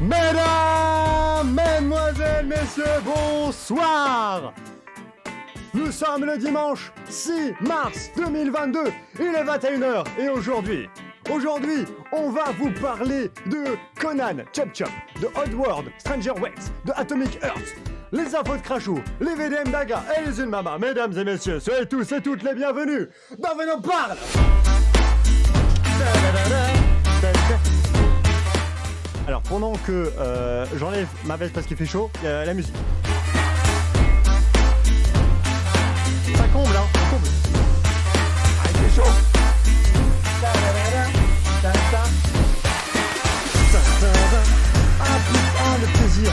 Mesdames, mesdemoiselles, messieurs, bonsoir. Nous sommes le dimanche 6 mars 2022, il est 21h et aujourd'hui, on va vous parler de Conan, Chop Chop, de Oddworld, Stranger Worlds, de Atomic Earth, les infos de Crashou, les VDM d'Aga et les Ulmama. Mesdames et messieurs, soyez tous et toutes les bienvenus. Bienvenue, on parle. Alors pendant que j'enlève ma veste parce qu'il fait chaud, il y a la musique. Ça comble, hein, ça comble. Ah, il fait chaud. Ah putain, le plaisir.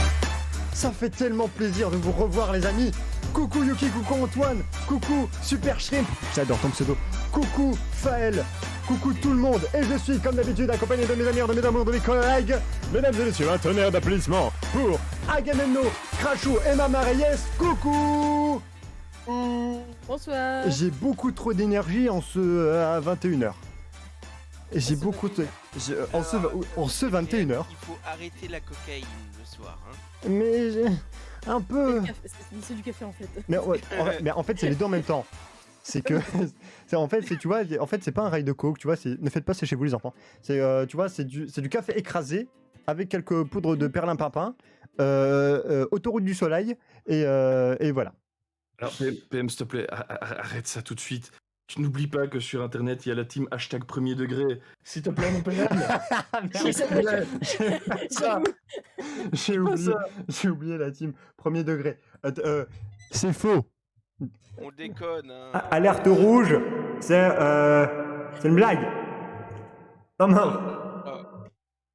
Ça fait tellement plaisir de vous revoir les amis. Coucou Yuki, coucou Antoine, coucou Super Shrimp, j'adore ton pseudo. Coucou Faël, coucou tout le monde. Et je suis comme d'habitude accompagné de mes amis, de mes amours, de mes collègues. Mesdames et messieurs, un tonnerre d'applaudissements pour Agamemnon, Crashou et Mama Reyes. Coucou. Bonsoir. J'ai beaucoup trop d'énergie à 21h. J'ai beaucoup de... en ce 21h. Il faut arrêter la cocaïne le soir. Hein. Mais j'ai un peu... C'est du café en fait. Mais, ouais, en fait, c'est les deux en même temps. C'est que... en fait, tu vois, c'est pas un rail de coke, tu vois, ne faites pas ça chez vous les enfants. Tu vois, c'est du café écrasé avec quelques poudres de perlimpinpin, autoroute du soleil, et voilà. Alors, PM, s'il te plaît, arrête ça tout de suite. Tu n'oublies pas que sur Internet, il y a la team #1er degré. S'il te plaît, mon PM. S'il te plaît. Ça. J'ai oublié la team 1er degré. C'est faux. On déconne. Hein. Alerte rouge, c'est une blague. Non.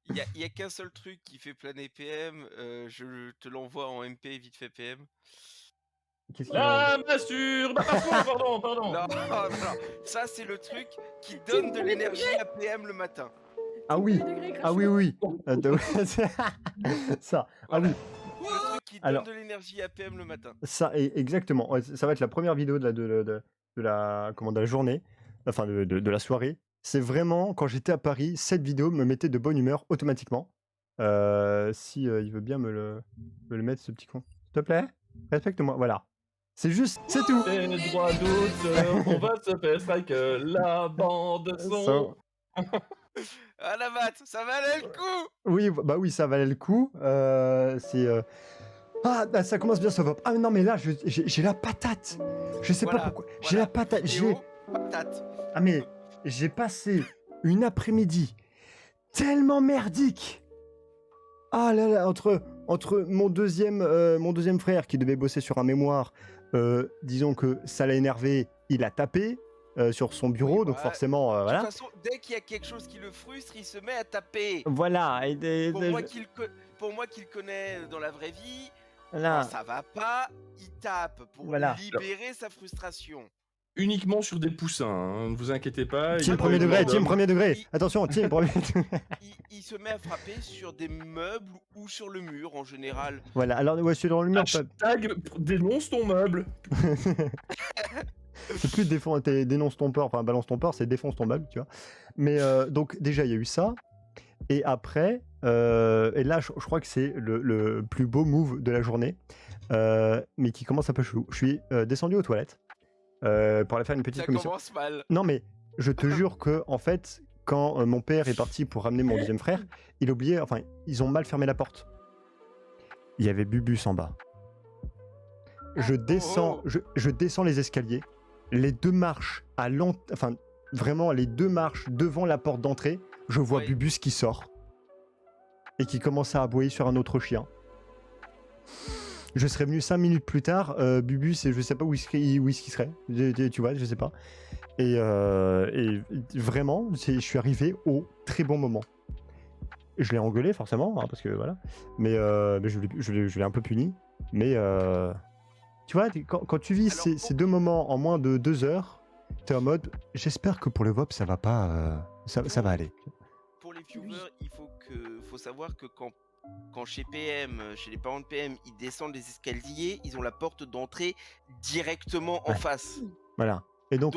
Il y a qu'un seul truc qui fait planer PM. Je te l'envoie en MP vite fait PM. La masturbation, pardon. Non. Ça c'est le truc qui donne de l'énergie à PM le matin. Ah oui. Ça. Ah oui. Le truc qui donne de l'énergie à PM le matin. Ça, exactement. Ça va être la première vidéo de la journée, enfin de la soirée. C'est vraiment, quand j'étais à Paris, cette vidéo me mettait de bonne humeur automatiquement. Si il veut bien me le mettre, ce petit con. S'il te plaît, respecte-moi. Voilà. C'est juste, c'est tout. Et droit d'auteur, on va se faire strike la bande son. Ah la batte, ça valait le coup. Oui, bah oui, ça valait le coup. Ça commence bien ce VOP. Ah non, mais là, j'ai la patate. Je sais pas pourquoi. J'ai la patate. Patate. Ah mais j'ai passé une après-midi tellement merdique. Ah là là, entre mon deuxième frère qui devait bosser sur un mémoire, disons que ça l'a énervé, il a tapé sur son bureau, donc forcément, voilà. De toute façon, dès qu'il y a quelque chose qui le frustre, il se met à taper. Voilà. Pour moi qui le connais dans la vraie vie, voilà. Quand ça va pas, il tape pour libérer sa frustration. Uniquement sur des poussins, hein, ne vous inquiétez pas. Team premier degré. Attention, team premier degré. Il se met à frapper sur des meubles ou sur le mur en général. Voilà, alors ouais, sur le mur. Hashtag dénonce ton meuble. C'est plus dénonce ton port, enfin balance ton port, c'est défonce ton meuble, tu vois. Mais donc déjà il y a eu ça. Et après, et là je crois que c'est le plus beau move de la journée, mais qui commence un peu chelou. Je suis descendu aux toilettes pour aller faire une petite commission. Ça commence mal. Non mais je te jure que en fait, quand mon père est parti pour ramener mon deuxième frère, ils ont mal fermé la porte. Il y avait Bubus en bas. Je descends les escaliers, les deux marches vraiment les deux marches devant la porte d'entrée, je vois Bubus qui sort et qui commence à aboyer sur un autre chien. Je serais venu 5 minutes plus tard, Bubus, et je sais pas où il serait, tu vois, je sais pas. Et vraiment, je suis arrivé au très bon moment. Je l'ai engueulé forcément, hein, parce que voilà, mais je l'ai un peu puni. Mais tu vois, quand tu vis ces deux moments en moins de 2 heures, t'es en mode, j'espère que pour le VOP ça va pas, ça va aller. Pour les viewers, il faut savoir que quand chez PM, chez les parents de PM, ils descendent les escaliers, ils ont la porte d'entrée directement en face. Voilà. Et donc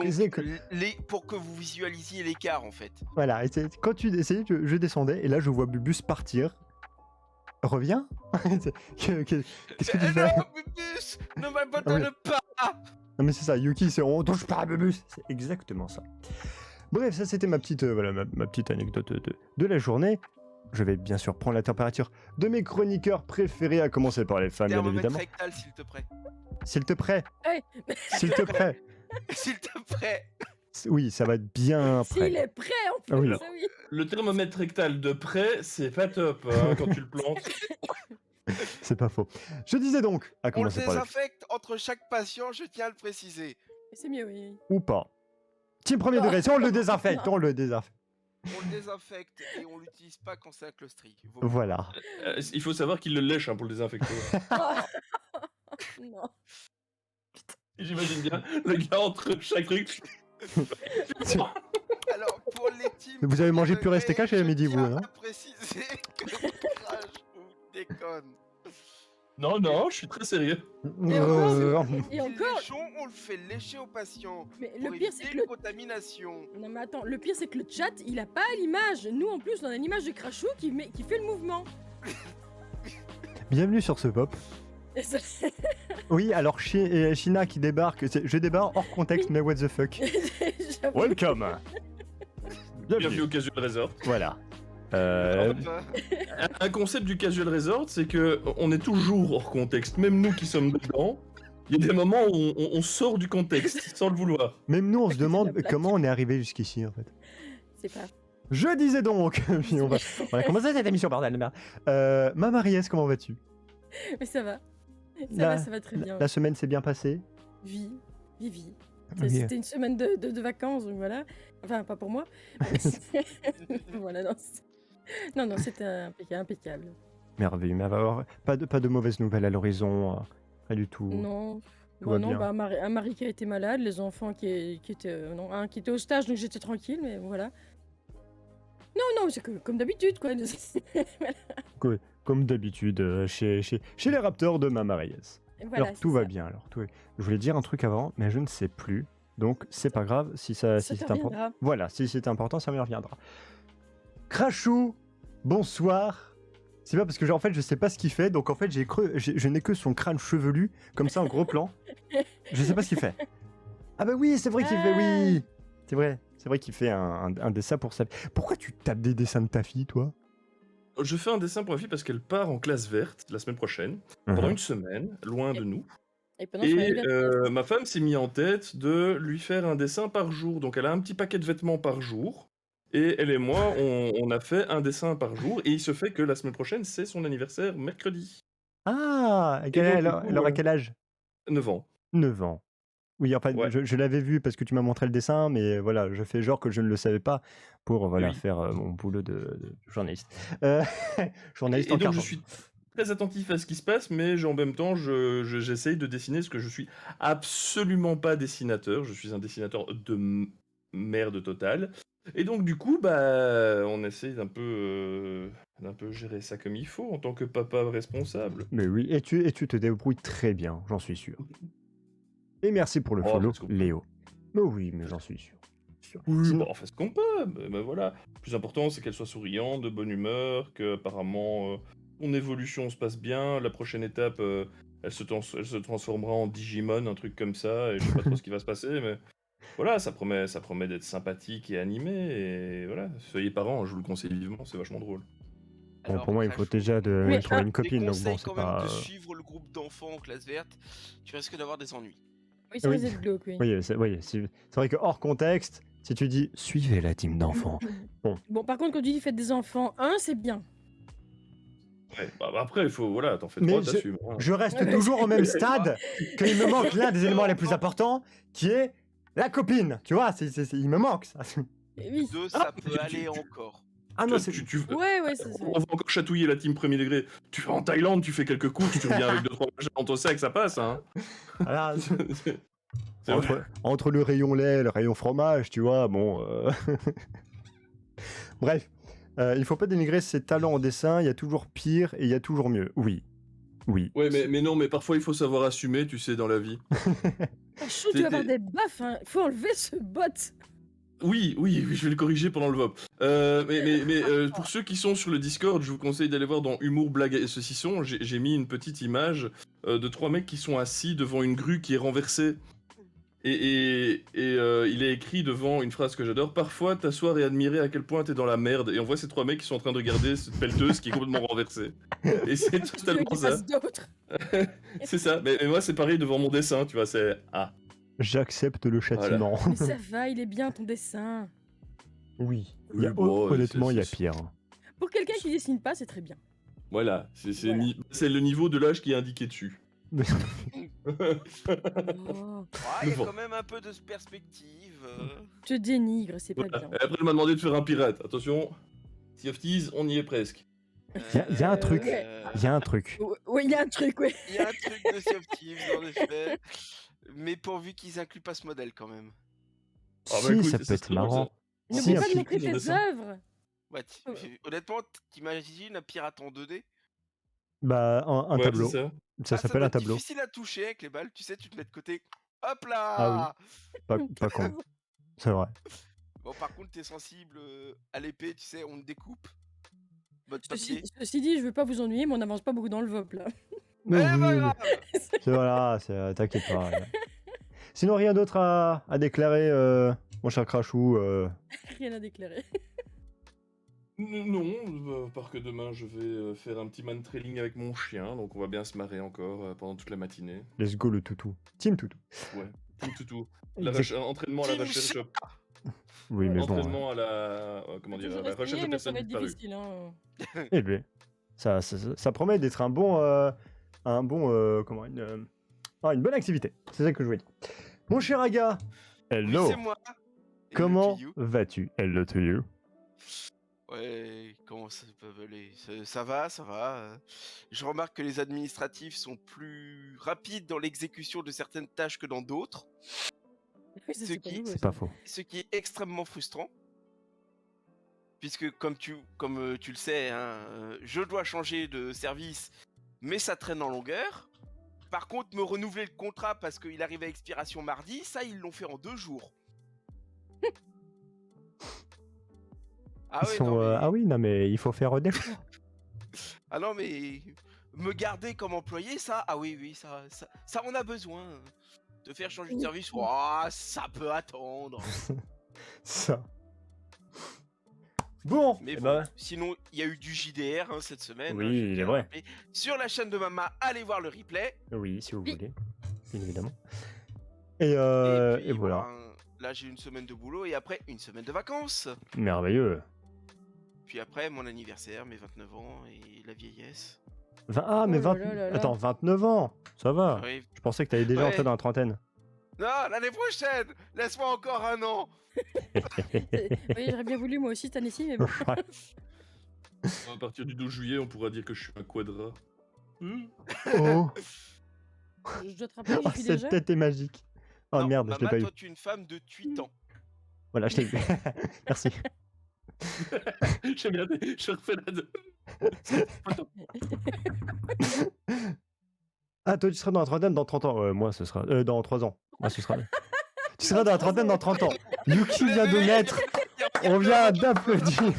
pour que vous visualisiez l'écart en fait. Voilà, et quand tu essayais, je descendais et là je vois Bubus partir. Reviens. Qu'est-ce que tu fais? Non, Bubus, ne m'abandonne pas. Non mais c'est ça, Yuki, c'est on touche pas à Bubus. C'est exactement ça. Bref, ça c'était ma petite, voilà, ma petite anecdote de la journée. Je vais bien sûr prendre la température de mes chroniqueurs préférés, à commencer par les femmes, bien Thermomètre évidemment. rectal, s'il te plaît. S'il te plaît. Hey. S'il te plaît. S'il te plaît. Oui, ça va être bien S'il prêt. est prêt en plus, Ah oui. oui. Le thermomètre rectal de près, c'est pas top hein, quand tu le plantes. C'est pas faux. Je disais donc, à On le commencer par les désinfecte entre chaque patient, je tiens à le préciser. C'est mieux, oui. ou pas. Team premier degré, si on le désinfecte, on le désinfecte. On le désinfecte et on l'utilise pas quand c'est un clustri. Voilà. Il faut savoir qu'il le lèche hein, pour le désinfecter. Non. J'imagine bien le gars entre chaque truc. Alors, pour les teams. Vous avez mangé premier purée degré, steak haché à je midi, vous, tiens hein à préciser que je crache ou déconne. Non, non, je suis très sérieux. Et Et encore, on le fait lécher aux patients. mais Pour le pire c'est éviter que une le... contamination. Non mais attends, le pire c'est que le chat, il a pas l'image. Nous en plus, on a l'image de Crashou qui fait le mouvement. Bienvenue sur ce pop. Et ça- Oui, alors China qui débarque, je débarque hors contexte, mais what the fuck. J'avoue. Welcome. Bienvenue au Casual Resort. Voilà. Hop. Un concept du Casual Resort, c'est que on est toujours hors contexte. Même nous qui sommes dedans, il y a des moments où on sort du contexte sans le vouloir. Même nous, on se C'est la demande blague. comment on est arrivé jusqu'ici, en fait. C'est pas. Je disais donc, puis on va commencer cette émission, bordel de merde. Ma Marie-S, comment vas-tu? Mais ça va. La- Ça va très bien. La semaine s'est bien passée? Vie. Vie. Oui. C'était une semaine de vacances, donc voilà. Enfin, pas pour moi. Voilà, non. Non, c'était impeccable. Merveilleux, mais alors, pas de mauvaises nouvelles à l'horizon, rien du tout. Non. Tout va Non, bien. bah, un mari qui a été malade, les enfants qui étaient. Non, un qui était au stage, donc j'étais tranquille, mais voilà. Non, c'est comme d'habitude, quoi. Comme d'habitude, chez les Raptors de ma Marie-S. Voilà, Alors tout va bien. Je voulais dire un truc avant, mais je ne sais plus. Donc c'est pas grave si Ça si te c'est important. reviendra. Voilà, si c'est important, ça me reviendra. Crashou, bonsoir. C'est pas parce que en fait je sais pas ce qu'il fait, donc en fait je n'ai que son crâne chevelu comme ça en gros plan. Je sais pas ce qu'il fait. Ah bah oui, c'est vrai qu'il fait oui. C'est vrai qu'il fait un dessin pour sa. Pourquoi tu tapes des dessins de ta fille, toi? Je fais un dessin pour ma fille parce qu'elle part en classe verte la semaine prochaine, pendant Mhm. une semaine, loin de nous. Et pendant son Et anniversaire. ma femme s'est mis en tête de lui faire un dessin par jour. Donc elle a un petit paquet de vêtements par jour. Et elle et moi, on a fait un dessin par jour. Et il se fait que la semaine prochaine, c'est son anniversaire mercredi. Ah, Et donc, du elle coup, aura quel âge? 9 ans. 9 ans. Oui, enfin, Ouais. je l'avais vu parce que tu m'as montré le dessin, mais voilà, je fais genre que je ne le savais pas pour voilà, Oui. faire mon boulot de journaliste. Journaliste Et en donc je carton. suis très attentif à ce qui se passe, mais en même temps, j'essaye de dessiner, ce que je suis absolument pas dessinateur. Je suis un dessinateur de merde totale. Et donc du coup, bah, on essaye d'un peu gérer ça comme il faut en tant que papa responsable. Mais oui, et tu te débrouilles très bien, j'en suis sûr. Et merci pour le Oh, follow, parce qu'on peut. Léo. Mais oui, mais j'en suis sûr. Oui, Sinon- bah, on fait ce qu'on peut. Mais voilà. Le plus important, c'est qu'elle soit souriante, de bonne humeur, que apparemment son évolution se passe bien. La prochaine étape, elle se transformera en Digimon, un truc comme ça. Et je sais pas trop ce qui va se passer, mais voilà, ça promet d'être sympathique et animé. Et voilà, soyez parents, je vous le conseille vivement, c'est vachement drôle. Bon, Alors, pour moi, il faut Crashou, déjà Mais trouver une je copine, donc bon, déconseille c'est quand même pas. de suivre le groupe d'enfants en classe verte. Tu risques d'avoir des ennuis. Oui, ça Oui. risque d'être glauque, oui. Oui, c'est vrai que hors contexte, si tu dis suivez la team d'enfants. Bon, par contre, quand tu dis faites des enfants, c'est bien. Ouais, bah, après, il faut, voilà, t'en fais Mais 3, je- t'assumes. Hein. Je reste Ouais, mais toujours au même c'est- stade qu'il me manque l'un des éléments les plus importants, qui est la copine. Tu vois, il me manque ça. Oui. Deux, ça Ah, peut tu- aller tu- encore. Ah non, c'est. Ouais, c'est ça. On va encore chatouiller la team premier degré. Tu vas en Thaïlande, tu fais quelques coups, tu reviens avec 2-3 machins dans ton sac, ça passe, hein. Voilà, C'est vrai. entre le rayon lait et le rayon fromage, tu vois, bon. Bref, il faut pas dénigrer ses talents en dessin, il y a toujours pire et il y a toujours mieux. Oui. Ouais, mais non, mais parfois il faut savoir assumer, tu sais, dans la vie. Chaud, tu vas avoir des baffes, hein. Faut enlever ce bot. Oui, je vais le corriger pendant le VOP. Pour ceux qui sont sur le Discord, je vous conseille d'aller voir dans Humour, Blague et Saucisson. J'ai mis une petite image de 3 mecs qui sont assis devant une grue qui est renversée. Et il est écrit devant une phrase que j'adore: parfois t'asseoir et admirer à quel point t'es dans la merde. Et on voit ces 3 mecs qui sont en train de regarder cette pelleteuse qui est complètement renversée. Et c'est Tu veux totalement qu'il ça. fasse d'autres. C'est ça. Mais moi c'est pareil devant mon dessin, tu vois, c'est J'accepte le châtiment. Mais ça va, il est bien ton dessin. Oui. Oui, bon, Honnêtement, il y a c'est- pire. Pour quelqu'un qui dessine pas, c'est très bien. Voilà, c'est Voilà. c'est le niveau de l'âge qui est indiqué dessus. Oh. Il y a Bon. quand même un peu de perspective. Te dénigre, c'est pas Voilà. bien. Et après, elle m'a demandé de faire un pirate. Attention, Sea of Thieves, on y est presque. Il y a un truc. ouais. Il y a un truc. Oui, il y a un truc, ouais. Il y a un truc de Sea of Thieves, en effet. Mais pourvu qu'ils incluent pas ce modèle quand même. Ah bah Si, écoute, ça ça peut être serait drôle, marrant. ça. N'oublie pas Si, de montrer Dans le tes dessin. œuvres. Ouais, honnêtement, t'imagines un pirate en 2D? Bah, un Ouais, tableau. c'est ça. Ça doit s'appelle un être tableau. difficile à toucher avec les balles, tu sais, tu te mets de côté. Hop là! Ah Pas con. C'est vrai. Bon, par contre, t'es sensible à l'épée, tu sais, on te découpe. Mode Ceci, papier. ceci dit, je veux pas vous ennuyer, mais on n'avance pas beaucoup dans le VOP là. Mais Eh, pas grave! c'est voilà, t'inquiète pas. Ouais. Sinon, rien d'autre à déclarer, mon cher Crachou. Rien à déclarer. Non, à part que demain je vais faire un petit man trailing avec mon chien, donc on va bien se marrer encore pendant toute la matinée. Let's go le toutou. Team toutou. Ouais, tout. Exact. Entraînement à la Team recherche. Oui, mais bon. Entraînement à la. Comment dire, à la recherche de mais ça personnes va être disparues. difficile. Hein. Élevé. Ça promet d'être un bon. Comment une bonne activité. C'est ça que je voulais dire. Mon cher Aga. Hello. Oui, c'est moi. Et Comment le Piyu. vas-tu? Hello to you. Ouais, comment ça peut aller? Ça va. Je remarque que les administratifs sont plus rapides dans l'exécution de certaines tâches que dans d'autres, Oui, ça, Ce c'est pas qui- nouveau, C'est ça. pas faux. ce qui est extrêmement frustrant. Puisque comme tu le sais, hein, je dois changer de service, mais ça traîne en longueur. Par contre, me renouveler le contrat parce qu'il arrive à expiration mardi, ça ils l'ont fait en 2 jours. Ah Ils ouais, sont, non, mais... Ah oui, non, mais il faut faire des choix. Ah non, mais me garder comme employé, ça, ah oui, ça on a besoin. Te faire changer de service, oh, ça peut attendre. Ça. Bon, Mais eh bon, ben, sinon, il y a eu du JDR hein, cette semaine. Oui, hein, je il est tiens à vrai. rappeler. Sur la chaîne de Mama, allez voir le replay. oui, si vous Oui. voulez, bien évidemment. Et puis, voilà, ben, là, j'ai une semaine de boulot et après, une semaine de vacances. merveilleux. Puis après, mon anniversaire, mes 29 ans et la vieillesse. Ah, mais Oh 20... là là là là. Attends, 29 ans, ça va. Oui. Je pensais que t'allais déjà Ouais. entrer dans la trentaine. Non, l'année prochaine. Laisse-moi encore 1 an. Oui, j'aurais bien voulu moi aussi cette année-ci, mais bon. À partir du 12 juillet, on pourra dire que je suis un quadra. Oh, Je dois te rappeler que oh, j'y suis cette déjà. tête est magique. Oh Non, merde, je l'ai Mama, pas eu. toi, tu es une femme de 8 ans. Voilà, je l'ai eu. Merci. J'aime bien, je refais la deux. Ah, toi, tu seras dans la trentaine dans 30 ans. Moi, ce sera... dans 3 ans. Moi, ce sera... Tu seras dans la trentaine dans 30 ans. Yuki vient de naître. On vient d'applaudir.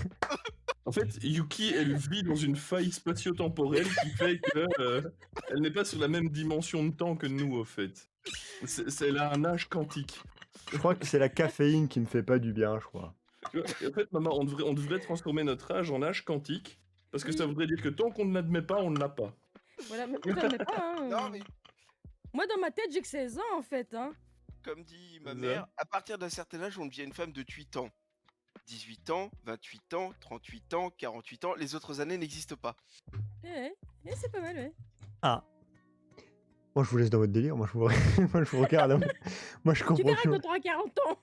En fait, Yuki, elle vit dans une faille spatio-temporelle qui fait que elle n'est pas sur la même dimension de temps que nous, au fait. Elle a un âge quantique. Je crois que c'est la caféine qui me fait pas du bien, je crois. Tu vois, et en fait, maman, on devrait transformer notre âge en âge quantique, parce que ça voudrait dire que tant qu'on ne l'admet pas, on ne l'a pas. Voilà, mais putain, mais pas, hein. Non, mais Moi, dans ma tête, j'ai que 16 ans, en fait, hein. comme dit ma C'est ça. mère, à partir d'un certain âge, on devient une femme de 8 ans. 18 ans, 28 ans, 38 ans, 48 ans, les autres années n'existent pas. C'est pas mal, ouais. Ah. Moi, je vous laisse dans votre délire. Moi, je vous, moi, je vous regarde. Hein. Moi, je Tu comprends verras plus. quand t'auras 40 ans.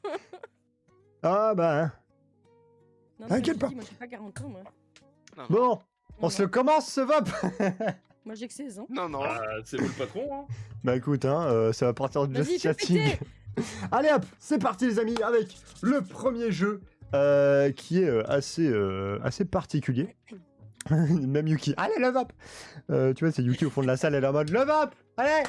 Ah, bah, hein. Non, T'inquiète je pas. dis, moi, j'ai pas 40 ans, moi. Non, Bon, on Non, se non. commence ce VOP. Moi, j'ai que 16 ans. non, non. Ah, c'est vous le patron, hein. Bah, écoute, hein, ça va partir de Vas-y, Just fais Chatting. péter. Allez hop, c'est parti les amis avec le premier jeu qui est assez particulier. Même Yuki, allez le VOP. Tu vois, c'est Yuki au fond de la salle, elle est en mode le VOP. Allez.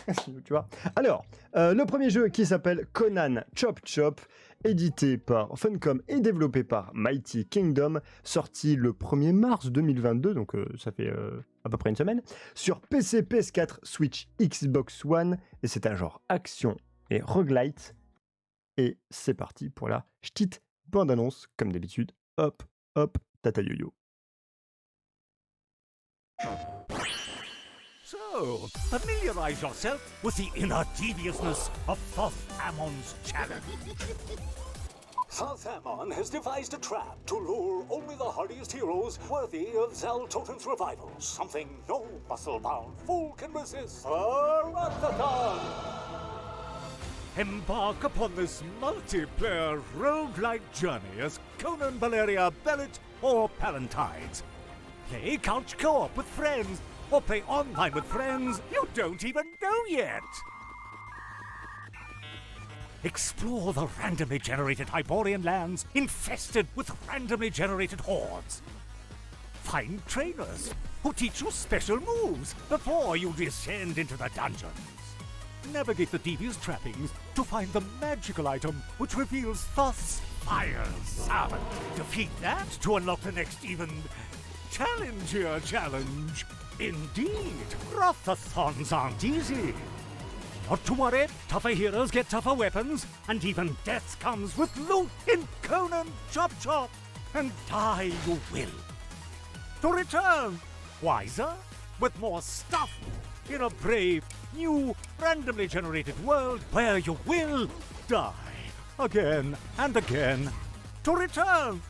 Tu vois. Alors, le premier jeu qui s'appelle Conan Chop Chop édité par Funcom et développé par Mighty Kingdom, sorti le 1er mars 2022, donc ça fait à peu près une semaine, sur PC, PS4, Switch, Xbox One, et c'est un genre action et roguelite. Et c'est parti pour la petite bande-annonce, comme d'habitude. Hop, hop, tata yo-yo. So, familiarize yourself with the inner deviousness of Thoth Ammon's challenge. Thoth Ammon has devised a trap to lure only the hardiest heroes worthy of Zal Totem's revival. Something no muscle-bound fool can resist. A Rathathon! Embark upon this multiplayer roguelike journey as Conan, Valeria, Bellet, or Pallantides. Play couch co-op with friends, or play online with friends you don't even know yet. Explore the randomly generated Hyborian lands infested with randomly generated hordes. Find trainers who teach you special moves before you descend into the dungeons. Navigate the devious trappings to find the magical item which reveals Thoth's fire summon. Defeat that to unlock the next even challengier challenge. Indeed, Rathathons aren't easy. Not to worry, tougher heroes get tougher weapons, and even death comes with loot in Conan Chop Chop. And die you will. To return, wiser, with more stuff, in a brave, new, randomly generated world where you will die again and again. To return,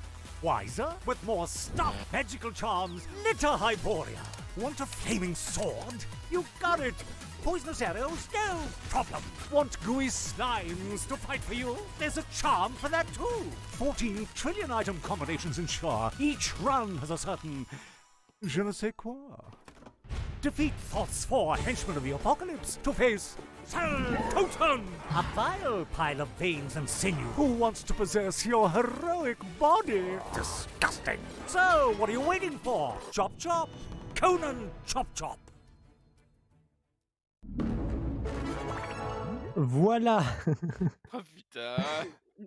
wiser, with more stuff, magical charms, litter Hyboria. Want a flaming sword? You got it! Poisonous arrows? No problem! Want gooey slimes to fight for you? There's a charm for that too! 14 trillion item combinations ensure each run has a certain je ne sais quoi. Defeat Thoth's 4 henchmen of the apocalypse to face Zal Totem, a vile pile of veins and sinew who wants to possess your heroic body. Disgusting! So, what are you waiting for? Chop chop! Conan Chop Chop! Voilà. Oh putain.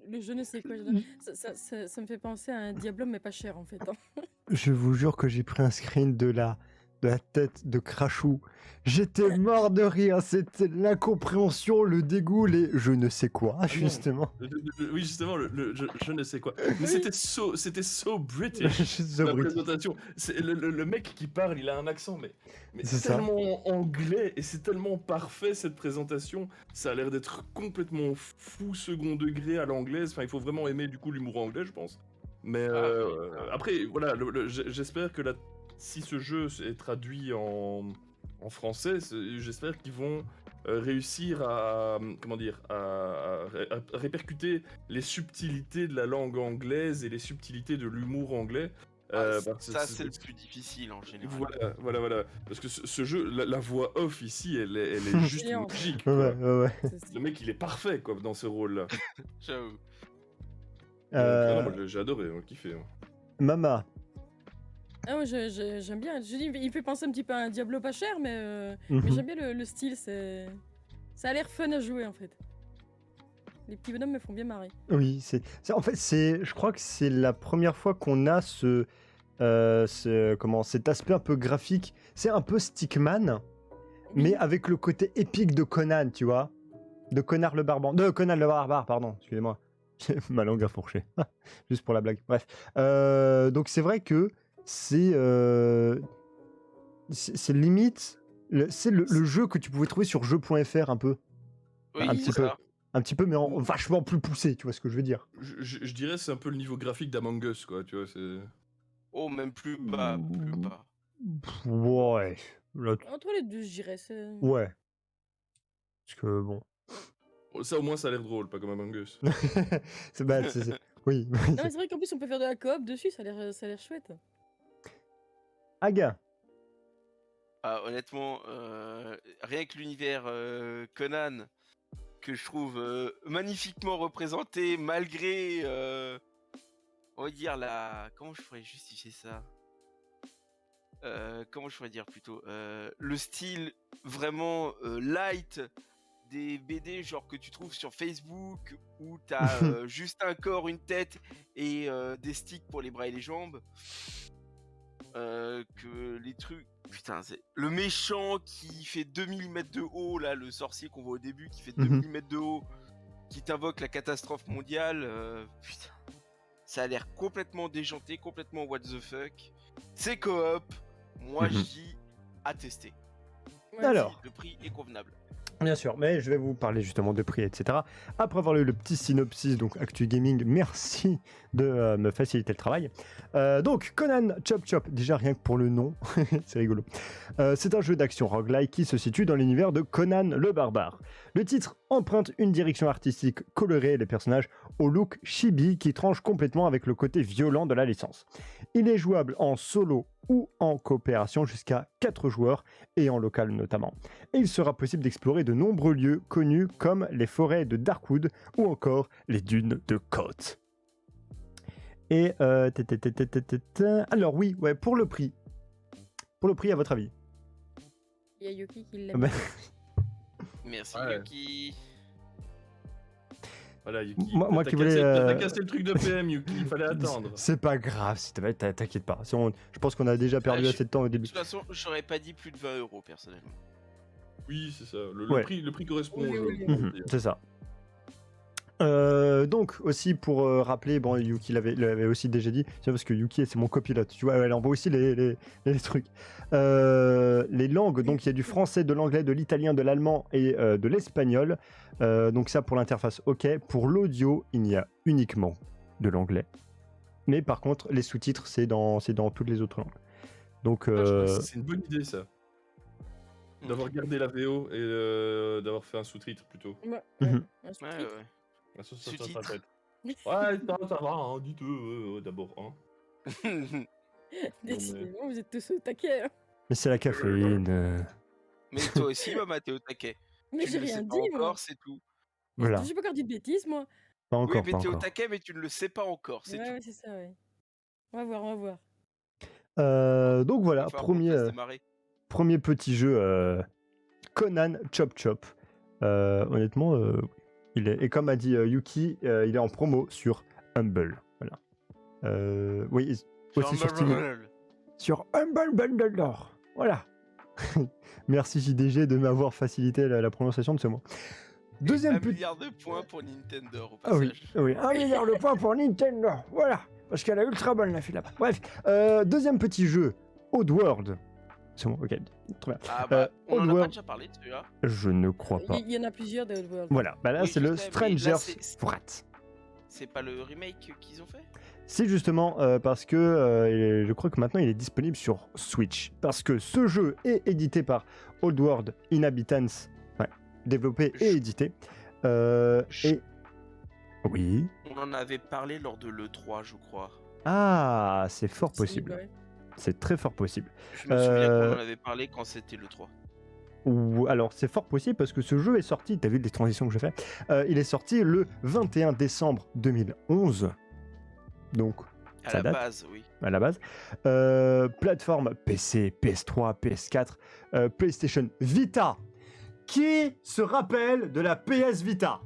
Le je ne sais quoi. Ça me fait penser à un Diablum, mais pas cher en fait. Hein. Je vous jure que j'ai pris un screen de la tête de Crachou. J'étais mort de rire, c'était l'incompréhension, le dégoût, les je ne sais quoi, justement. Oui, justement, je ne sais quoi. Mais c'était so British, So la British. présentation. Le mec qui parle, il a un accent, mais C'est c'est ça. tellement anglais et c'est tellement parfait cette présentation. Ça a l'air d'être complètement fou second degré à l'anglaise. Enfin, il faut vraiment aimer du coup l'humour anglais, je pense. Mais après, voilà, j'espère que si ce jeu est traduit en français, j'espère qu'ils vont réussir à répercuter les subtilités de la langue anglaise et les subtilités de l'humour anglais. Ça, c'est le plus difficile en général. Voilà. Parce que ce jeu, la voix off ici, elle est juste Brilliante. magique. Ouais, quoi. ouais. C'est- Le mec, il est parfait quoi dans ce rôle-là. J'avoue. Non, moi, j'ai adoré, on kiffé. Hein. Mama. Ah ouais, j'aime bien. Je dis, il fait penser un petit peu à un Diablo pas cher, mais Mhm. j'aime bien le style. Ça a l'air fun à jouer en fait. Les petits bonhommes me font bien marrer. Oui, en fait, je crois que c'est la première fois qu'on a cet aspect un peu graphique. C'est un peu Stickman, mais Oui. avec le côté épique de Conan, tu vois. De Conan le barbare, pardon, excusez-moi. Ma langue a fourché. Juste pour la blague. Bref. Donc c'est vrai que c'est limite. C'est le jeu que tu pouvais trouver sur jeu.fr un peu. Oui, Un petit c'est peu. ça. Un petit peu, mais vachement plus poussé, tu vois ce que je veux dire. Je dirais c'est un peu le niveau graphique d'Among Us, quoi, tu vois, c'est... Oh, même plus bas, plus bas. Ouais. Là, Entre les deux, je dirais. ouais. Parce que bon. Ça au moins ça a l'air drôle, pas comme Among Us. c'est bad, oui. Non, mais c'est vrai qu'en plus, on peut faire de la coop dessus, ça a l'air chouette. Aga. Ah, honnêtement, rien que l'univers Conan, que je trouve magnifiquement représenté, malgré, on va dire, comment je pourrais justifier ça? Comment je pourrais dire plutôt le style vraiment light des BD genre que tu trouves sur Facebook où t'as juste un corps, une tête et des sticks pour les bras et les jambes. Que les trucs... Putain, c'est... Le méchant qui fait 2000 mètres de haut, là, le sorcier qu'on voit au début qui fait 2000 mètres de haut, qui t'invoque la catastrophe mondiale, putain. Ça a l'air complètement déjanté, complètement what the fuck. C'est coop, moi je dis à tester. Ouais, Alors. Le prix est convenable. Bien sûr, mais je vais vous parler justement de prix, etc. Après avoir lu le petit synopsis, donc Actu Gaming, merci de me faciliter le travail. Donc, Conan Chop Chop, déjà rien que pour le nom, c'est rigolo. C'est un jeu d'action roguelike qui se situe dans l'univers de Conan le Barbare. Le titre emprunte une direction artistique colorée et les personnages au look chibi qui tranche complètement avec le côté violent de la licence. Il est jouable en solo ou en coopération jusqu'à 4 joueurs et en local notamment. Et il sera possible d'explorer de nombreux lieux connus comme les forêts de Darkwood ou encore les dunes de Côte. Et alors oui, ouais, pour le prix. Pour le prix, à votre avis? Il y a Yuki qui l'a. Bah, Merci Ouais. Yuki. Voilà, Yuki. Moi t'as qui cassé- voulais, T'as cassé le truc de PM, Yuki, il fallait attendre. c'est pas grave, t'inquiète pas. Je pense qu'on a déjà perdu je- assez de temps au De début. toute façon, j'aurais pas dit plus de 20 euros personnellement. Oui, c'est ça. Ouais. Le prix correspond Oui, au jeu. oui, on va Mhm, dire. c'est ça. Donc aussi pour rappeler, bon Yuki l'avait aussi déjà dit, c'est parce que Yuki c'est mon copilote, tu vois, elle envoie aussi les trucs. Les langues, donc il y a du français, de l'anglais, de l'italien, de l'allemand et de l'espagnol. Donc ça pour l'interface, ok. Pour l'audio, il y a uniquement de l'anglais. Mais par contre, les sous-titres, c'est dans toutes les autres langues. Donc Ah, je pense que c'est une bonne idée ça. D'avoir gardé la VO et d'avoir fait un sous-titre plutôt. Ouais, Mhm. un Ouais, sous-titre. ouais. Ah, ça Sous-titre. va être. Ouais, ça va, hein, dites d'abord. Hein. Décidément, vous êtes tous au taquet. Hein. mais c'est la caféine. Mais toi aussi, maman, t'es au taquet. Mais Tu j'ai ne le sais rien pas dit, moi. encore, c'est tout. Voilà, J'ai pas encore dit de bêtises, moi. pas Oui, encore, mais pas t'es au encore. taquet, mais tu ne le sais pas encore, c'est Ouais, tout. ouais, c'est ça, ouais. On va voir, on va voir. Donc voilà, Il va falloir qu'on le fasse démarrer. premier petit jeu, Conan Chop Chop. Honnêtement, et comme a dit Yuki, il est en promo sur Humble. Voilà. Oui, aussi sur Steam. Sur Humble Bundle d'or. Voilà. Merci JDG de m'avoir facilité la prononciation de ce mot. Deuxième 1 petit. milliard de points pour Nintendo au Ah oui, passage. oui, 1 milliard de points pour Nintendo. Voilà. Parce qu'elle est ultra bonne la fille là-bas. Bref, deuxième petit jeu, Oddworld. C'est bon, ok, très bien. Ah bah, on en a pas Oddworld, déjà parlé de celui-là. je ne crois pas. Il y en a plusieurs de Oddworld. Voilà, bah là Oui, c'est je le sais, mais là, Stranger's c'est- Wrath. C'est pas le remake qu'ils ont fait? C'est justement parce que je crois que maintenant il est disponible sur Switch. Parce que ce jeu est édité par Oddworld Inhabitants, ouais, développé et édité. Et oui. On en avait parlé lors de l'E3, je crois. Ah, c'est fort possible. Ouais. C'est très fort possible. Je me souviens qu'on en avait parlé quand c'était l'E3. Ou alors c'est fort possible parce que ce jeu est sorti, t'as vu les transitions que je fais, il est sorti le 21 décembre 2011. Donc À ça la date. base, oui. À la base. Plateforme PC, PS3, PS4, PlayStation Vita. Qui se rappelle de la PS Vita?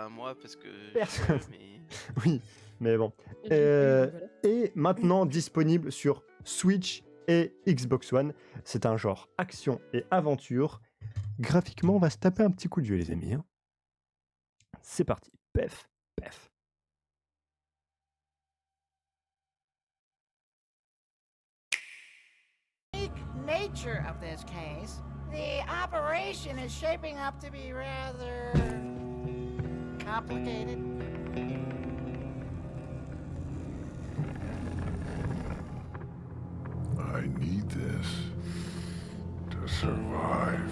Moi, parce que... Personne. mais... Oui, mais bon. Et du coup, voilà. Et maintenant disponible sur Switch et Xbox One. C'est un genre action et aventure. Graphiquement, on va se taper un petit coup de vieux, les amis. Hein. C'est parti. Pef, pef. Nature of this case, the operation is shaping up to be rather complicated. I need this to survive.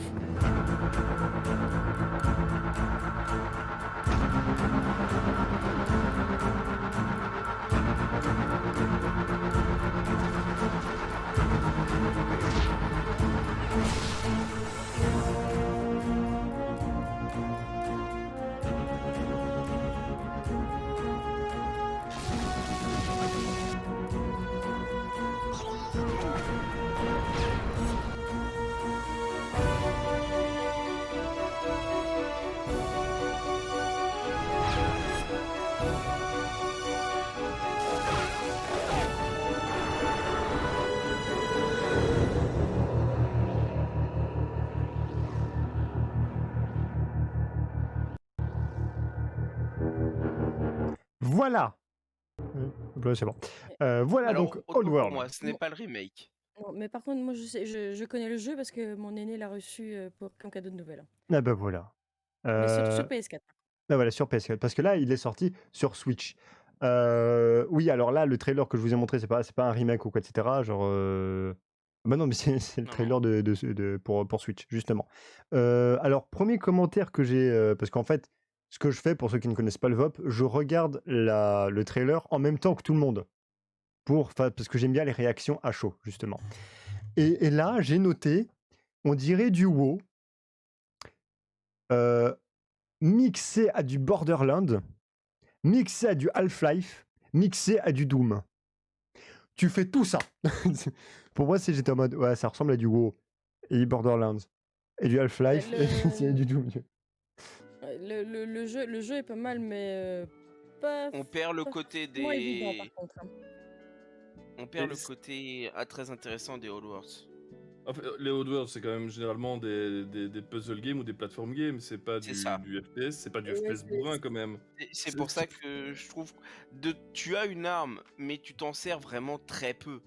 voilà. Ouais, c'est bon. Voilà Alors, donc autant pour Oddworld. moi, ce n'est pas le remake. Non, mais par contre, moi, je connais le jeu parce que mon aîné l'a reçu comme cadeau de Noël. Ah bah voilà. Mais sur Euh, PS4. Ah voilà, sur PS4, parce que là, il est sorti sur Switch. Oui, alors là, le trailer que je vous ai montré, c'est pas un remake ou quoi, etc. Genre, bah non, mais c'est le Non, trailer pour Switch, justement. Alors, premier commentaire que j'ai, parce qu'en fait, ce que je fais, pour ceux qui ne connaissent pas le VOP, je regarde le trailer en même temps que tout le monde, parce que j'aime bien les réactions à chaud, justement. Et là, j'ai noté, on dirait du WoW, euh, mixé à du Borderlands, mixé à du Half-Life, mixé à du Doom. Tu fais tout ça. Pour moi, j'étais en mode, ouais, ça ressemble à du WoW et Borderlands et du Half-Life Le- et c'est du Doom. Le jeu est pas mal, mais pas, On perd le pas côté forcément évident par des. contre. Hein. On perd Et le côté très intéressant des Oddworlds. En fait, les Oddworld, c'est quand même généralement des puzzle games ou des platform games, c'est pas C'est ça. du FPS, c'est pas du Ouais, FPS bourrin quand même. C'est pour ça que je trouve tu as une arme, mais tu t'en sers vraiment très peu.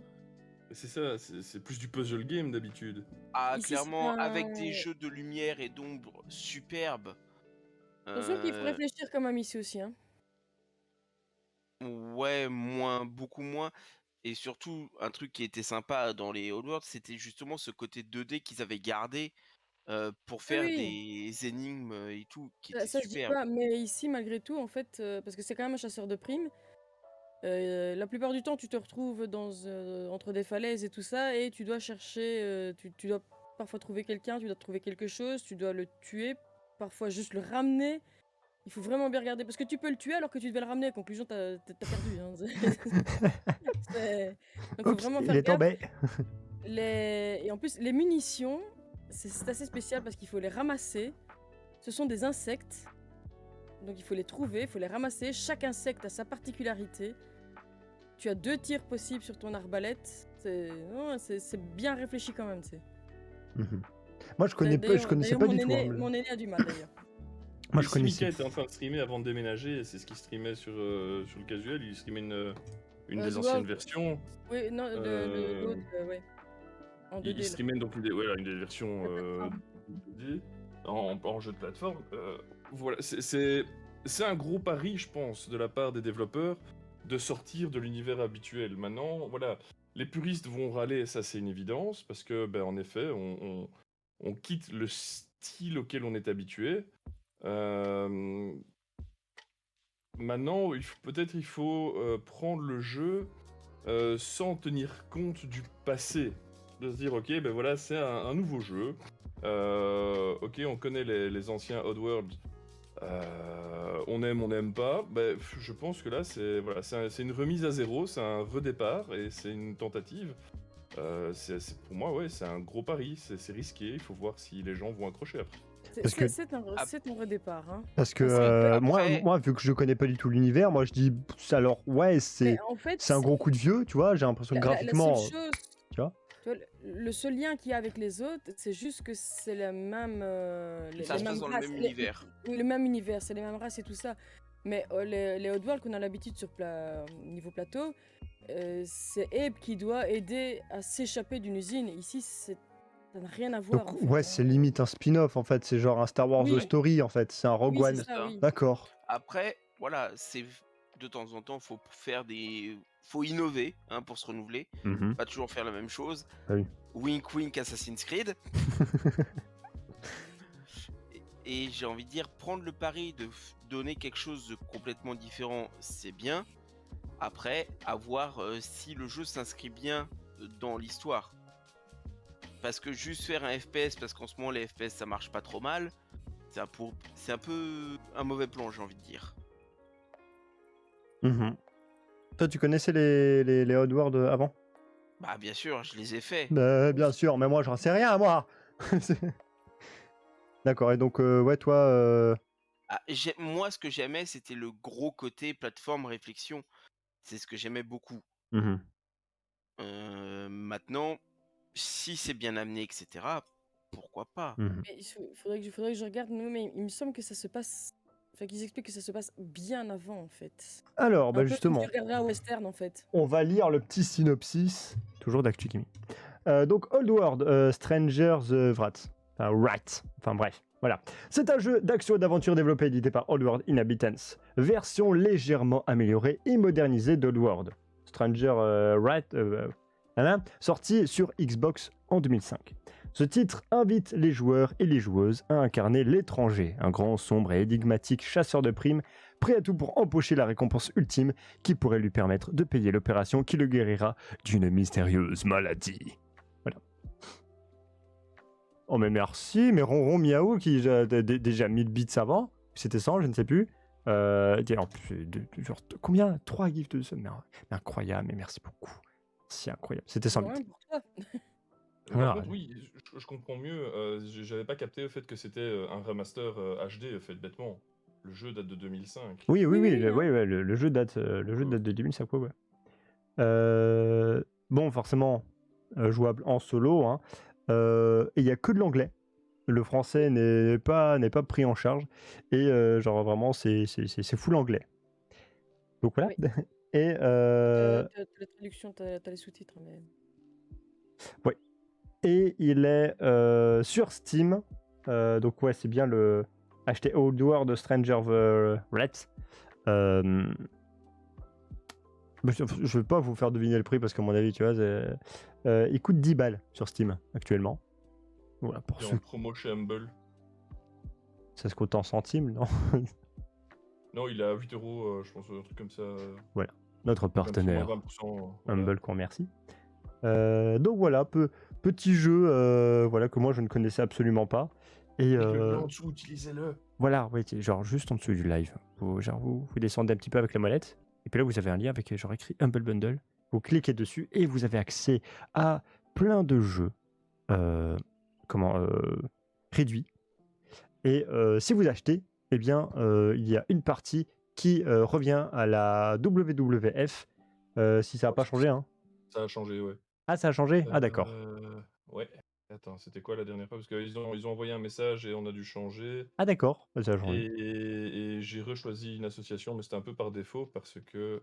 C'est ça, c'est plus du puzzle game d'habitude. Ah, Ici, c'est clairement, avec un... des jeux de lumière et d'ombre superbes. Attention qu'il faut euh, réfléchir comme un ici aussi. Hein. Ouais, beaucoup moins. Et surtout, un truc qui était sympa dans les Oddworlds, c'était justement ce côté 2D qu'ils avaient gardé pour Oui, faire oui, des énigmes et tout, qui ça, était ça je dis superbe. pas, mais ici, malgré tout, en fait, parce que c'est quand même un chasseur de primes, la plupart du temps, tu te retrouves entre des falaises et tout ça, et tu dois chercher, tu dois parfois trouver quelqu'un, tu dois trouver quelque chose, tu dois le tuer, parfois juste le ramener. Il faut vraiment bien regarder, parce que tu peux le tuer alors que tu devais le ramener. Conclusion, t'as perdu. Hein. Donc, faut Oups, vraiment il faire est gaffe. tombé. Et en plus, les munitions, c'est assez spécial parce qu'il faut les ramasser. Ce sont des insectes. Donc, il faut les trouver, il faut les ramasser. Chaque insecte a sa particularité. Tu as 2 tirs possibles sur ton arbalète. C'est bien réfléchi quand même, tu sais. Moi, je connaissais pas du tout. Hein, Mon aîné a du mal d'ailleurs. Moi, Et je si Mika connaissais. était en train de streamer avant de déménager, et c'est ce qu'il streamait sur le casual, il streamait une des The anciennes World. versions. Oui, non, l'autre, ouais. En 2D. Il là. streamait donc une des versions La plateforme. 2D en jeu de plateforme. Voilà, c'est un gros pari, je pense, de la part des développeurs de sortir de l'univers habituel. Maintenant, voilà, les puristes vont râler, ça c'est une évidence, parce que, ben, en effet, on quitte le style auquel on est habitué. Maintenant, peut-être il faut prendre le jeu sans tenir compte du passé. De se dire, ok, ben voilà, c'est un nouveau jeu. Ok, on connaît les anciens Oddworld. On aime, on n'aime pas. Ben, je pense que là, c'est une remise à zéro, c'est un redépart et c'est une tentative. Pour moi, ouais, c'est un gros pari, c'est risqué. Il faut voir si les gens vont accrocher après. Parce que- C'est un redépart. Hein. Parce que Après- moi, vu que je connais pas du tout l'univers, moi je dis, alors ouais, Mais c'est en fait, un gros coup de vieux, tu vois. J'ai l'impression que la graphiquement, seule chose, tu vois. tu vois, le seul lien qu'il y a avec les autres, c'est juste que c'est la même, Ça les se passe mêmes dans le races, même univers. oui, le même univers, c'est les mêmes races et tout ça. Mais les Oddworld qu'on a l'habitude sur niveau plateau, c'est Abe qui doit aider à s'échapper d'une usine. Ici, ça n'a rien à voir. Donc en fait, ouais, hein. c'est limite un spin-off en fait. C'est genre un Star Wars Oui. Story en fait. C'est un Rogue Oui, One. c'est ça, oui. D'accord. Après, voilà, c'est de temps en temps, faut innover hein, pour se renouveler, Mhm. pas toujours faire la même chose. Ah oui. Wink wink Assassin's Creed. Et j'ai envie de dire, prendre le pari de donner quelque chose de complètement différent, c'est bien. Après, à voir si le jeu s'inscrit bien dans l'histoire. Parce que juste faire un FPS, parce qu'en ce moment les FPS ça marche pas trop mal, c'est un peu un mauvais plan, j'ai envie de dire. Mhm. Toi, tu connaissais les Oddworld avant? Bah bien sûr, je les ai faits. Bien sûr, mais moi j'en sais rien, moi. D'accord. Et donc ouais, toi. Ah, moi ce que j'aimais c'était le gros côté plateforme réflexion. C'est ce que j'aimais beaucoup. Mhm. Maintenant, si c'est bien amené, etc., pourquoi pas? Mhm. Mais faudrait que je regarde, mais il me semble que ça se passe Enfin, qu'ils expliquent que ça se passe bien avant, en fait. Alors, Un bah peu justement, comme tu regarderais un western, en fait. on va lire le petit synopsis, toujours d'Actu Kimi. Donc, Old World, Strangers Wrath. Enfin, Wrath. Enfin, bref, voilà. C'est un jeu d'action et d'aventure développé et édité par Old World Inhabitants. Version légèrement améliorée et modernisée d'Old World. Stranger Wrath, voilà, sorti sur Xbox en 2005. Ce titre invite les joueurs et les joueuses à incarner l'étranger, un grand, sombre et énigmatique chasseur de primes, prêt à tout pour empocher la récompense ultime qui pourrait lui permettre de payer l'opération qui le guérira d'une mystérieuse maladie. Voilà. Oh mais merci, mais Ronron Miaou qui a déjà 1000 bits avant, c'était 100, je ne sais plus. En plus, genre, combien 3 gifs de ce, mais incroyable, mais merci beaucoup. C'est incroyable, c'était 100 bits. Ouais, pour toi. Voilà. Par contre, oui, je comprends mieux. J'avais pas capté le fait que c'était un remaster HD, fait bêtement. Le jeu date de 2005. Oui, Oui, le jeu date de 2005, ouais. Bon, forcément, jouable en solo, hein. Et il n'y a que de l'anglais. Le français n'est pas pris en charge. Et genre, vraiment, c'est full anglais. Donc voilà. Oui. Et T'as la traduction, t'as les sous-titres, mais... ouais. Et il est sur Steam. Donc ouais, c'est bien le acheter Old World Stranger Wrath. Je vais pas vous faire deviner le prix parce qu'à mon avis, tu vois, il coûte 10 balles sur Steam actuellement. Voilà, pour Et ceux... en promo chez Humble. Ça se compte en centimes, non? Non, il est à 8 €, je pense, un truc comme ça. Voilà, notre partenaire 20%, Humble qu'on remercie. Donc voilà, petit jeu voilà, que moi je ne connaissais absolument pas. Et le lien en dessous, utilisez-le. voilà, ouais, genre juste en dessous du live. Vous descendez un petit peu avec la molette. Et puis là, vous avez un lien avec genre écrit Humble Bundle. Vous cliquez dessus et vous avez accès à plein de jeux réduits. Et si vous achetez, eh bien, il y a une partie qui revient à la WWF. Si ça n'a pas changé, hein. Ça a changé, ouais. Ah, ça a changé? Ah, d'accord. Ouais. Attends, c'était quoi la dernière fois? Parce qu'ils ont envoyé un message et on a dû changer. Ah, d'accord. Ça a changé. Et j'ai rechoisi une association, mais c'était un peu par défaut parce que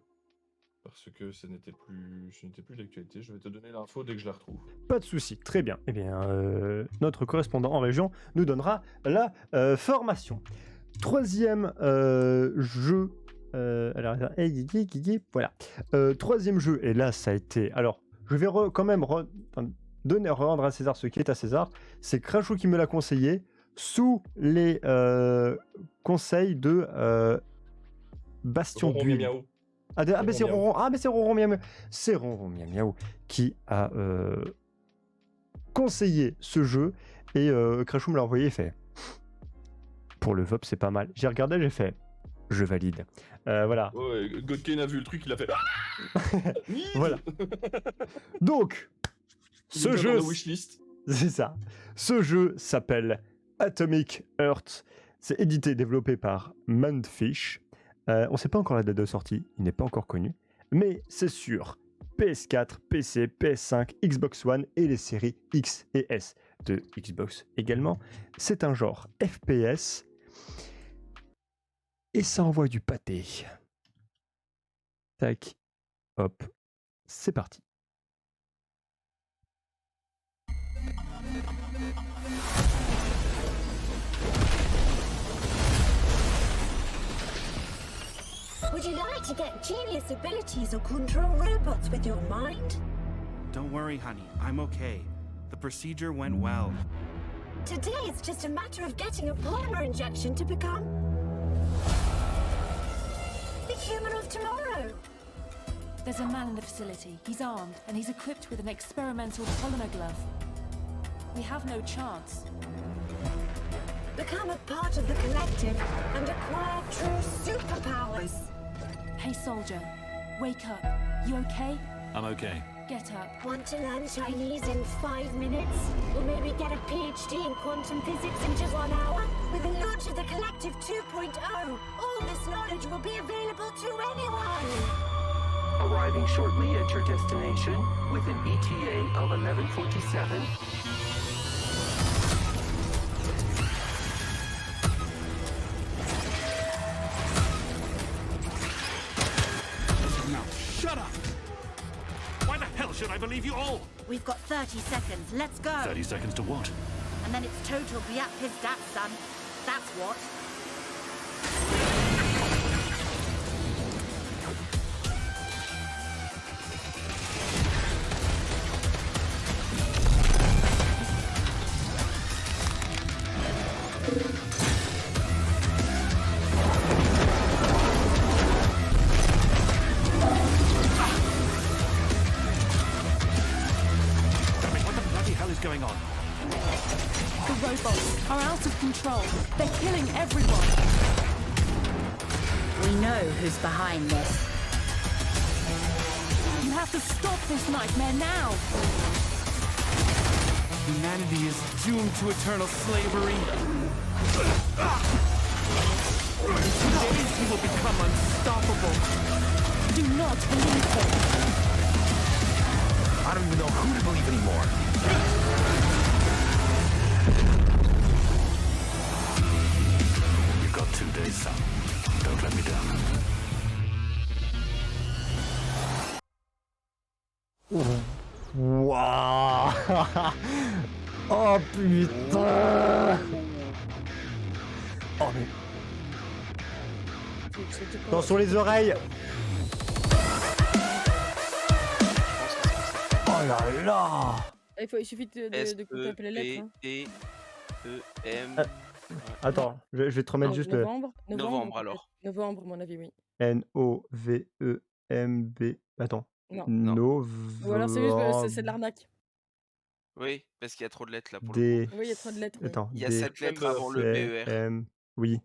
ce n'était plus d'actualité. Je vais te donner l'info dès que je la retrouve. Pas de souci, très bien. Eh bien, notre correspondant en région nous donnera la formation. Troisième jeu. Alors, voilà. Troisième jeu, et là, ça a été. Alors, je vais quand même rendre à César ce qui est à César. C'est Crashou qui me l'a conseillé sous les conseils de Bastion Build. Mais c'est Ronron. Ah, mais c'est Ronron Miaou. C'est Ronron Miaou qui a conseillé ce jeu et Crashou me l'a envoyé et fait. Pour le VOP, c'est pas mal. J'ai regardé, j'ai fait. Je valide. Voilà. Ouais, Godken a vu le truc, il a fait. Voilà. Donc, ce jeu. C'est ça. Ce jeu s'appelle Atomic Heart. C'est édité et développé par Mundfish. On ne sait pas encore la date de sortie, il n'est pas encore connu, mais c'est sur PS4, PC, PS5, Xbox One et les séries X et S de Xbox également. C'est un genre FPS et ça envoie du pâté. Tac, hop, c'est parti. Would you like to get genius abilities or control robots with your mind? Don't worry, honey. I'm okay. The procedure went well. Today it's just a matter of getting a polymer injection to become the human of tomorrow. There's a man in the facility. He's armed, and he's equipped with an experimental polymer glove. We have no chance. Become a part of the collective and acquire true superpowers. Hey, soldier. Wake up. You okay? I'm okay. Get up. Want to learn Chinese in 5 minutes? Or maybe get a PhD in quantum physics in just 1 hour? With the launch of the Collective 2.0, all this knowledge will be available to anyone! Arriving shortly at your destination with an ETA of 11:47. never leave you all. We've got 30 seconds. Let's go. 30 seconds to what? And then it's total Biap his dad, son. That's what. What the bloody hell is going on? The robots are out of control. They're killing everyone. We know who's behind this. You have to stop this nightmare now. Humanity is doomed to eternal slavery. Today he will become unstoppable. Do not believe them. I don't even know who to believe anymore. You've got 2 days, son. Don't let me down. Waouh. Oh putain. Oh mais... Attention les oreilles. Oh là là. Il suffit de couper un peu les lettres. S-E-P-T-E-M. Attends, je vais te remettre juste le... Novembre alors. Novembre, à mon avis, oui. N-O-V-E-M-B... Attends. Non. Ou alors c'est de l'arnaque. Oui, parce qu'il y a trop de lettres là pour D... le coup. Oui, il y a trop de lettres. Attends, Il y a 7 lettres avant le BER. Oui,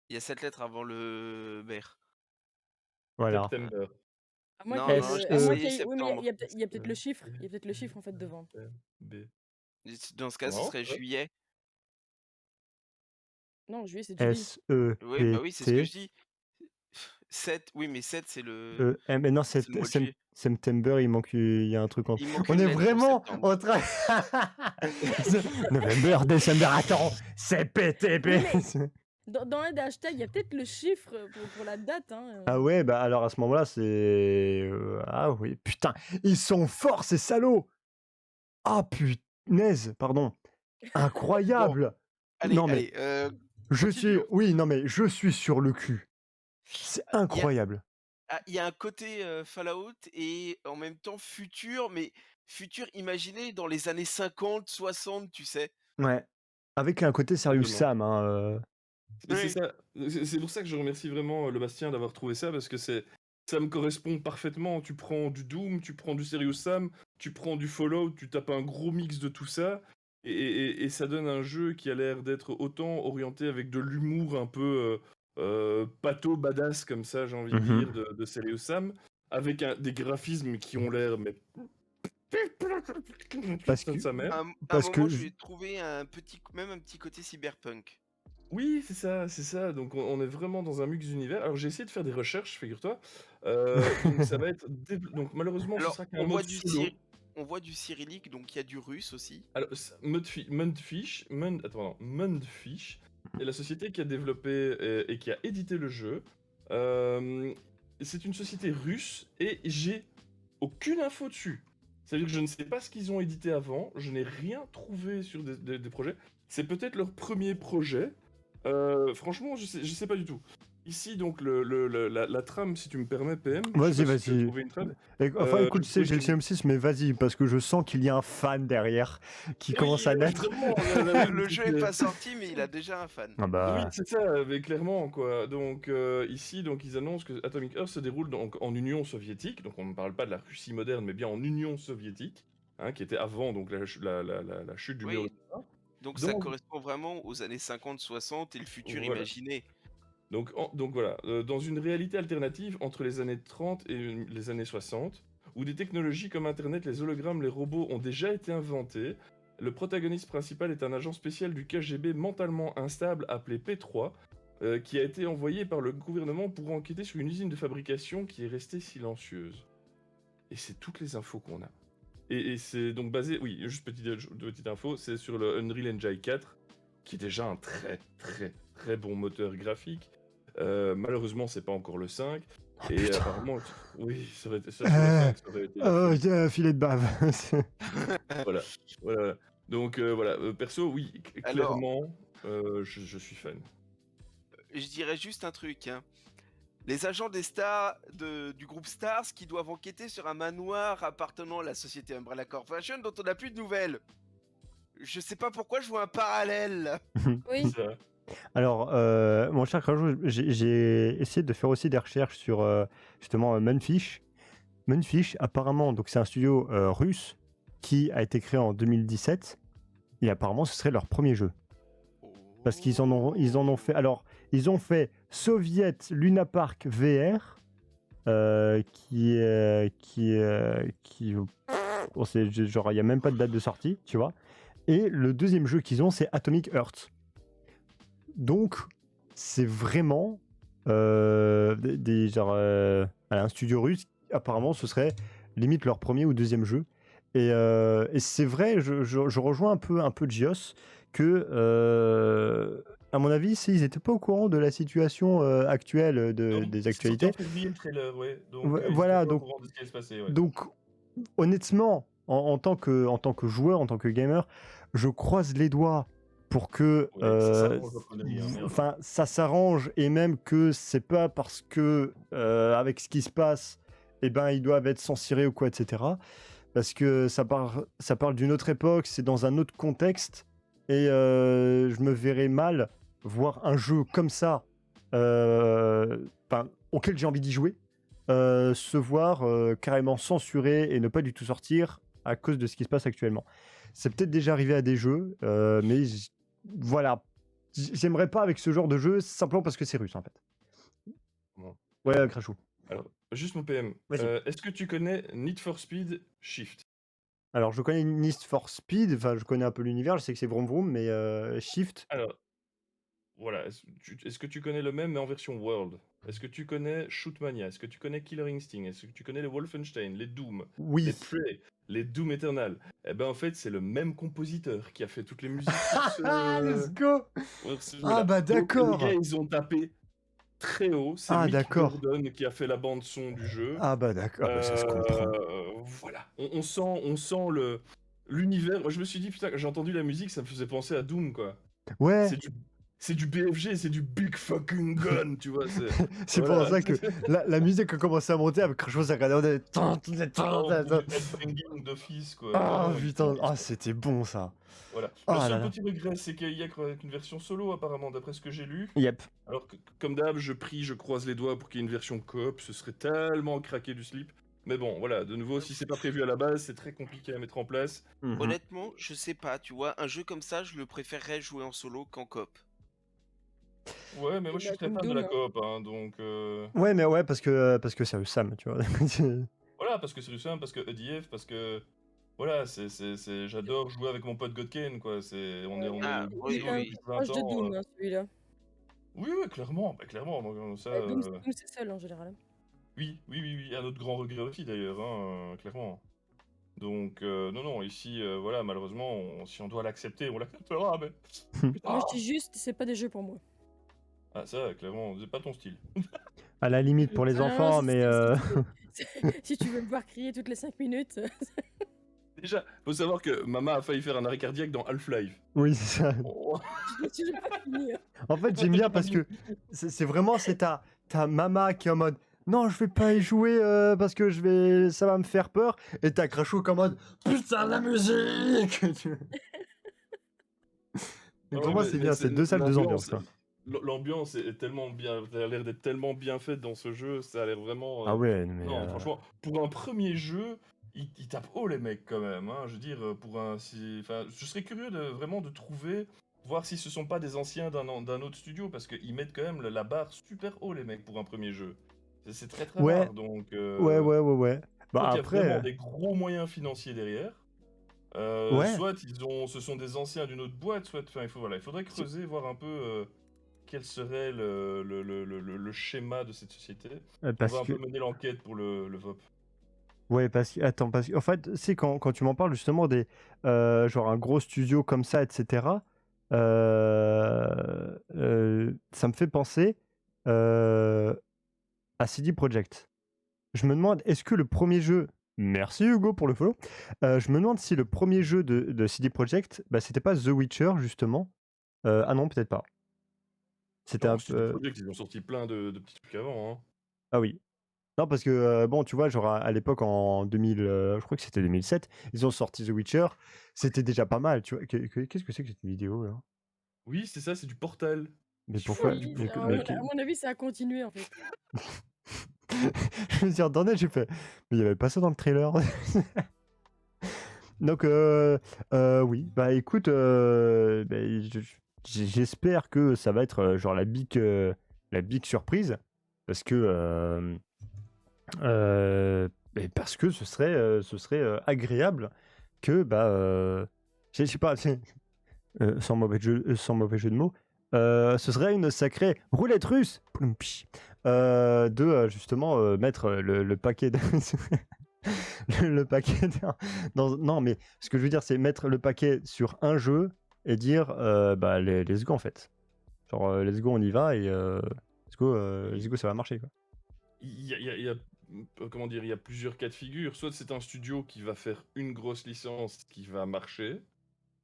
Il y a 7 lettres avant le BER. voilà. September. À moins Non, qu'il y ait- non, à je moins sais, qu'il y ait- oui, mais septembre. il y a peut-être le chiffre. Il y a peut-être le chiffre en fait devant. B. Dans ce cas, ce Non, serait ouais. juillet. Non, juillet, c'est Julie. S-E-P-T... Oui, bah oui, c'est ce que je dis. 7, oui, mais 7, c'est le. E-M... Mais non, c'est le mois de juillet. September, il y a un truc en... Il manque On une est lettre pour vraiment septembre. en train... November, December, attends, c'est PTP. Dans un des hashtags, il y a peut-être le chiffre pour la date. Hein. Ah ouais, bah alors à ce moment-là, c'est... Ah oui, putain, ils sont forts ces salauds. Ah punaise, pardon. Incroyable. Allez, non mais, allez, je suis... continuons. Oui, non mais, je suis sur le cul. C'est incroyable. Il y a un côté Fallout et en même temps futur, mais futur imaginé dans les années 50, 60, tu sais. Ouais. Avec un côté Serious Sam, hein. C'est ça. C'est pour ça que je remercie vraiment le Bastien d'avoir trouvé ça, parce que ça me correspond parfaitement. Tu prends du Doom, tu prends du Serious Sam, tu prends du Fallout, tu tapes un gros mix de tout ça, et ça donne un jeu qui a l'air d'être autant orienté avec de l'humour un peu pato badass comme ça, j'ai envie de dire, de Serious Sam, avec des graphismes qui ont l'air mais Parce de que... sa mère. À un Parce moment, que... je vais trouver même un petit côté cyberpunk. Oui, c'est ça. Donc on est vraiment dans un mix d'univers. Alors j'ai essayé de faire des recherches, figure-toi. Donc ça va être... Donc malheureusement, ce Alors, sera qu'un mode solo. on voit du cyrillique, donc il y a du russe aussi. Alors, Mundfish est la société qui a développé et qui a édité le jeu. C'est une société russe et j'ai aucune info dessus. C'est-à-dire que je ne sais pas ce qu'ils ont édité avant, je n'ai rien trouvé sur des projets. C'est peut-être leur premier projet. Franchement, je sais pas du tout. Ici, donc, la trame, si tu me permets, PM. Vas-y, vas-y. Enfin, écoute, tu sais, j'ai le CM6, mais vas-y, parce que je sens qu'il y a un fan derrière qui commence à naître. Le jeu est pas sorti, mais il a déjà un fan. Ah bah... Oui, c'est ça, mais clairement, quoi. Donc, ici, donc, ils annoncent que Atomic Earth se déroule donc, en Union soviétique. Donc, on ne parle pas de la Russie moderne, mais bien en Union soviétique, hein, qui était avant donc, la chute du mur de Berlin. Donc, ça correspond vraiment aux années 50-60 et le futur imaginé. Donc voilà, dans une réalité alternative entre les années 30 et les années 60, où des technologies comme Internet, les hologrammes, les robots ont déjà été inventés, le protagoniste principal est un agent spécial du KGB mentalement instable appelé P3, qui a été envoyé par le gouvernement pour enquêter sur une usine de fabrication qui est restée silencieuse. Et c'est toutes les infos qu'on a. Et c'est donc basé, oui, juste petite info, c'est sur le Unreal Engine 4, qui est déjà un très très très bon moteur graphique. Malheureusement, c'est pas encore le 5. Et apparemment, oui, ça aurait été ça, sur les 5, ça aurait été le feu. Filet de bave. Voilà, voilà. Donc voilà, perso, oui, Alors, clairement, je suis fan. je dirais juste un truc, hein. Les agents des stars du groupe Stars qui doivent enquêter sur un manoir appartenant à la société Umbrella Corporation dont on n'a plus de nouvelles. Je sais pas pourquoi je vois un parallèle là. Oui. Ça. Alors, mon cher Crajou, j'ai essayé de faire aussi des recherches sur justement Munfish. Munfish, apparemment, donc c'est un studio russe qui a été créé en 2017 et apparemment ce serait leur premier jeu. Parce qu'ils en ont fait. Alors, ils ont fait Soviet Luna Park VR, qui on sait, genre il y a même pas de date de sortie, tu vois. Et le deuxième jeu qu'ils ont, c'est Atomic Heart. Donc, c'est vraiment genre un studio russe. Apparemment, ce serait limite leur premier ou deuxième jeu. Et c'est vrai, je rejoins un peu Gios que, à mon avis, ils n'étaient pas au courant de la situation actuelle des actualités. Le trailer, ouais. Donc, Voilà, ils étaient pas au donc, courant de ce qui allait se passer, ouais. donc honnêtement, en tant que joueur, en tant que gamer, je croise les doigts pour que Ouais, ça s'arrange entre les amis, hein, merde. enfin ça s'arrange, et même que c'est pas parce que avec ce qui se passe, eh ben ils doivent être censurés ou quoi, etc. Parce que ça parle d'une autre époque, c'est dans un autre contexte, et je me verrais mal voir un jeu comme ça, auquel j'ai envie d'y jouer, se voir carrément censuré et ne pas du tout sortir à cause de ce qui se passe actuellement. C'est peut-être déjà arrivé à des jeux, mais voilà, j'aimerais pas avec ce genre de jeu, simplement parce que c'est russe en fait. Bon. Ouais, Crashou. Alors, juste mon PM, Vas-y. est-ce que tu connais Need for Speed Shift? Alors, je connais Need for Speed, enfin, je connais un peu l'univers, je sais que c'est Vroom Vroom, mais Shift. Alors, voilà, est-ce que tu connais le même, mais en version World? Est-ce que tu connais Shootmania? Est-ce que tu connais Killer Instinct? Est-ce que tu connais les Wolfenstein, les Doom, Oui. les Prey, les Doom Eternal? Eh ben, en fait, c'est le même compositeur qui a fait toutes les musiques pour ce... Let's go. pour ce Ah jeu-là. bah Donc, d'accord. les gars, ils ont tapé très haut. C'est Ah Mick d'accord. Gordon qui a fait la bande son du jeu. Ah bah d'accord, bah, ça se comprend. Voilà, on sent l'univers. Moi, je me suis dit, putain, quand j'ai entendu la musique, ça me faisait penser à Doom, quoi. Ouais. C'est du BFG, c'est du big fucking gun, tu vois. C'est voilà. pour ça que la musique a commencé à monter avec quelque chose à regarder. Banging d'office, quoi. Ah Vraiment, putain, c'était bon ça. Voilà. Ah Le là seul là. petit regret, c'est qu'il y a qu'une version solo, apparemment, d'après ce que j'ai lu. Yep. Alors que, comme d'hab, je croise les doigts pour qu'il y ait une version coop. Ce serait tellement craqué du slip. Mais bon, voilà, de nouveau, si c'est pas prévu à la base, c'est très compliqué à mettre en place. Honnêtement, je sais pas, tu vois, un jeu comme ça, je le préférerais jouer en solo qu'en coop. Ouais, mais moi je suis très fan de la coop, hein, donc... Ouais, mais ouais, parce que c'est Sam, tu vois. Voilà, parce que c'est Sam, parce que EDF, parce que... Voilà, j'adore jouer avec mon pote Godken, quoi. On est Ah, le oui, groupe oui. depuis Proche 20 de ans. Doom, hein, celui-là. Oui, clairement, clairement. Moi, ça, Doom, c'est seul en général. Oui, un autre grand regret aussi d'ailleurs, hein, clairement. Donc, non, ici, voilà, malheureusement, si on doit l'accepter, on l'acceptera, mais... Moi je dis juste, c'est pas des jeux pour moi. Ah, ça, clairement, c'est pas ton style. À la limite pour les Ah, enfants, mais si tu veux me voir crier toutes les 5 minutes. Déjà, faut savoir que Mama a failli faire un arrêt cardiaque dans Half-Life. oui, c'est ça. Oh. J'ai pas fini. En fait, j'aime bien parce que c'est vraiment ta maman qui est en mode non, je vais pas y jouer parce que ça va me faire peur, et t'as Crashou comme en mode putain la musique. Donc pour moi c'est bien, c'est deux salles, deux ambiances quoi. L'ambiance est tellement bien, ça a l'air d'être tellement bien faite dans ce jeu, ça a l'air vraiment... Ah ouais, mais non, franchement, pour un premier jeu, ils tapent haut les mecs quand même, hein, je veux dire, je serais curieux vraiment de trouver, voir si ce sont pas des anciens d'un autre studio, parce qu'ils mettent quand même la barre super haut les mecs pour un premier jeu. C'est très très rare, donc... Ouais. Bah donc, il y a après... vraiment des gros moyens financiers derrière. Ouais. Soit ce sont des anciens d'une autre boîte, soit... Enfin, il faudrait creuser, voir un peu quel serait le schéma de cette société. On va un peu mener l'enquête pour le VOP. Ouais, parce que en fait, c'est quand tu m'en parles justement des genre un gros studio comme ça, etc. Ça me fait penser à CD Projekt. Je me demande, est-ce que le premier jeu... Merci Hugo pour le follow. Je me demande si le premier jeu de CD Projekt, bah, c'était pas The Witcher, justement. Ah non, peut-être pas. C'était Non, un CD peu... Projekt, ils ont sorti plein de petits trucs avant. Hein. Ah oui. Non, parce que, bon, tu vois, genre à l'époque, en 2000, je crois que c'était 2007, ils ont sorti The Witcher. C'était déjà pas mal, tu vois. Qu'est-ce que c'est que cette vidéo, là? Oui, c'est ça, c'est du Portal. Mais Qui pourquoi? fout du Mais, À Portal. mon avis, ça a continué en fait. Je me suis retourné, j'ai fait, mais il n'y avait pas ça dans le trailer. Donc, oui, bah écoute, bah, j'espère que ça va être genre la big surprise. Parce que, parce que ce serait agréable que, bah, je sais pas, sans mauvais jeu de mots, ce serait une sacrée roulette russe Ploumpi, de justement mettre le paquet le paquet non, mais ce que je veux dire, c'est mettre le paquet sur un jeu et dire bah let's go en fait. Genre let's go, on y va et let's go, ça va marcher quoi. Il y a, comment dire, il y a plusieurs cas de figure. Soit c'est un studio qui va faire une grosse licence qui va marcher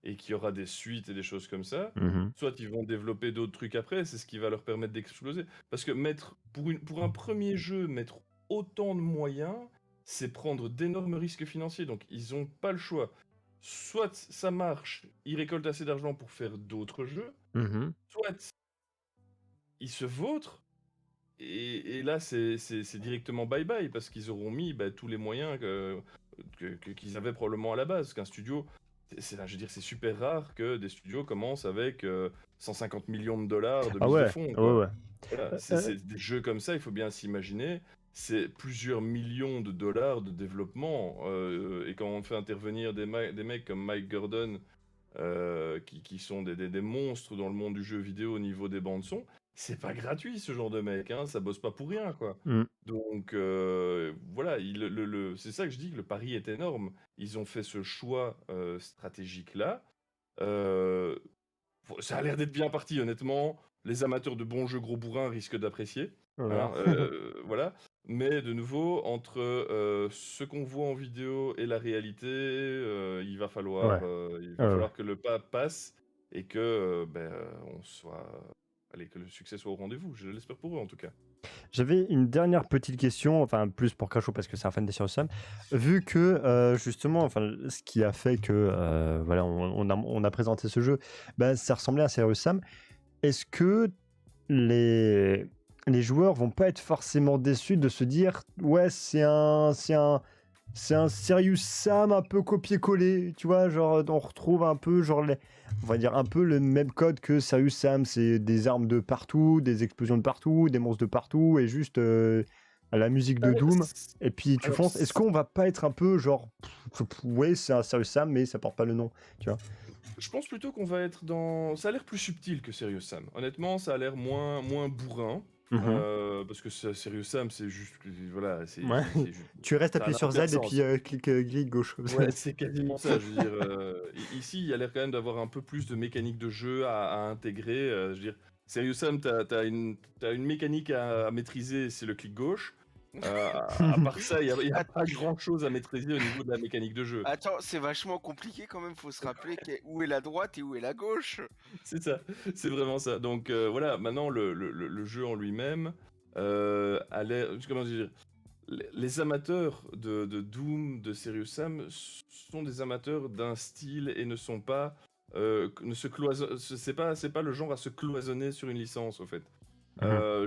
et qui aura des suites et des choses comme ça. Mhm. Soit ils vont développer d'autres trucs après, c'est ce qui va leur permettre d'exploser. Parce que pour un premier jeu, mettre autant de moyens, c'est prendre d'énormes risques financiers. Donc ils n'ont pas le choix. Soit ça marche, ils récoltent assez d'argent pour faire d'autres jeux, Mhm. soit ils se vautrent. Et là, c'est directement bye-bye, parce qu'ils auront mis tous les moyens qu'ils avaient probablement à la base. Qu'un studio, je veux dire, c'est super rare que des studios commencent avec 150 millions de dollars de Ah mise de ouais, fonds. ouais, Quoi. ouais. Voilà, c'est des jeux comme ça, il faut bien s'imaginer. C'est plusieurs millions de dollars de développement. Et quand on fait intervenir des mecs comme Mike Gordon, qui sont des monstres dans le monde du jeu vidéo au niveau des bandes son, c'est pas gratuit ce genre de mec, hein, ça bosse pas pour rien quoi. Mm. Donc voilà, c'est ça que je dis que le pari est énorme. Ils ont fait ce choix stratégique là. Ça a l'air d'être bien parti honnêtement. Les amateurs de bons jeux gros bourrins risquent d'apprécier. Voilà. Voilà. Mais de nouveau, entre ce qu'on voit en vidéo et la réalité, il va falloir, Ouais. falloir que le pas passe et que on soit, allez, que le succès soit au rendez-vous. Je l'espère pour eux en tout cas. J'avais une dernière petite question, enfin plus pour Cracho parce que c'est un fan des Serious Sam. Vu que justement, enfin, ce qui a fait que voilà, on a présenté ce jeu, bah, ça ressemblait à Serious Sam. Est-ce que les joueurs vont pas être forcément déçus de se dire ouais, c'est un Serious Sam un peu copié-collé, tu vois, genre on retrouve un peu genre on va dire un peu le même code que Serious Sam, c'est des armes de partout, des explosions de partout, des monstres de partout et juste la musique de Doom et puis tu fonces. Est-ce qu'on va pas être un peu genre ouais, c'est un Serious Sam mais ça porte pas le nom, tu vois? Je pense plutôt qu'on va être dans... Ça a l'air plus subtil que Serious Sam. Honnêtement, ça a l'air moins bourrin. Parce que Serious Sam, c'est juste... Voilà, Ouais. Tu restes appuyé sur Z et puis clic gauche. Ouais, c'est quasiment ça. Je veux dire, ici, il y a l'air quand même d'avoir un peu plus de mécanique de jeu à intégrer. Je veux dire, Serious Sam, t'as une mécanique à maîtriser, c'est le clic gauche. À part ça, il n'y a pas grand-chose à maîtriser au niveau de la mécanique de jeu. Attends, c'est vachement compliqué quand même, faut se rappeler où est la droite et où est la gauche. C'est ça, c'est vraiment ça. Donc voilà, maintenant le jeu en lui-même a l'air... Comment dire, les amateurs de Doom, de Serious Sam, sont des amateurs d'un style et ne sont pas... c'est pas le genre à se cloisonner sur une licence, au fait.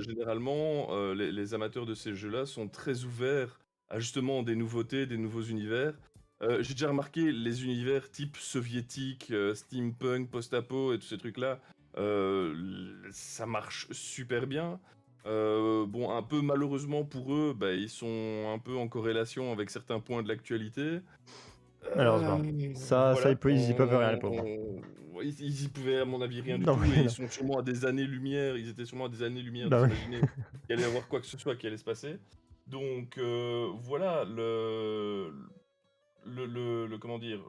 Généralement, les amateurs de ces jeux-là sont très ouverts à justement des nouveautés, des nouveaux univers. J'ai déjà remarqué les univers type soviétique, steampunk, post-apo et tous ces trucs-là, ça marche super bien. Bon, un peu malheureusement pour eux, ils sont un peu en corrélation avec certains points de l'actualité. Malheureusement. Ça, Voilà, ils y peuvent rien, les pauvres. Ils y pouvaient à mon avis rien du Non, tout, mais et non. ils sont sûrement à des années-lumière, ils étaient sûrement à des années-lumière Bah oui. d'imaginer qu'il allait y avoir quoi que ce soit qui allait se passer. Donc voilà, comment dire,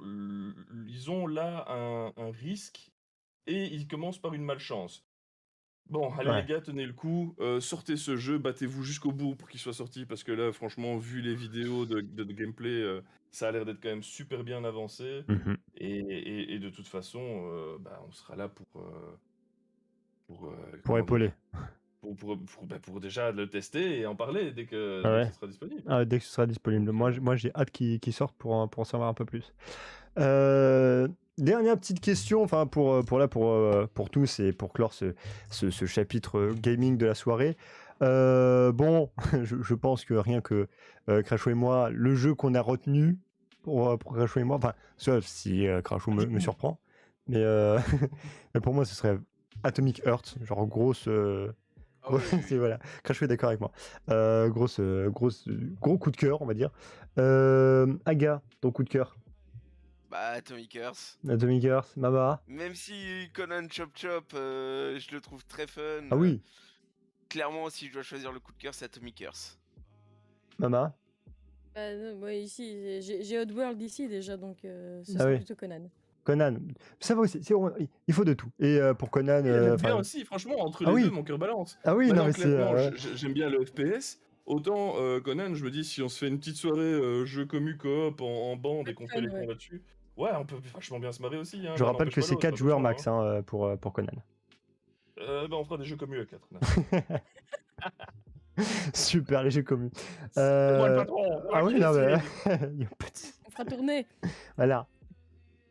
ils ont là un risque, et ils commencent par une malchance. Bon, allez Ouais. les gars, tenez le coup, sortez ce jeu, battez-vous jusqu'au bout pour qu'il soit sorti, parce que là, franchement, vu les vidéos de gameplay, ça a l'air d'être quand même super bien avancé. Mhm. Et de toute façon, on sera là pour Pour comment épauler. dire, pour déjà le tester et en parler dès Ah que ouais. ce sera disponible. Dès que ce sera disponible. Donc, Moi, j'ai hâte qu'il sorte pour en savoir un peu plus. Dernière petite question, enfin pour tous et pour clore ce chapitre gaming de la soirée. Bon, je pense que rien que Crashou et moi, le jeu qu'on a retenu pour Crashou et moi, enfin, sauf si Crashou me surprend, mais, mais pour moi, ce serait Atomic Heart, genre grosse. Ah oui, oui, c'est voilà, Crashou est d'accord avec moi. Gros coup de cœur, on va dire. Aga, ton coup de cœur. Bah, Atomic Heart. Atomic Heart, Mama. Même si Conan Chop Chop, je le trouve très fun. Ah oui, Clairement, si je dois choisir le coup de cœur, c'est Atomic Heart. Mama. Bah, non, moi, ici, j'ai Oddworld ici déjà, donc ce Ah serait oui. plutôt Conan. Conan. Ça va aussi, il faut de tout. Et pour Conan. Il aime bien enfin, aussi, franchement, entre Ah les oui. deux, mon cœur balance. Ah oui, non, Maintenant, mais c'est. clairement, j'aime bien le FPS. Autant Conan, je me dis, si on se fait une petite soirée jeu commu coop en bande et qu'on fait les ouais. points là-dessus, ouais, on peut vachement bien se marrer aussi. Hein. Je L'un rappelle n'empêche que pas c'est l'autre, 4 joueurs attention, max hein. pour Conan. On fera des jeux commus à 4. Super, les jeux communs. C'est moi le patron. Ah oui, non, mais. Il y a pas de- On fera tourner. Voilà.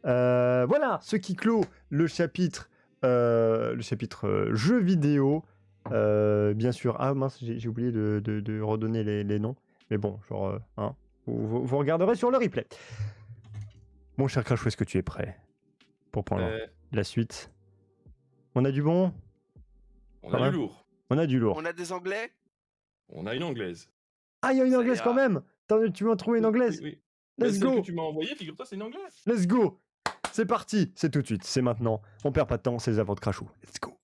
Voilà, ce qui clôt le chapitre jeux vidéo. Bien sûr. Ah mince, j'ai oublié de redonner les noms. Mais bon, genre, hein, vous regarderez sur le replay. Mon cher Crashou, est-ce que tu es prêt pour prendre la suite? On a du bon? On Quand a même. du lourd. On a du lourd. On a des anglais? On a une anglaise. Ah, il y a une Ça anglaise ira. quand même. Attends, tu m'as trouvé une anglaise? Oui. Let's Celle go. que tu m'as envoyée, figure-toi, c'est une anglaise. Let's go. C'est parti. C'est tout de suite. C'est maintenant. On perd pas de temps. C'est les avants de Crashou. Let's go.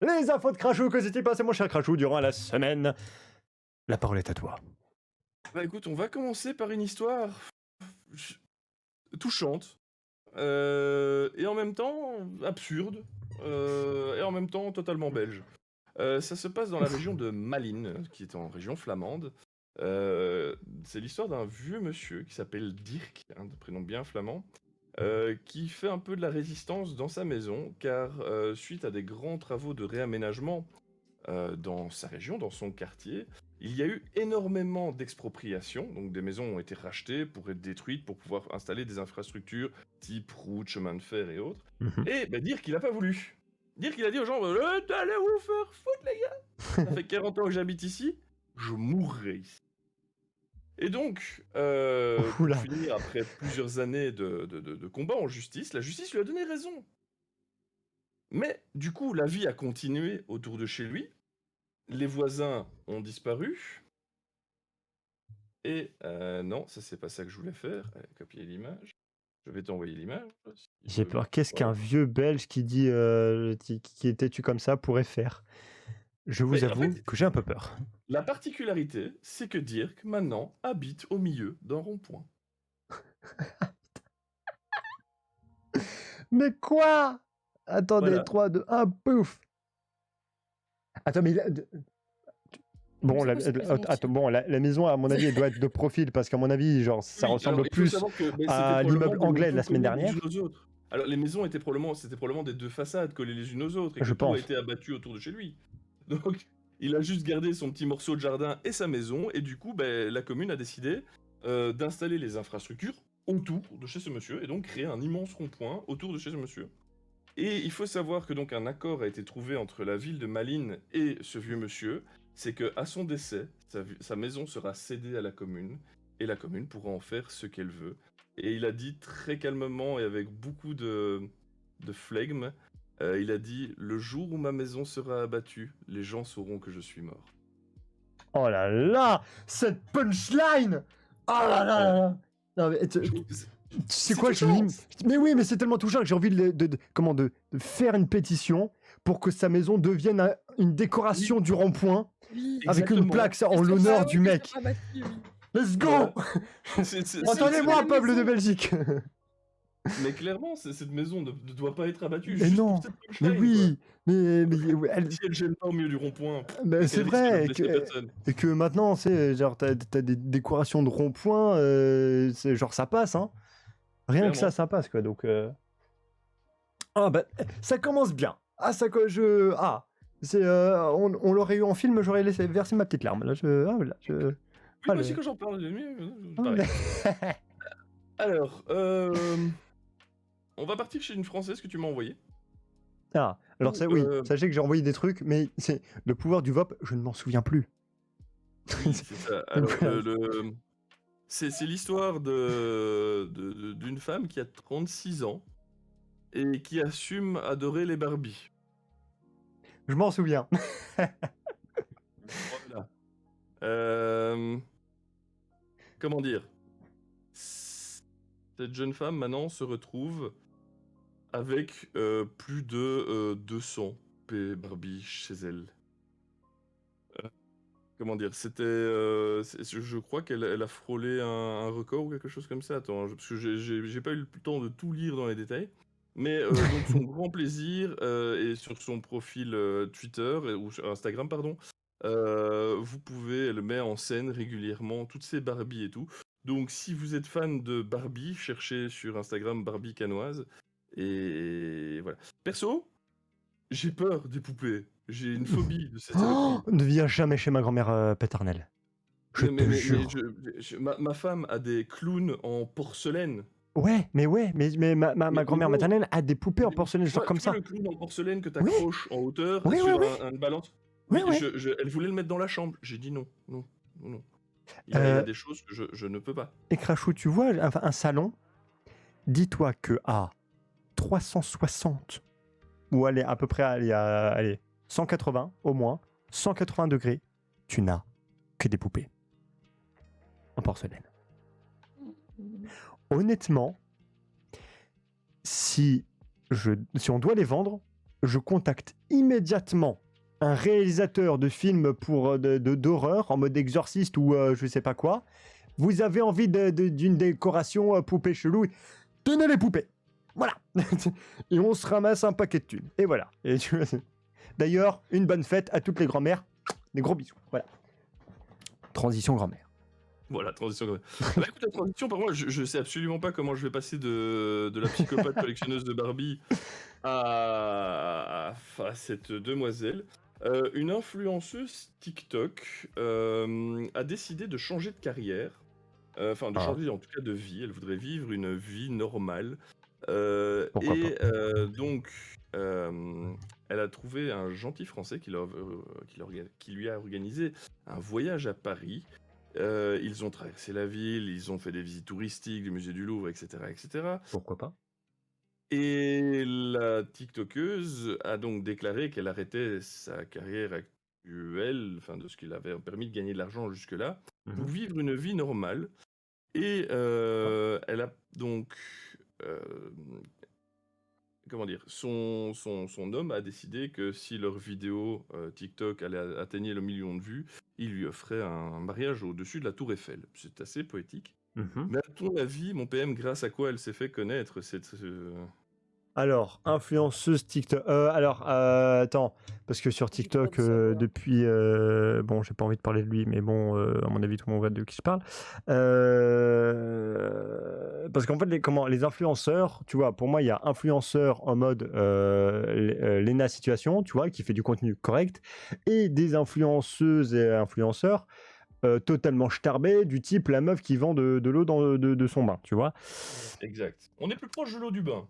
Les infos de Crashou, que s'est-il passé, mon cher Crashou, durant la semaine? La parole est à toi. Bah écoute, on va commencer par une histoire touchante, et en même temps absurde, et en même temps totalement belge. Ça se passe dans la région de Malines, qui est en région flamande. C'est l'histoire d'un vieux monsieur qui s'appelle Dirk, de prénom bien flamand, qui fait un peu de la résistance dans sa maison, car suite à des grands travaux de réaménagement dans sa région, dans son quartier, il y a eu énormément d'expropriations, donc des maisons ont été rachetées pour être détruites, pour pouvoir installer des infrastructures type route, chemin de fer et autres. Et Dirk, il n'a pas voulu. Dirk, il a dit aux gens, allez vous faire foutre les gars. Ça fait 40 ans que j'habite ici, je mourrai ici. Et donc, pour Oula. finir, après plusieurs années de combat en justice, la justice lui a donné raison. Mais du coup, la vie a continué autour de chez lui. Les voisins ont disparu. Et non, ça c'est pas ça que je voulais faire. Allez, copier l'image. Je vais t'envoyer l'image. J'ai peur. Qu'est-ce qu'un vieux Belge qui dit qui était-tu comme ça pourrait faire? Je vous Mais en avoue fait- que j'ai un peu peur. La particularité, c'est que Dirk, maintenant, habite au milieu d'un rond-point. Mais quoi? Attendez, Voilà. 3, 2, 1, pouf! Attends, mais bon, C'est quoi cette maison attends, bon, la maison, à mon avis, elle doit être de profil, parce qu'à mon avis, genre, ça Oui, ressemble alors, il faut plus savoir que, c'était à probablement l'immeuble des anglais de maisons la semaine collées les dernière. unes aux autres. Alors, les maisons étaient c'était probablement des deux façades collées les unes aux autres, et que Je tout a pense. été abattu autour de chez lui. Donc, il a juste gardé son petit morceau de jardin et sa maison, et du coup, la commune a décidé d'installer les infrastructures autour de chez ce monsieur, et donc créer un immense rond-point autour de chez ce monsieur. Et il faut savoir que donc un accord a été trouvé entre la ville de Malines et ce vieux monsieur, c'est que à son décès, sa maison sera cédée à la commune, et la commune pourra en faire ce qu'elle veut. Et il a dit très calmement et avec beaucoup de flegme, il a dit « Le jour où ma maison sera abattue, les gens sauront que je suis mort. Oh là là! Cette punchline! Oh là là là là! Non, mais, c'est quoi, mais oui, mais c'est tellement touchant que j'ai envie de faire une pétition pour que sa maison devienne une décoration du rond-point avec une Exactement. plaque en l'honneur du mec. Let's go. C'est- Entendez-moi, c'est- peuple de Belgique. Mais clairement, cette maison ne doit pas être abattue. Mais juste non, pour cette mais punchline, oui, mais quoi. Si elle gêne pas au milieu du rond-point, bah, et c'est qu'elle risque de vrai, blesser personne. et que maintenant, c'est genre, t'as des décorations de rond-point, c'est genre ça passe, hein. Rien que Clairement. ça passe, quoi. Donc, ah bah, ça commence bien. Ah, c'est, on l'aurait eu en film, j'aurais laissé verser ma petite larme. Là, Oui, moi allez. aussi, quand j'en parle, Ah, pareil. mais- Alors, on va partir chez une Française que tu m'as envoyée. Ah, alors ça, oui, Euh, sachez que j'ai envoyé des trucs, mais c'est le pouvoir du VOP, je ne m'en souviens plus. Oui, c'est ça. Alors, c'est l'histoire d'une femme qui a 36 ans et qui assume adorer les Barbies. Je m'en souviens. Voilà. Comment dire? Cette jeune femme maintenant se retrouve avec plus de 200 Barbie chez elle. Comment dire? Je crois qu'elle a frôlé un record ou quelque chose comme ça. Attends, parce que j'ai pas eu le temps de tout lire dans les détails. Mais donc son grand plaisir est sur son profil Twitter ou sur Instagram, pardon. Vous pouvez, elle met en scène régulièrement toutes ces Barbies et tout. Donc si vous êtes fan de Barbie, cherchez sur Instagram Barbie Canoise. Et voilà. Perso, j'ai peur des poupées. J'ai une phobie de ces saloperies. Oh, ne viens jamais chez ma grand-mère paternelle. Je te jure. Ma femme a des clowns en porcelaine. Ouais, mais ma grand-mère gros, maternelle a des poupées en porcelaine, genre comme tu vois ça. le clown en porcelaine que tu Oui. accroches en hauteur Oui, sur oui, une balance. Oui, Oui, oui. elle voulait le mettre dans la chambre. J'ai dit non. Il y a des choses que je ne peux pas. Et Crachou, tu vois, un salon, dis-toi que à 360, ou allez, à peu près allez, 180 au moins, 180 degrés, tu n'as que des poupées en porcelaine. Honnêtement, si on doit les vendre, je contacte immédiatement un réalisateur de films d'horreur en mode exorciste ou je sais pas quoi. Vous avez envie d'une décoration poupée chelou, tenez les poupées. Voilà. Et on se ramasse un paquet de thunes. Et voilà. Et d'ailleurs, une bonne fête à toutes les grand-mères. Des gros bisous. Voilà. Transition grand-mère. Voilà, transition. Bah, écoute, la transition, par moi, je sais absolument pas comment je vais passer de la psychopathe collectionneuse de Barbie à cette demoiselle. Une influenceuse TikTok a décidé de changer de carrière, enfin de changer en tout cas de vie. Elle voudrait vivre une vie normale. Donc, elle a trouvé un gentil Français qui lui a organisé un voyage à Paris. Ils ont traversé la ville, ils ont fait des visites touristiques du musée du Louvre, etc., etc. Pourquoi pas? Et la TikTokeuse a donc déclaré qu'elle arrêtait sa carrière actuelle, enfin de ce qui avait permis de gagner de l'argent jusque-là, pour vivre une vie normale. Et elle a donc, comment dire, son homme a décidé que si leur vidéo TikTok allait atteigner le million de vues, il lui offrait un mariage au-dessus de la Tour Eiffel. C'est assez poétique. Mais à ton avis, mon PM, grâce à quoi elle s'est fait connaître cette... Alors, influenceuse TikTok. Attends, parce que sur TikTok, depuis. Bon, j'ai pas envie de parler de lui, mais bon, à mon avis, tout le monde voit de qui je parle. Parce qu'en fait, les influenceurs, tu vois, pour moi, il y a influenceur en mode Lena Situation, tu vois, qui fait du contenu correct, et des influenceuses et influenceurs totalement starbés, du type la meuf qui vend de l'eau de son bain, tu vois. Exact. On est plus proche de l'eau du bain.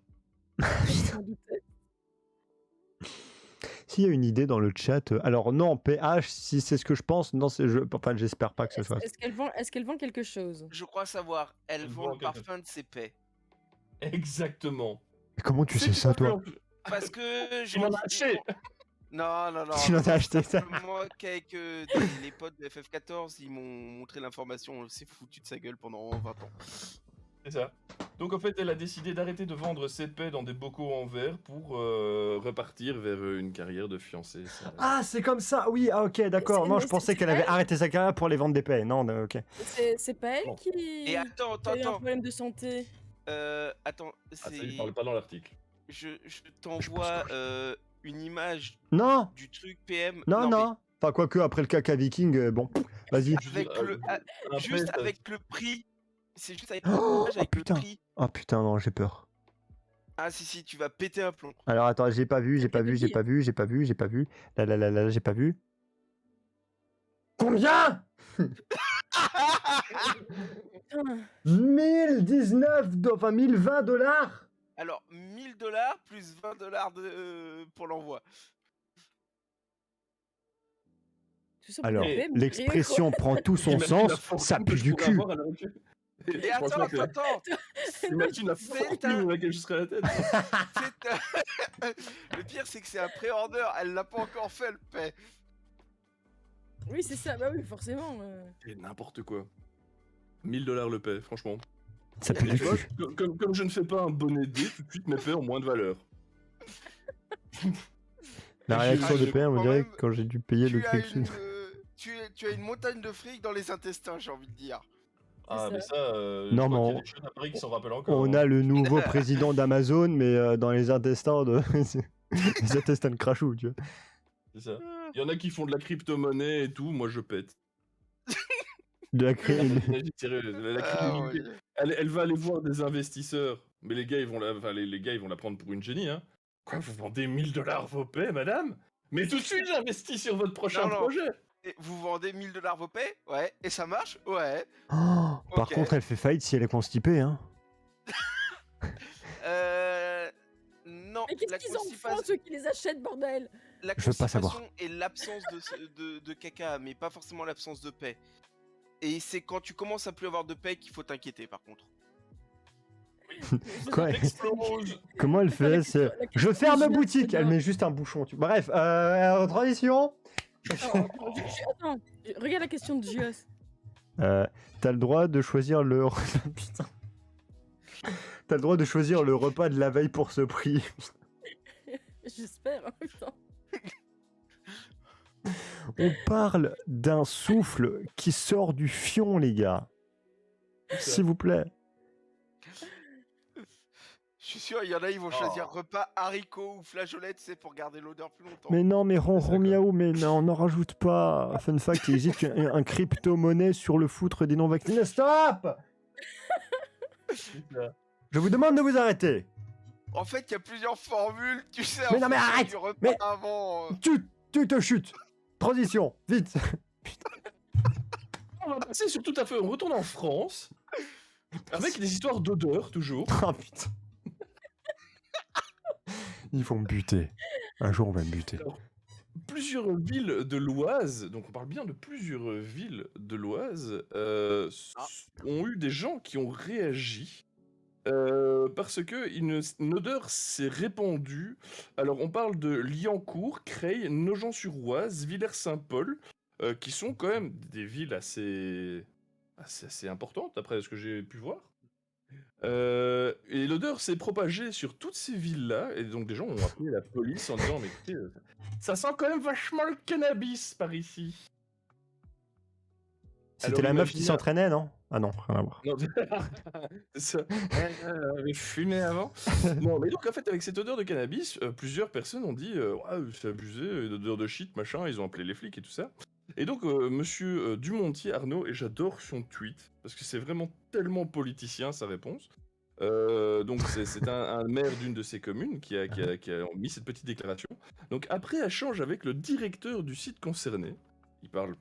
S'il y a une idée dans le chat, alors non, PH, si c'est ce que je pense, non, enfin, j'espère pas que ce soit. Est-ce qu'elle vend quelque chose? Je crois savoir, elle vend le parfum de ses paix. Exactement. Mais comment tu sais ça, toi? Parce que je m'en ai acheté. Non. Tu l'en as acheté, ça? Moi, qu'avec les potes de FF14, ils m'ont montré l'information, on s'est foutu de sa gueule pendant 20 ans. C'est ça. Donc en fait, elle a décidé d'arrêter de vendre ses paix dans des bocaux en verre pour repartir vers une carrière de fiancée. Ça- Ah, c'est comme ça. Oui, ah, ok, d'accord. Non, je pensais qu'elle avait arrêté sa carrière pour les vendre des paix. Non, ok. C'est pas elle Bon. qui Et attends, qui a eu un attends. problème de santé. Attends, Ah, ça, il c'est. parle pas dans l'article. Je t'envoie une image Non, du truc PM. non, mais non. Enfin, quoique, après le caca viking, bon, vas-y. avec le, juste ça- avec le prix. C'est juste avec, Oh, l'image avec le putain. prix. Oh putain, non, j'ai peur. Ah si, tu vas péter un plomb. Alors attends, j'ai pas vu. Là, j'ai pas vu. Combien? 1020 dollars. Alors, $1000 plus $20 pour l'envoi. Tout ça pour Alors, des paix, mais l'expression prend tout son Imagine la sens, fortune ça que pue je du pourrais cul. avoir à l'heure actuelle. Et Franchement, attends. Imagine la C'est fortune un- dans laquelle je serais à la tête. Le pire, c'est que c'est un pré-order. Elle l'a pas encore fait, le paix. Oui, c'est ça, bah oui, forcément. C'est n'importe quoi. $1000 le paix, franchement. Ça pue du Tu vois, cul. comme je ne fais pas un bonnet D, tout de suite mes paix ont moins de valeur. La réaction je de père, on quand dirait même, quand j'ai dû payer le Tu as, clic. tu as une montagne de fric dans les intestins, j'ai envie de dire. Ah, mais ça, Non, je crois mais qu'il y a des choses à Paris qui s'en rappellent encore. On hein. a le nouveau président d'Amazon, mais dans les intestins de. les intestins de crachou, tu vois. C'est ça. Il y en a qui font de la crypto-monnaie et tout, moi je pète. De la Imagine, sérieux, la Ah, crédibilité. ouais. Elle va aller voir des investisseurs, mais les gars ils vont les gars ils vont la prendre pour une génie, hein. Quoi, vous vendez $1000 vos paix, madame? Mais tout de suite j'investis sur votre prochain Non. projet. Et vous vendez $1000 vos paix? Ouais. Et ça marche? Ouais. Oh, par Ok. contre, elle fait faillite si elle est constipée, hein. Non. Mais qu'est-ce La qu'ils en font, constipation, ceux qui les achètent, bordel? la Je veux pas savoir. constipation est l'absence de caca, mais pas forcément l'absence de paix. Et c'est quand tu commences à plus avoir de paix qu'il faut t'inquiéter, par contre. Quoi Explose. Comment elle fait La c'est... question Je ferme Julien, boutique. c'est Elle bien. met juste un bouchon. Bref, transition. Attends, regarde la question de Gios. T'as le droit de choisir le. Putain. T'as le droit de choisir le repas de la veille pour ce prix. J'espère, hein, putain. On parle d'un souffle qui sort du fion, les gars. S'il vous plaît. Je suis sûr, il y en a, ils vont choisir repas haricots ou flageolettes, c'est pour garder l'odeur plus longtemps. Mais non, mais ronron miaou, mais non, n'en rajoute pas. Fun fact, il existe un crypto-monnaie sur le foutre des non-vaccinés. Stop! Je vous demande de vous arrêter. En fait, il y a plusieurs formules, tu sais. Mais en non, mais fonction arrête. du repas Mais- avant. Tu te chutes. Transition, vite. On va passer sur tout à fait. On retourne en France. Avec des histoires d'odeur, toujours. Oh putain. Ils vont me buter. Un jour, on va me buter. Plusieurs villes de l'Oise, donc on parle bien de plusieurs villes de l'Oise, ont eu des gens qui ont réagi parce que une odeur s'est répandue. Alors on parle de Liancourt, Creil, Nogent-sur-Oise, Villers-Saint-Paul, qui sont quand même des villes assez importantes d'après ce que j'ai pu voir. Et l'odeur s'est propagée sur toutes ces villes-là, et donc des gens ont appelé la police en disant mais écoutez, ça sent quand même vachement le cannabis par ici. C'était Alors, la meuf qui imaginez- s'entraînait, non? Ah non, rien à voir. Non, c'est ça. Elle avait fumé avant. Non, mais donc en fait, avec cette odeur de cannabis, plusieurs personnes ont dit ouais, c'est abusé, une odeur de shit, machin. Ils ont appelé les flics et tout ça. Et donc, monsieur Dumontier Arnaud, et j'adore son tweet, parce que c'est vraiment tellement politicien sa réponse. Donc, c'est un maire d'une de ces communes qui a mis cette petite déclaration. Donc, après échange avec le directeur du site concerné, il parle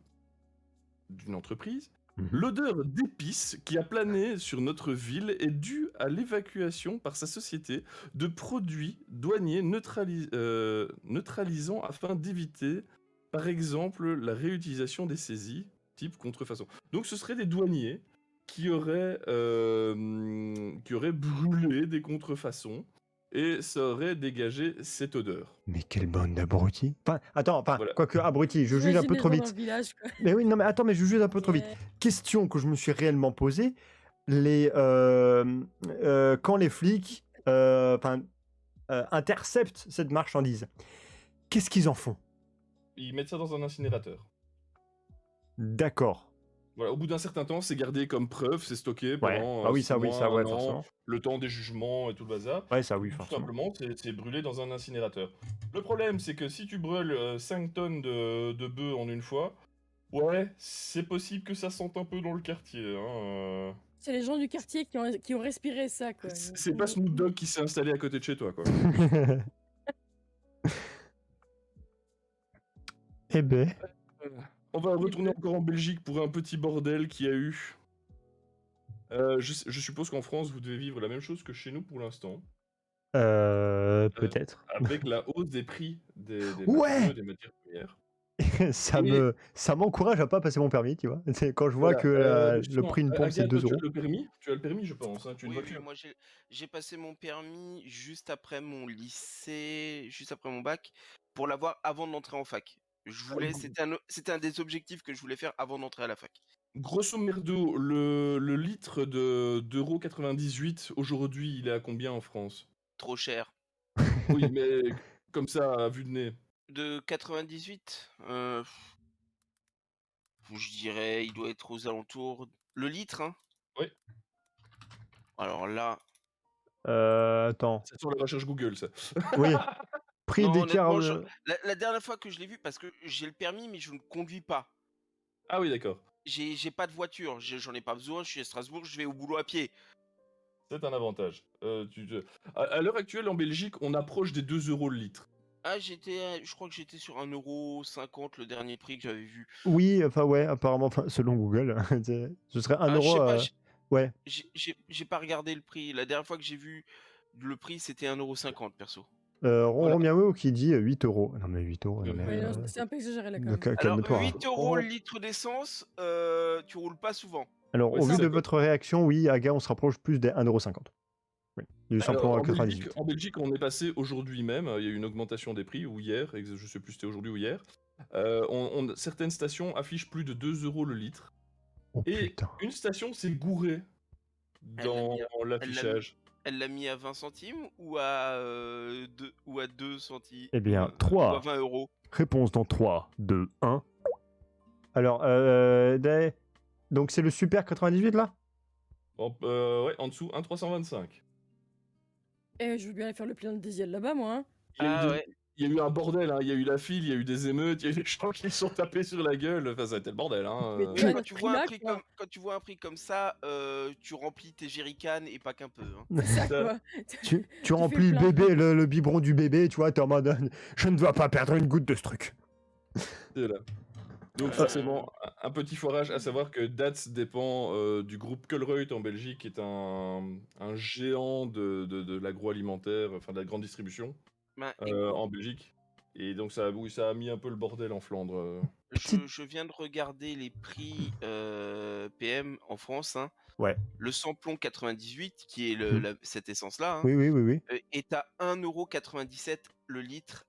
d'une entreprise. L'odeur d'épices qui a plané sur notre ville est due à l'évacuation par sa société de produits douaniers neutralisants afin d'éviter, par exemple, la réutilisation des saisies type contrefaçon. Donc ce seraient des douaniers qui auraient brûlé des contrefaçons et ça aurait dégagé cette odeur. Mais quelle bande d'abrutis. Enfin, attends, Voilà. quoique abruti, je juge un peu trop Dans vite. le village, quoi. Mais oui, non, mais attends, mais je juge un peu trop vite. Ouais. Question que je me suis réellement posée. quand les flics interceptent cette marchandise, qu'est-ce qu'ils en font? Ils mettent ça dans un incinérateur. D'accord. Voilà, au bout d'un certain temps, c'est gardé comme preuve, c'est stocké Ouais. pendant Ah oui, 6 ça, mois, ouais, 1 an, forcément. le temps des jugements et tout le bazar. Ouais, ça, oui, Tout forcément. simplement, c'est brûlé dans un incinérateur. Le problème, c'est que si tu brûles 5 tonnes de bœufs en une fois, ouais, c'est possible que ça sente un peu dans le quartier. Hein. C'est les gens du quartier qui ont respiré ça, quoi. C'est pas Snoop Dogg qui s'est installé à côté de chez toi, quoi. Eh ben. On va retourner encore en Belgique pour un petit bordel qu'il y a eu. Je suppose qu'en France, vous devez vivre la même chose que chez nous pour l'instant. Peut-être. Avec la hausse des prix des Ouais. matériaux, des matières premières. ça m'encourage à pas passer mon permis, tu vois. C'est quand je vois Voilà, que le justement, prix d'une pompe c'est Agathe, 2 toi, euros. tu as le permis, je pense, hein, tu as une Oui, voiture. moi j'ai passé mon permis juste après mon lycée, juste après mon bac, pour l'avoir avant d'entrer en fac. C'était un des objectifs que je voulais faire avant d'entrer à la fac. Grosso merdo, le litre d'euro 98 aujourd'hui, il est à combien en France? Trop cher. Oui, mais comme ça, à vue de nez. De 98, je dirais, il doit être aux alentours. Le litre, hein? Oui. Alors là. Attends. C'est sur la recherche Google, ça. Oui. Prix Non, d'écart. honnêtement, la dernière fois que je l'ai vu, parce que j'ai le permis, mais je ne conduis pas. Ah oui, d'accord. J'ai pas de voiture, j'en ai pas besoin, je suis à Strasbourg, je vais au boulot à pied. C'est un avantage. À l'heure actuelle, en Belgique, on approche des 2 euros le litre. Ah, je crois que j'étais sur 1,50 € le dernier prix que j'avais vu. Oui, enfin ouais, apparemment, selon Google, ce serait 1 Je sais euro. pas, Ouais. j'ai pas regardé le prix. La dernière fois que j'ai vu le prix, c'était 1,50 € perso. Ronron qui dit 8 euros. Non mais 8 euros. C'est un peu exagéré là quand même. Alors, Calme-toi. 8 € le litre d'essence, tu roules pas souvent. Alors, au vu de votre réaction, oui, Aga, on se rapproche plus des 1,50 €. Oui, du samplon à 98. En Belgique, on est passé aujourd'hui même, il y a eu une augmentation des prix, ou hier, je sais plus si c'était aujourd'hui ou hier. Certaines stations affichent plus de 2 euros le litre. Oh, et putain. une station s'est gourée dans l'affichage. Elle l'a mis à 20 centimes ou à 2 centimes? Eh bien, Ou 3. à 20 €. Réponse dans 3, 2, 1. Alors, donc c'est le Super 98 là? Ouais, en dessous, 1,325. Eh, je veux bien aller faire le plein de diesel là-bas, moi. Hein. Il y a eu un bordel, hein. Il y a eu la file, il y a eu des émeutes, il y a eu des gens qui se sont tapés sur la gueule. Enfin, ça a été le bordel. Hein. Quand tu vois un prix comme ça, tu remplis tes jerrycans et pas qu'un peu. Hein. C'est ça, quoi. Tu remplis le bébé, le biberon du bébé, tu vois, t'es en mode je ne dois pas perdre une goutte de ce truc. C'est là. Donc forcément, un petit forage, à savoir que Dats dépend du groupe Colruyt en Belgique, qui est un géant de l'agroalimentaire, enfin de la grande distribution en Belgique. Et donc ça a mis un peu le bordel en Flandre. Je viens de regarder les prix PM en France. Hein. Ouais. Le samplon 98, qui est cette essence-là, hein, oui. est à 1,97 € le litre.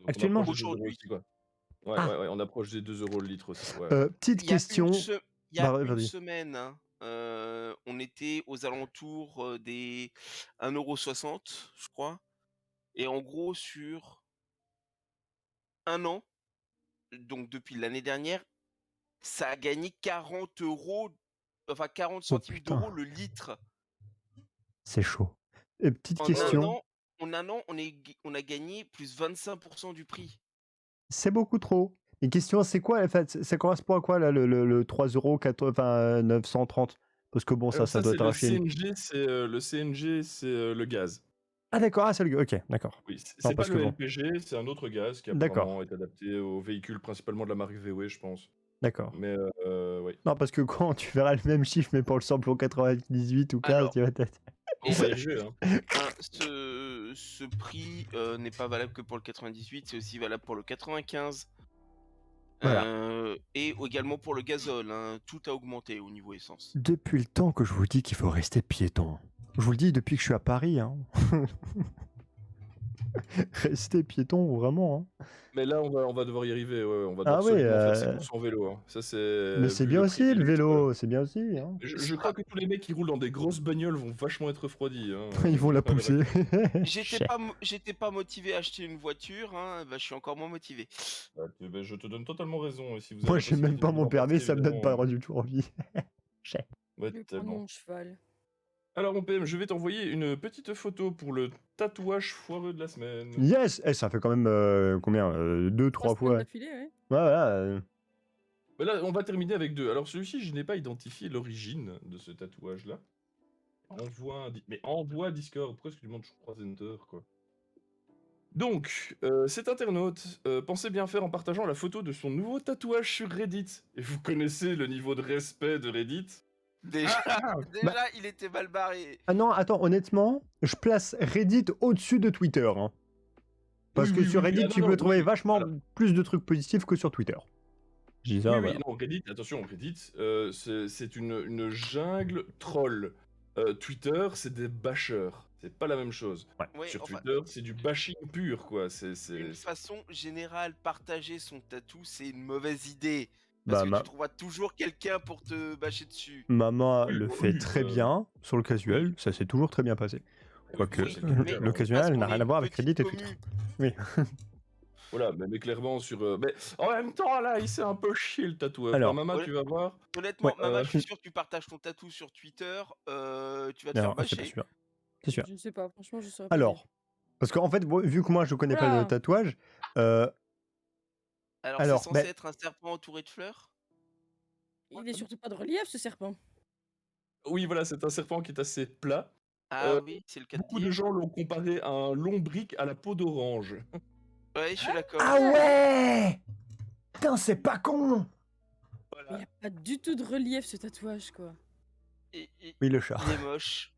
Actuellement aujourd'hui. Ouais, on approche des 2 euros le litre aussi. Ouais. Petite question. Il y a une semaine, hein, on était aux alentours des 1,60 €, je crois. Et en gros, sur un an, donc depuis l'année dernière, ça a gagné 40 centimes d'euros le litre. C'est chaud. Petite question. En un an, on a gagné plus 25% du prix. C'est beaucoup trop. Et question, c'est quoi en fait, ça correspond à quoi là, le 3 € 930? Parce que bon, ça doit être arraché. Le CNG, c'est le gaz. Ah d'accord, c'est le gaz. Ok, d'accord. Oui, c'est pas le LPG, c'est un autre gaz qui apparemment est adapté aux véhicules principalement de la marque VW, je pense. D'accord. Mais oui. Non, parce que quand tu verras le même chiffre, mais pour le samplon 98 ou 15, tu vas peut-être. On va y arriver, hein. Ce prix n'est pas valable que pour le 98, c'est aussi valable pour le 95. Voilà. Et également pour le gazole, hein, tout a augmenté au niveau essence. Depuis le temps que je vous dis qu'il faut rester piéton. Je vous le dis depuis que je suis à Paris. Hein. Rester piéton, vraiment. Hein. Mais là, on va devoir y arriver. Ouais, on va Ah devoir oui, solidement faire ses courses en vélo. Hein. Ça, c'est. mais c'est vu bien le prix aussi des le luttes, vélo, c'est bien aussi. Hein. Je crois que tous les mecs qui roulent dans des grosses bagnoles vont vachement être refroidis. Hein, Ils vont la à l'heure pousser. J'étais pas motivé à acheter une voiture, hein, bah, je suis encore moins motivé. Ben, je te donne totalement raison. Et si vous Moi, avez j'ai même possibilité pas de vous mon permis, l'emporter, ça me donne évidemment, pas du tout envie. Chais. Ouais, Je vais prendre tellement. mon cheval. Alors, mon PM, je vais t'envoyer une petite photo pour le tatouage foireux de la semaine. Yes! Ça fait quand même combien 2-3 3 semaines fois. d'affilée, ouais. Ouais, voilà. Mais là, on va terminer avec 2. Alors, celui-ci, je n'ai pas identifié l'origine de ce tatouage-là. Mais envoie Discord. Pourquoi est-ce que tu demandes toujours 3 enter, quoi? Donc, cet internaute pensait bien faire en partageant la photo de son nouveau tatouage sur Reddit. Et vous connaissez le niveau de respect de Reddit? Déjà, Bah- il était mal barré. Ah non, attends, honnêtement, je place Reddit au-dessus de Twitter. Hein. Parce Oui, que oui, sur oui, Reddit, ah, tu non, peux non, trouver oui, vachement voilà. plus de trucs positifs que sur Twitter. Je dis ça, Oui, voilà. non, Reddit, attention, Reddit, c'est une jungle troll. Twitter, c'est des bashers. C'est pas la même chose. Ouais, Sur enfin, Twitter, c'est du bashing pur, quoi. d'une façon générale, partager son tatou, c'est une mauvaise idée. Parce Bah, que tu trouveras toujours quelqu'un pour te bâcher dessus. Maman Oui, le bah fait oui, très bien sur le casual, ça s'est toujours très bien passé. Quoique, oui, c'est très bien, le hein. casual Parce n'a qu'on rien est à voir une avec Reddit et petite Twitter. commu. Oui. Voilà, mais clairement sur. Mais en même temps, là, il s'est un peu chié le tatoueur. Alors. Enfin, Mama, tu vas voir. Honnêtement, Ouais, Mama, je suis sûr que tu partages ton tatou sur Twitter, tu vas te Non, faire c'est pas bâcher. sûr. C'est sûr. Je sais pas, franchement, je saurais pas Alors, dire. parce qu'en fait, vu que moi je connais pas le Voilà. tatouage, Alors, c'est alors, censé ben, être un serpent entouré de fleurs? Il est surtout pas de relief, ce serpent. Oui, voilà, c'est un serpent qui est assez plat. Ah oui, c'est le cas de Beaucoup de dire. gens l'ont comparé à un lombric à la peau d'orange. Ouais, je suis d'accord. Ah ouais! Putain, c'est pas con! Il a pas du tout de relief, ce tatouage, quoi. Oui, le chat. Il est moche.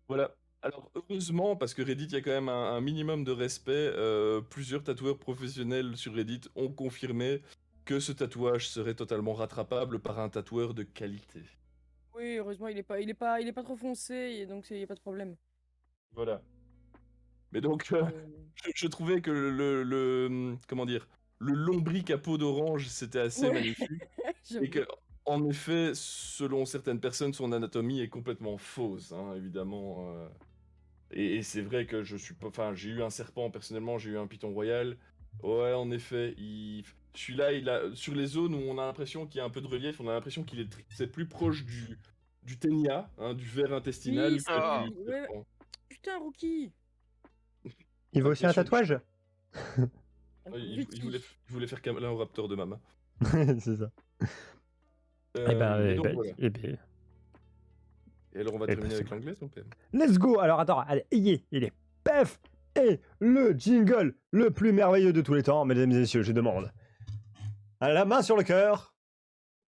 Voilà. Alors, heureusement, parce que Reddit, il y a quand même un minimum de respect, plusieurs tatoueurs professionnels sur Reddit ont confirmé que ce tatouage serait totalement rattrapable par un tatoueur de qualité. Oui, heureusement, il est pas trop foncé, et donc il y a pas de problème. Voilà. Mais donc, je trouvais que comment dire, le lombric à peau d'orange, c'était assez Ouais. magnifique. Et que, en effet, selon certaines personnes, son anatomie est complètement fausse, hein, évidemment. Et c'est vrai que je suis pas. Enfin, j'ai eu un serpent personnellement, j'ai eu un python royal. Ouais, en effet, celui-là, sur les zones où on a l'impression qu'il y a un peu de relief, on a l'impression qu'il est c'est plus proche du ténia, hein, du ver intestinal Oui, que ça, du ouais. serpent. Putain, Rookie! Il veut aussi bien un sûr. tatouage? Ouais, il voulait faire câlin au raptor de Mama. C'est ça. Et donc, voilà. Et alors, on va Eh ben, terminer c'est avec bon. l'anglais, son PM. Let's go! Alors attends, allez, il est pef! Et le jingle le plus merveilleux de tous les temps, mesdames et messieurs, je demande. À la main sur le cœur.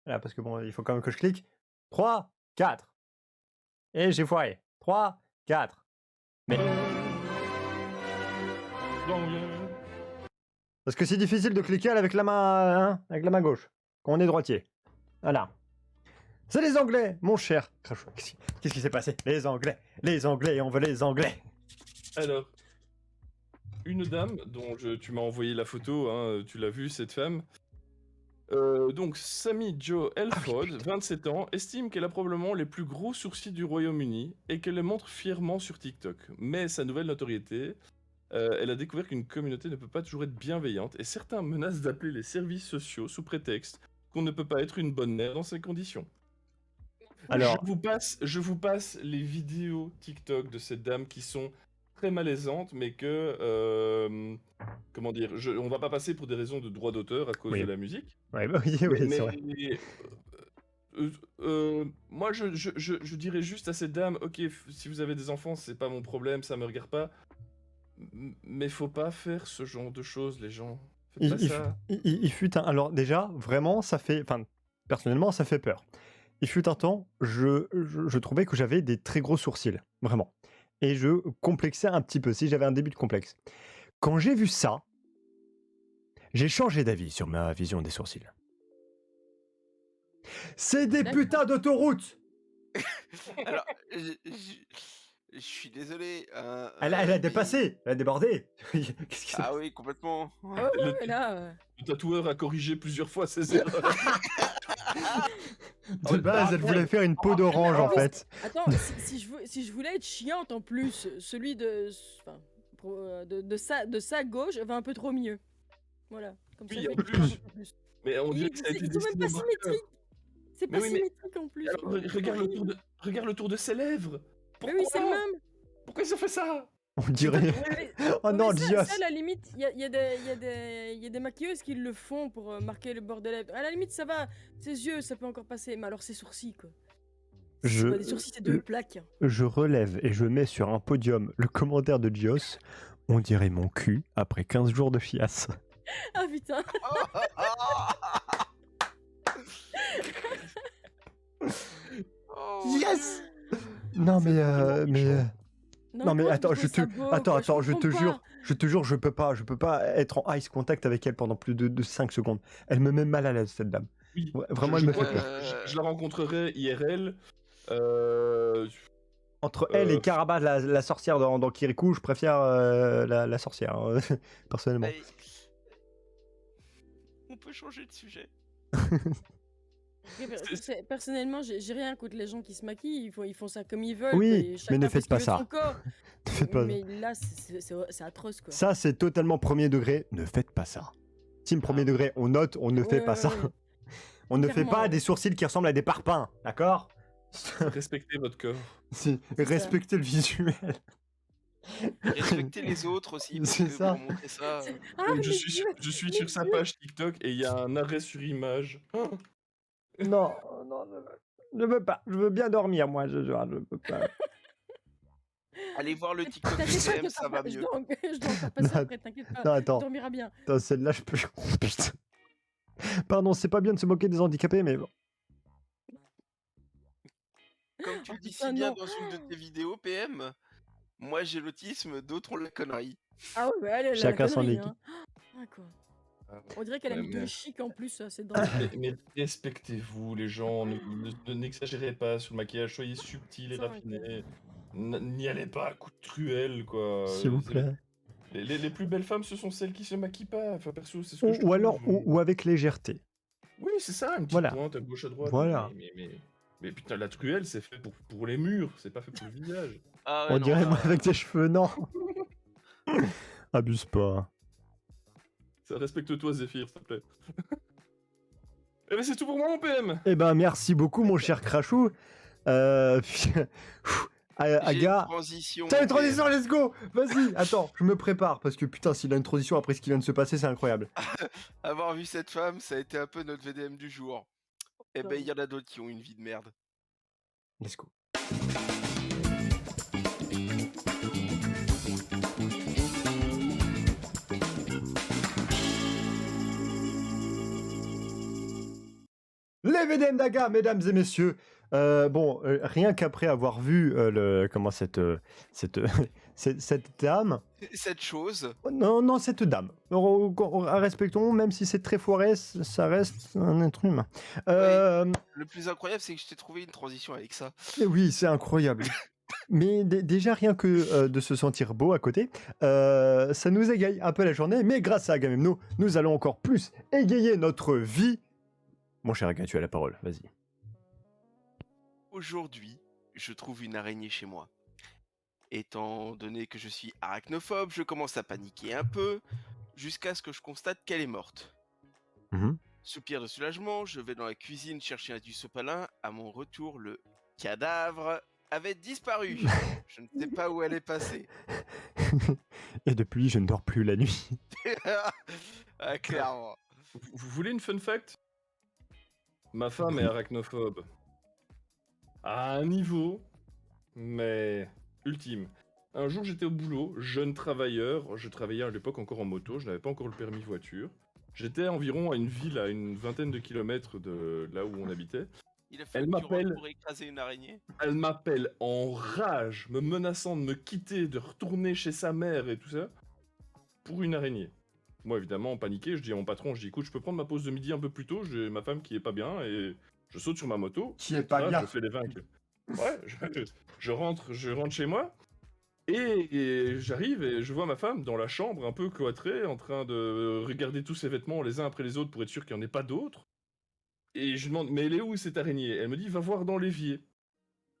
Voilà, parce que bon, il faut quand même que je clique. 3, 4. Et j'ai foiré. 3, 4. Mais. Parce que c'est difficile de cliquer avec la main, hein, avec la main gauche. Quand on est droitier. Voilà. C'est les Anglais, mon cher Crashou. Qu'est-ce qui s'est passé? Les Anglais, on veut les Anglais. Alors, une dame dont tu m'as envoyé la photo, hein, tu l'as vue, cette femme. Donc, Sammy Jo Elford, 27 ans, estime qu'elle a probablement les plus gros sourcils du Royaume-Uni et qu'elle les montre fièrement sur TikTok. Mais sa nouvelle notoriété, elle a découvert qu'une communauté ne peut pas toujours être bienveillante et certains menacent d'appeler les services sociaux sous prétexte qu'on ne peut pas être une bonne mère dans ces conditions. Alors, je vous passe les vidéos TikTok de cette dame qui sont très malaisantes, mais que, comment dire, on va pas passer pour des raisons de droit d'auteur à cause Oui. de la musique. Ouais, bah oui, oui, c'est vrai. Moi, je dirais juste à cette dame, ok, si vous avez des enfants, c'est pas mon problème, ça me regarde pas. Mais faut pas faire ce genre de choses, les gens. Faites pas ça. Il fut un... Alors déjà, vraiment, ça fait... Enfin, personnellement, ça fait peur. Il fut un temps, je trouvais que j'avais des très gros sourcils. Vraiment. Et je complexais un petit peu, si j'avais un début de complexe. Quand j'ai vu ça, j'ai changé d'avis sur ma vision des sourcils. C'est des putains d'autoroutes! Alors, Je suis désolé. Elle a mais- dépassé, elle a débordé. Qu'est-ce qui s'est Ah oui, complètement. Ah ouais, ouais, là, Le tatoueur a corrigé plusieurs fois ses erreurs. De base, elle voulait faire une peau d'orange en fait. Attends, si je voulais être chiante en plus, celui enfin, de sa gauche va un peu trop mieux. Voilà. Comme ça, Oui, je en vais plus. kiffer un peu plus. Mais on dirait Oui, que ça a été ils sont même dessiné pas au marqueur. symétriques. C'est Mais pas oui, mais- symétrique en plus. Alors, quoi. regarde le lèvres. Mais oui, c'est le même. Pourquoi ils ont fait ça? On dirait. Mais- Oh non, mais ça, Dios. à la limite, il y a des maquilleuses qui le font pour marquer le bord des lèvres. À la limite, ça va. Ses yeux, ça peut encore passer. Mais alors ses sourcils, quoi. C'est pas des sourcils, c'est deux plaques. Je relève et je mets sur un podium le commentaire de Dios. On dirait mon cul après 15 jours de fiasse. Ah putain. Yes. Non mais non mais comment attends, tu trouves ça beau, quoi, je te comprends jure, pas. je peux pas être en ice contact avec elle pendant plus de 5 secondes. Elle me met mal à l'aise cette dame. Oui, Ouais, vraiment, elle me fait peur. Je la rencontrerai IRL. Entre elle et Karaba, la sorcière dans Kirikou, je préfère la sorcière, hein, personnellement. On peut changer de sujet. Personnellement, j'ai rien contre les gens qui se maquillent. Ils font ça comme ils veulent. Oui, et mais chacun ne fait faites ce pas qu'il veut de ça. son corps. Ne faites pas Mais là, c'est atroce, quoi. Ça, c'est totalement premier degré. Ne faites pas ça. Team premier degré, on note, on ne fait pas ça. ouais. On ne fait Clairement, pas ouais. des sourcils qui ressemblent à des parpaings, d'accord? Respectez votre corps. Si, respectez le visuel. Respectez les autres aussi. Parce C'est que ça. Pour montrer ça. Ah, je suis sur sa page TikTok et il y a un arrêt sur image. Non, je veux pas. Je veux bien dormir, moi. Je peux pas. Allez voir le TikTok T'inquiète du pas CM, que ça va mieux. je dois encore passer Non, après, t'inquiète pas. non, attends. Tu dormiras bien. Attends, celle-là, je peux. Oh, putain. Pardon, c'est pas bien de se moquer des handicapés, mais bon. Comme tu le dis putain, si bien non. dans une de tes vidéos, PM, moi j'ai l'autisme, d'autres ont la connerie. Ah ouais, mais elle a Chacun la son connerie, équipe. hein. Ah, quoi. On dirait qu'elle a Ouais, mis mais- du chic en plus, c'est drôle. Mais respectez-vous, les gens. N'exagérez pas sur le maquillage. Soyez subtils et Ça, raffinés. N'y allez pas à coups de truelle, quoi. S'il vous C'est- plaît. Les plus belles femmes, ce sont celles qui se maquillent pas. Enfin, perso, c'est ce que je Ou trouve. alors, ou avec légèreté. Oui, c'est ça, une petite Voilà. pointe à gauche à droite. Voilà. Mais putain, la truelle, c'est fait pour les murs, c'est pas fait pour le visage. Ah ouais, On non, dirait là, moi avec des cheveux, non. Abuse pas. Ça respecte-toi, Zéphyr, s'il te plaît. Eh ben, c'est tout pour moi, mon PM. Eh ben, merci beaucoup, mon cher Crachou. j'ai une Aga. transition. T'as une PM. transition, let's go. Vas-y, attends, je me prépare parce que putain, s'il a une transition après ce qui vient de se passer, c'est incroyable. Avoir vu cette femme, ça a été un peu notre VDM du jour. Eh ben, il y en a d'autres qui ont une vie de merde. Let's go. Les VDM d'Aga, mesdames et messieurs. Rien qu'après avoir vu cette dame. Cette chose. Non, cette dame. Respectons, même si c'est très foiré, ça reste un être humain. Le plus incroyable, c'est que je t'ai trouvé une transition avec ça. Et oui, c'est incroyable. Mais déjà, rien que de se sentir beau à côté, ça nous égaye un peu la journée. Mais grâce à Agamemnon, nous allons encore plus égayer notre vie. Mon cher Aga, tu as la parole, vas-y. Aujourd'hui, je trouve une araignée chez moi. Étant donné que je suis arachnophobe, je commence à paniquer un peu, jusqu'à ce que je constate qu'elle est morte. Soupir de soulagement, je vais dans la cuisine chercher du sopalin. À mon retour, le cadavre avait disparu. Je ne sais pas où elle est passée. Et depuis, je ne dors plus la nuit. Ah, clairement. Vous voulez une fun fact? Ma femme est arachnophobe. À un niveau, mais ultime. Un jour, j'étais au boulot, jeune travailleur. Je travaillais à l'époque encore en moto, je n'avais pas encore le permis voiture. J'étais environ à une ville à une vingtaine de kilomètres de là où on habitait. Il a Elle fallu que tu rentres m'appelle. pour écraser une araignée. Elle m'appelle en rage, me menaçant de me quitter, de retourner chez sa mère et tout ça, pour une araignée. Moi, évidemment, paniqué, je dis à mon patron, je dis, écoute, je peux prendre ma pause de midi un peu plus tôt, j'ai ma femme qui est pas bien, et je saute sur ma moto. Qui est pas bien. Je fais les 20 Ouais, je rentre chez moi, Et j'arrive et je vois ma femme dans la chambre, un peu cloîtrée, en train de regarder tous ses vêtements les uns après les autres pour être sûr qu'il n'y en ait pas d'autres. Et je lui demande, mais elle est où cette araignée? Elle me dit, va voir dans l'évier.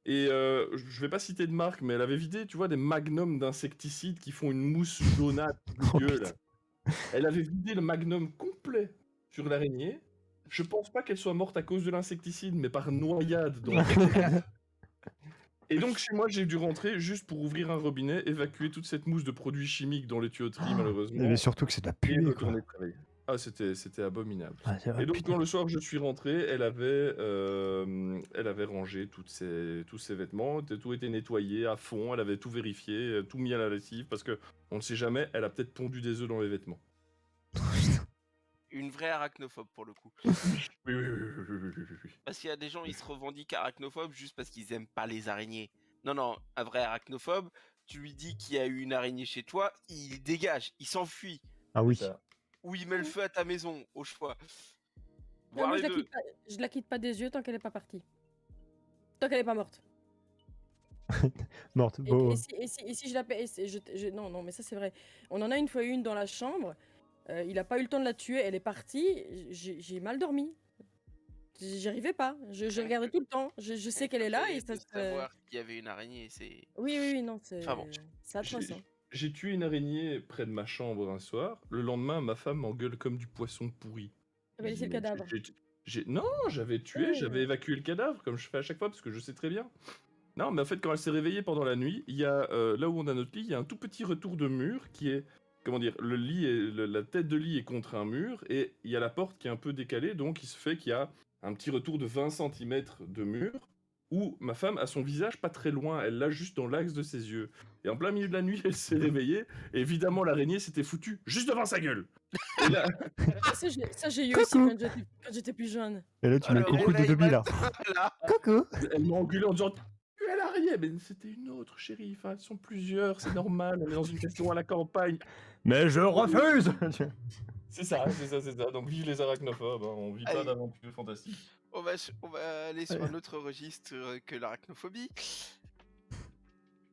Et je vais pas citer de marque, mais elle avait vidé, tu vois, des magnums d'insecticides qui font une mousse jaunâtre dégueu, là. Elle avait vidé le magnum complet sur l'araignée. Je pense pas qu'elle soit morte à cause de l'insecticide, mais par noyade dans le Et donc chez moi, j'ai dû rentrer juste pour ouvrir un robinet, évacuer toute cette mousse de produits chimiques dans les tuyauteries, malheureusement. Mais surtout que c'est de la Et puée, quoi. retourner travailler. Ah, c'était abominable. Ah, c'est vrai, Et donc putain. quand le soir je suis rentré, elle avait rangé tous ses vêtements, tout était nettoyé à fond, elle avait tout vérifié, tout mis à la lessive, parce que on ne sait jamais, elle a peut-être pondu des œufs dans les vêtements. Une vraie arachnophobe pour le coup. Oui. Parce qu'il y a des gens, ils se revendiquent arachnophobes juste parce qu'ils aiment pas les araignées. Non, un vrai arachnophobe, tu lui dis qu'il y a eu une araignée chez toi, il dégage, il s'enfuit. Ah oui. Ou il met le feu à ta maison, au choix. Non, Voir moi, les deux. je la quitte pas des yeux tant qu'elle est pas partie. Tant qu'elle est pas morte. Morte. Et, Bon. et si je la paie, non, mais ça c'est vrai. On en a une fois une dans la chambre. Il a pas eu le temps de la tuer, elle est partie. J'ai mal dormi. J'y arrivais pas. Je regardais tout le temps. Je sais qu'elle est là et ça de se. savoir qu'il y avait une araignée, c'est. Oui, non, c'est. Enfin bon. C'est atroce. Hein. J'ai tué une araignée près de ma chambre un soir. Le lendemain, ma femme m'engueule comme du poisson pourri. T'avais laissé le cadavre. Non, j'avais tué, j'avais évacué le cadavre, comme je fais à chaque fois, parce que je sais très bien. Non, mais en fait, quand elle s'est réveillée pendant la nuit, il y a, là où on a notre lit, il y a un tout petit retour de mur qui est, comment dire, le lit la tête de lit est contre un mur, et il y a la porte qui est un peu décalée, donc il se fait qu'il y a un petit retour de 20 cm de mur, où ma femme a son visage pas très loin, elle l'a juste dans l'axe de ses yeux. Et en plein milieu de la nuit, elle s'est réveillée, et évidemment l'araignée s'était foutue juste devant sa gueule. Et là... ça j'ai eu aussi quand j'étais plus jeune. Et là, tu mets le coucou de Dobby, là. Coucou. Elle m'a engueulé en disant tu es l'araignée, mais c'était une autre, chérie. Enfin, elles sont plusieurs, c'est normal. On est dans une question à la campagne. Mais je refuse. C'est ça. Donc vive les arachnophobes, hein. On vit pas d'aventures fantastiques. On va aller sur un autre registre que l'arachnophobie.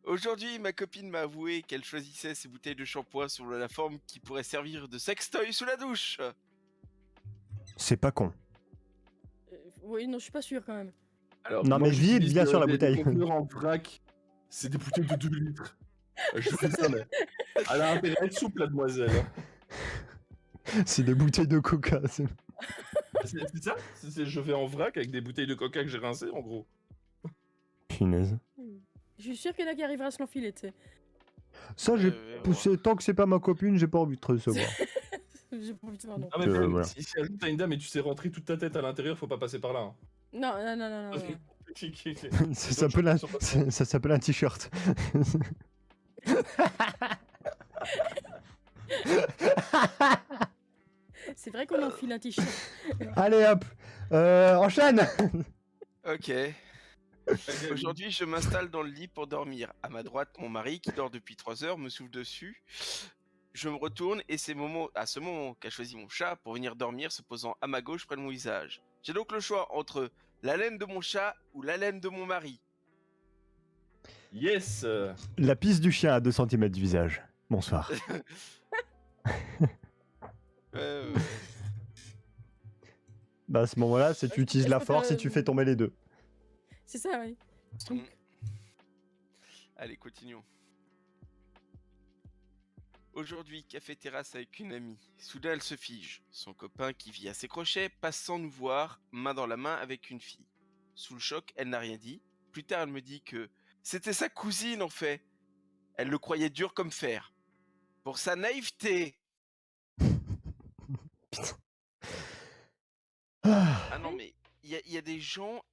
Aujourd'hui, ma copine m'a avoué qu'elle choisissait ses bouteilles de shampoing sur la forme qui pourrait servir de sextoy sous la douche. C'est pas con. Oui, non, je suis pas sûr quand même. Alors, non, mais vide, bien sûr, la bouteille. Les conteneurs en vrac, c'est des bouteilles de 2 litres. Je fais ça, mais elle a intérêt à être souple, la demoiselle. C'est des bouteilles de coca. C'est ça. Je vais en vrac avec des bouteilles de coca que j'ai rincées, en gros. Punaise. Je suis sûr qu'il y en a qui arrivera à se l'enfiler, tu sais. Ça, j'ai poussé. Tant que c'est pas ma copine, j'ai pas envie de te recevoir. J'ai pas envie de savoir, non. Ah, mais même, voilà. Si elle t'as une dame et tu sais rentrer toute ta tête à l'intérieur, faut pas passer par là. Hein. Non. Ça s'appelle un t-shirt. C'est vrai qu'on enfile un t-shirt. Allez hop, enchaîne. Ok. Aujourd'hui, je m'installe dans le lit pour dormir. À ma droite, mon mari, qui dort depuis 3 heures, me souffle dessus. Je me retourne et c'est à ce moment qu'a choisi mon chat pour venir dormir, se posant à ma gauche près de mon visage. J'ai donc le choix entre la laine de mon chat ou la laine de mon mari. Yes. La pisse du chien à 2 cm du visage. Bonsoir. Bah à ce moment-là, c'est tu utilises la force et tu fais tomber les deux. C'est ça, oui. Allez, continuons. Aujourd'hui, café-terrasse avec une amie. Soudain, elle se fige. Son copain, qui vit à ses crochets, passe sans nous voir, main dans la main avec une fille. Sous le choc, elle n'a rien dit. Plus tard, elle me dit que c'était sa cousine, en fait. Elle le croyait dur comme fer. Pour sa naïveté. Ah non, mais il y a des gens,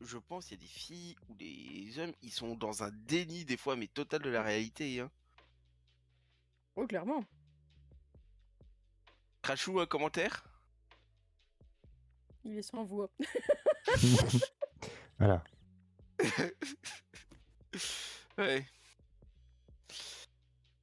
je pense, il y a des filles ou des hommes, ils sont dans un déni des fois, mais total de la réalité. Hein. Oh, clairement. Crachou, un commentaire? Il est sans voix. Voilà. Ouais.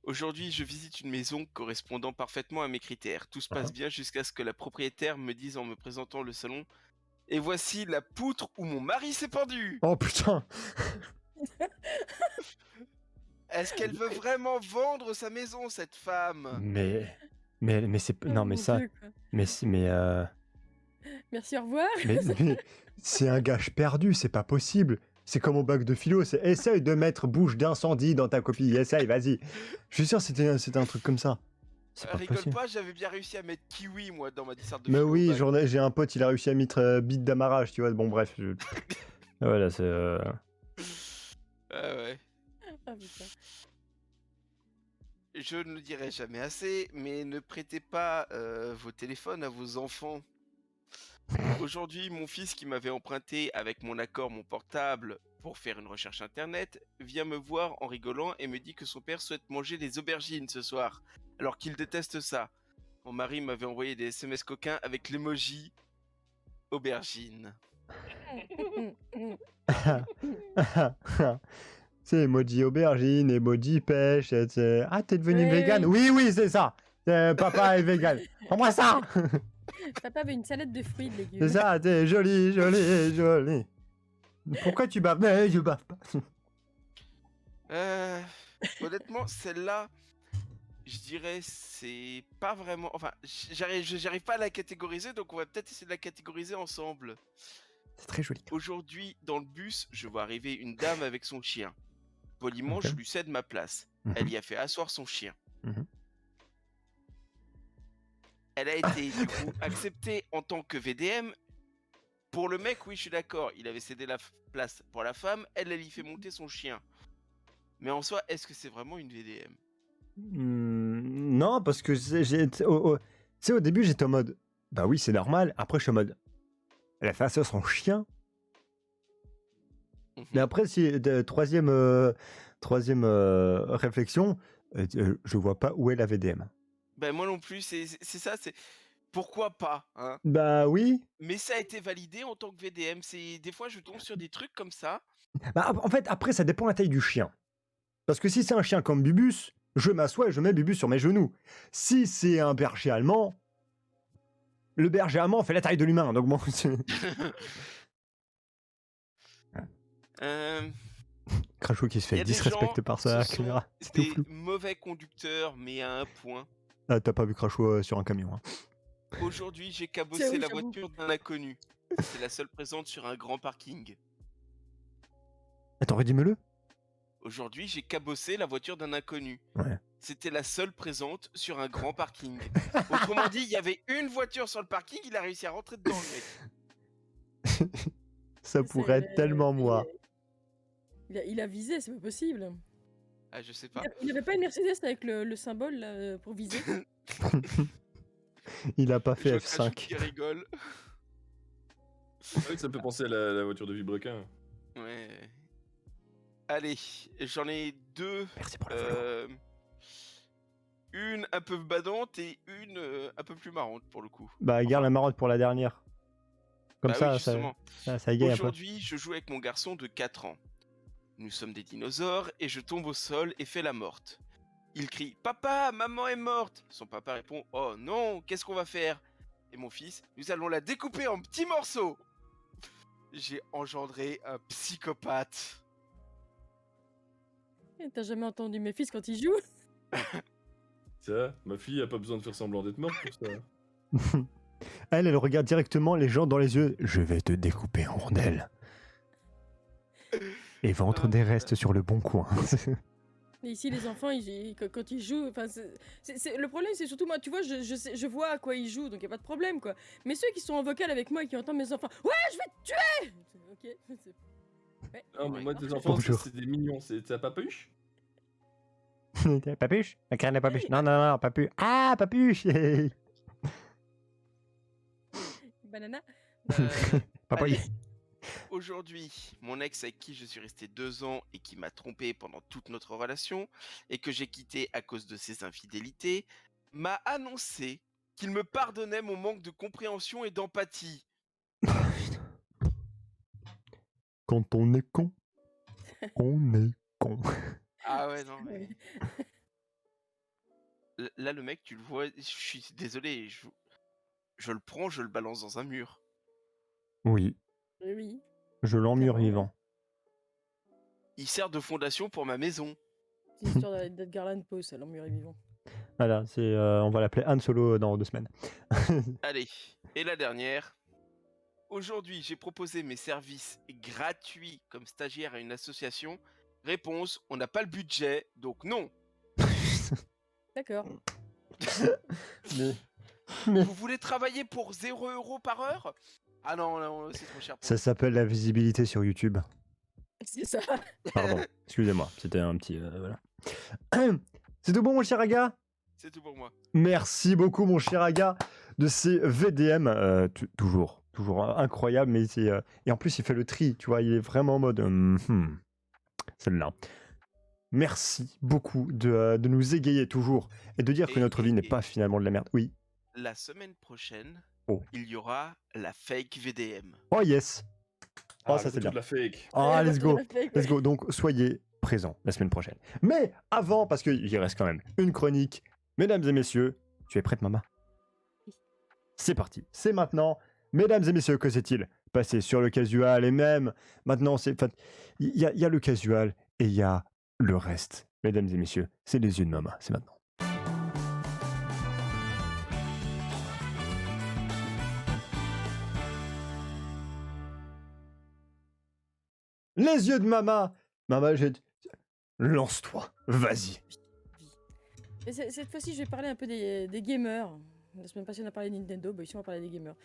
Aujourd'hui, je visite une maison correspondant parfaitement à mes critères. Tout se passe bien jusqu'à ce que la propriétaire me dise en me présentant le salon « Et voici la poutre où mon mari s'est pendu !» Oh putain. Est-ce qu'elle veut vraiment vendre sa maison, cette femme? Mais c'est Oh non mais mon ça Dieu, quoi. mais Merci, au revoir. mais c'est un gage perdu, c'est pas possible. C'est comme au bac de philo, c'est essaye de mettre bouche d'incendie dans ta copie, essaye, vas-y. Je suis sûr que c'était un truc comme ça. C'est pas Rigole possible. pas, j'avais bien réussi à mettre kiwi, moi, dans ma disserte de Mais philo. oui, Bah, j'ai un pote, il a réussi à mettre bite d'amarrage, tu vois. Bon bref, voilà, c'est ah ouais. Ah putain. Je ne le dirai jamais assez, mais ne prêtez pas vos téléphones à vos enfants. Aujourd'hui, mon fils qui m'avait emprunté avec mon accord mon portable pour faire une recherche internet vient me voir en rigolant et me dit que son père souhaite manger des aubergines ce soir, alors qu'il déteste ça. Mon mari m'avait envoyé des SMS coquins avec l'emoji aubergine. c'est emoji aubergine, emoji pêche. Ah, t'es devenu Ouais. vegan? Oui, c'est ça. Papa est vegan. Prends-moi ça. Papa veut une salade de fruits, de légumes. C'est ça, t'es joli. Pourquoi tu baves? Mais je bave pas. Honnêtement, celle-là, je dirais, c'est pas vraiment. Enfin, j'arrive pas à la catégoriser, donc on va peut-être essayer de la catégoriser ensemble. C'est très joli. Aujourd'hui, dans le bus, je vois arriver une dame avec son chien. Poliment, Ok. je lui cède ma place. Mhm. Elle y a fait asseoir son chien. Mhm. Elle a été, du coup, acceptée en tant que VDM. Pour le mec, oui, je suis d'accord. Il avait cédé la place pour la femme. Elle y fait monter son chien. Mais en soi, est-ce que c'est vraiment une VDM? Non, parce que au début, j'étais en mode, bah oui, c'est normal. Après, je suis en mode, elle a fait ça à son chien. Mais après, troisième réflexion, je vois pas où est la VDM. Ben moi non plus, c'est ça, c'est pourquoi pas, hein? Bah oui. Mais ça a été validé en tant que VDM. Des fois, je tombe sur des trucs comme ça. Bah, en fait, après, ça dépend de la taille du chien. Parce que si c'est un chien comme Bubus, je m'assois et je mets Bubus sur mes genoux. Si c'est un berger allemand, le berger allemand fait la taille de l'humain. Donc bon, Crachou qui se y fait a des disrespecter gens, par ce sa sont caméra. C'est tout des flou. mauvais conducteurs, mais à un point. Ah, t'as pas vu Crachou sur un camion. Hein. Aujourd'hui, j'ai Tiens, cabossé oui, la j'avoue. voiture d'un inconnu. C'est la seule présente sur un grand parking. Attends, redis-le. Aujourd'hui, j'ai cabossé la voiture d'un inconnu. Ouais. C'était la seule présente sur un grand parking. Autrement dit, il y avait une voiture sur le parking, il a réussi à rentrer dedans, le mec. Ça pourrait être tellement moi. Il a visé, c'est pas possible. Ah, je sais pas. Il avait pas une Mercedes avec le symbole là, pour viser? Il a pas Je fait vois Crachou F5. qui rigole. Ah oui, ça me fait penser à la voiture de Vibrequin. Ouais. Allez, j'en ai deux. Merci pour le follow. Une un peu badante et une un peu plus marrante pour le coup. Bah, garde la marotte pour la dernière. Comme Bah ça, oui, justement. ça égaye un peu. Aujourd'hui, je joue avec mon garçon de 4 ans. Nous sommes des dinosaures et je tombe au sol et fais la morte. Il crie « Papa, maman est morte !» Son papa répond « Oh non, qu'est-ce qu'on va faire ?» Et mon fils « Nous allons la découper en petits morceaux !» J'ai engendré un psychopathe. T'as jamais entendu mes fils quand ils jouent? Ça, ma fille a pas besoin de faire semblant d'être morte pour ça. Elle regarde directement les gens dans les yeux. Je vais te découper en rondelles. Et vendre des restes sur le bon coin. Et ici, les enfants, quand ils jouent, enfin, le problème, c'est surtout moi, tu vois, je vois à quoi ils jouent, donc y a pas de problème, quoi. Mais ceux qui sont en vocal avec moi et qui entendent mes enfants, ouais, je vais te tuer. Ok. Ouais, Non, mais moi, d'accord. tes enfants, Bonjour. c'est des mignons. T'as pas peluche? Papuche? La crème de papuche. Non, papu. Ah, papuche. Banana. Papaye. Allez. Aujourd'hui, mon ex avec qui je suis resté 2 ans et qui m'a trompé pendant toute notre relation et que j'ai quitté à cause de ses infidélités, m'a annoncé qu'il me pardonnait mon manque de compréhension et d'empathie. Quand on est con, on est con. Ah ouais, non, mais... Là, le mec, tu le vois, je suis désolé, je le prends, je le balance dans un mur. Oui, Oui. je l'emmure vivant. Il sert de fondation pour ma maison. C'est l'histoire d'Edgar Allan Poe, ça, l'homme mûr et vivant. Voilà, on va l'appeler Han Solo dans 2 semaines. Allez, et la dernière. Aujourd'hui, j'ai proposé mes services gratuits comme stagiaire à une association. Réponse, on n'a pas le budget, donc non. D'accord. Mais Vous voulez travailler pour 0 € par heure? Ah non, non, c'est trop cher pour ça s'appelle la visibilité sur YouTube. C'est ça. Pardon, excusez-moi, c'était un petit... voilà. C'est tout bon, mon cher Aga? C'est tout pour moi. Merci beaucoup, mon cher Aga, de ces VDM. Toujours incroyable, mais c'est... Et en plus, il fait le tri, tu vois, il est vraiment en mode... celle-là. Merci beaucoup de nous égayer toujours et de dire que notre vie n'est pas finalement de la merde. Oui. La semaine prochaine, Oh. il y aura la fake VDM. Oh yes. Oh, Ah, ça le c'est retour bien. de la fake. Ah, Ouais, let's retour go. de la fake, Let's ouais. go. Donc, soyez présents la semaine prochaine. Mais avant, parce qu'il reste quand même une chronique, mesdames et messieurs, tu es prête, maman? C'est parti. C'est maintenant. Mesdames et messieurs, que c'est-il? Passer sur le casual et même maintenant, il y a le casual et il y a le reste. Mesdames et messieurs, c'est les yeux de maman. C'est maintenant. Les yeux de Mama. Mama, lance-toi. Vas-y. Et cette fois-ci, je vais parler un peu des gamers. La semaine passée, on a parlé de Nintendo, bah ici, on va parler des gamers.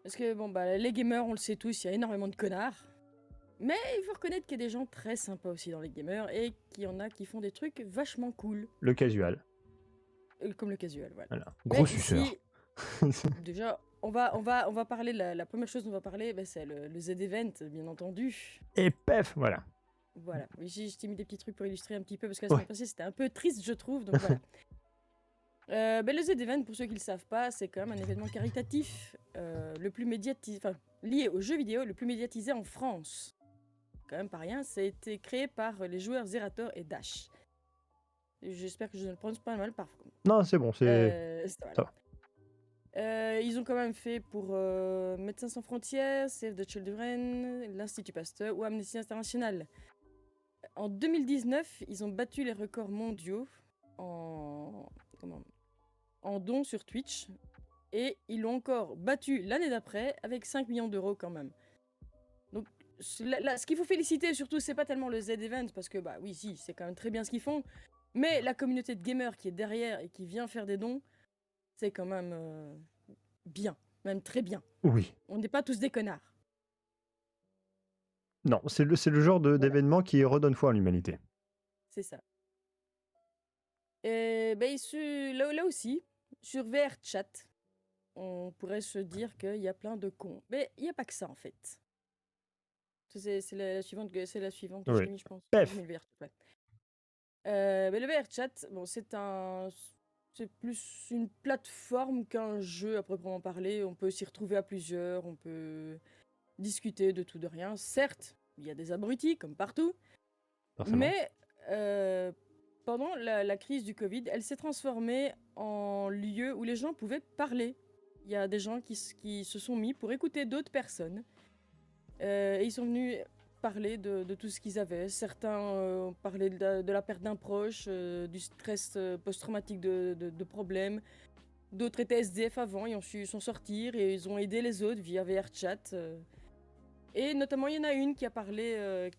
Parce que, bon, bah, les gamers, on le sait tous, il y a énormément de connards. Mais il faut reconnaître qu'il y a des gens très sympas aussi dans les gamers et qu'il y en a qui font des trucs vachement cool. Le casual. Comme le casual, voilà. Voilà. Mais Gros ici, suceur. déjà, on va parler, la première chose dont on va parler, bah, c'est le Z-Event, bien entendu. Et pef, voilà. Voilà, ici, je t'ai mis des petits trucs pour illustrer un petit peu, parce que la Ouais. semaine passée, c'était un peu triste, je trouve, donc voilà. Le Z-Event, pour ceux qui ne le savent pas, c'est quand même un événement caritatif, le plus médiatisé, enfin, lié aux jeux vidéo, le plus médiatisé en France. Quand même pas rien, ça a été créé par les joueurs Zerator et Dash. J'espère que je ne le prononce pas mal parfois. Non, c'est bon, c'est... Voilà. ça va. Ils ont quand même fait pour Médecins sans frontières, Save the Children, l'Institut Pasteur ou Amnesty International. En 2019, ils ont battu les records mondiaux en dons sur Twitch. Et ils l'ont encore battu l'année d'après avec 5 millions d'euros quand même. Donc là, ce qu'il faut féliciter surtout, c'est pas tellement le Z-Event, parce que bah oui, si, c'est quand même très bien ce qu'ils font. Mais la communauté de gamers qui est derrière et qui vient faire des dons, c'est quand même bien, même très bien. Oui. On n'est pas tous des connards. Non, c'est le genre d'événement qui redonne foi à l'humanité. C'est ça. Et ben, là aussi, sur VRChat, on pourrait se dire qu'il y a plein de cons. Mais il n'y a pas que ça, en fait. C'est la suivante que je Oui. t'ai mis, je pense. Pef. J'ai mis le VRChat, ouais. Mais le VRChat, bon, c'est plus une plateforme qu'un jeu à proprement parler. On peut s'y retrouver à plusieurs, on peut discuter de tout, de rien. Certes, il y a des abrutis, comme partout. Forcément. Mais pendant la crise du Covid, elle s'est transformée en lieu où les gens pouvaient parler. Il y a des gens qui se sont mis pour écouter d'autres personnes. Et ils sont venus parler de tout ce qu'ils avaient. Certains parlaient de la perte d'un proche, du stress post-traumatique de problèmes. D'autres étaient SDF avant, ils ont su s'en sortir et ils ont aidé les autres via VRChat. Et notamment, il y en a une qui a parlé,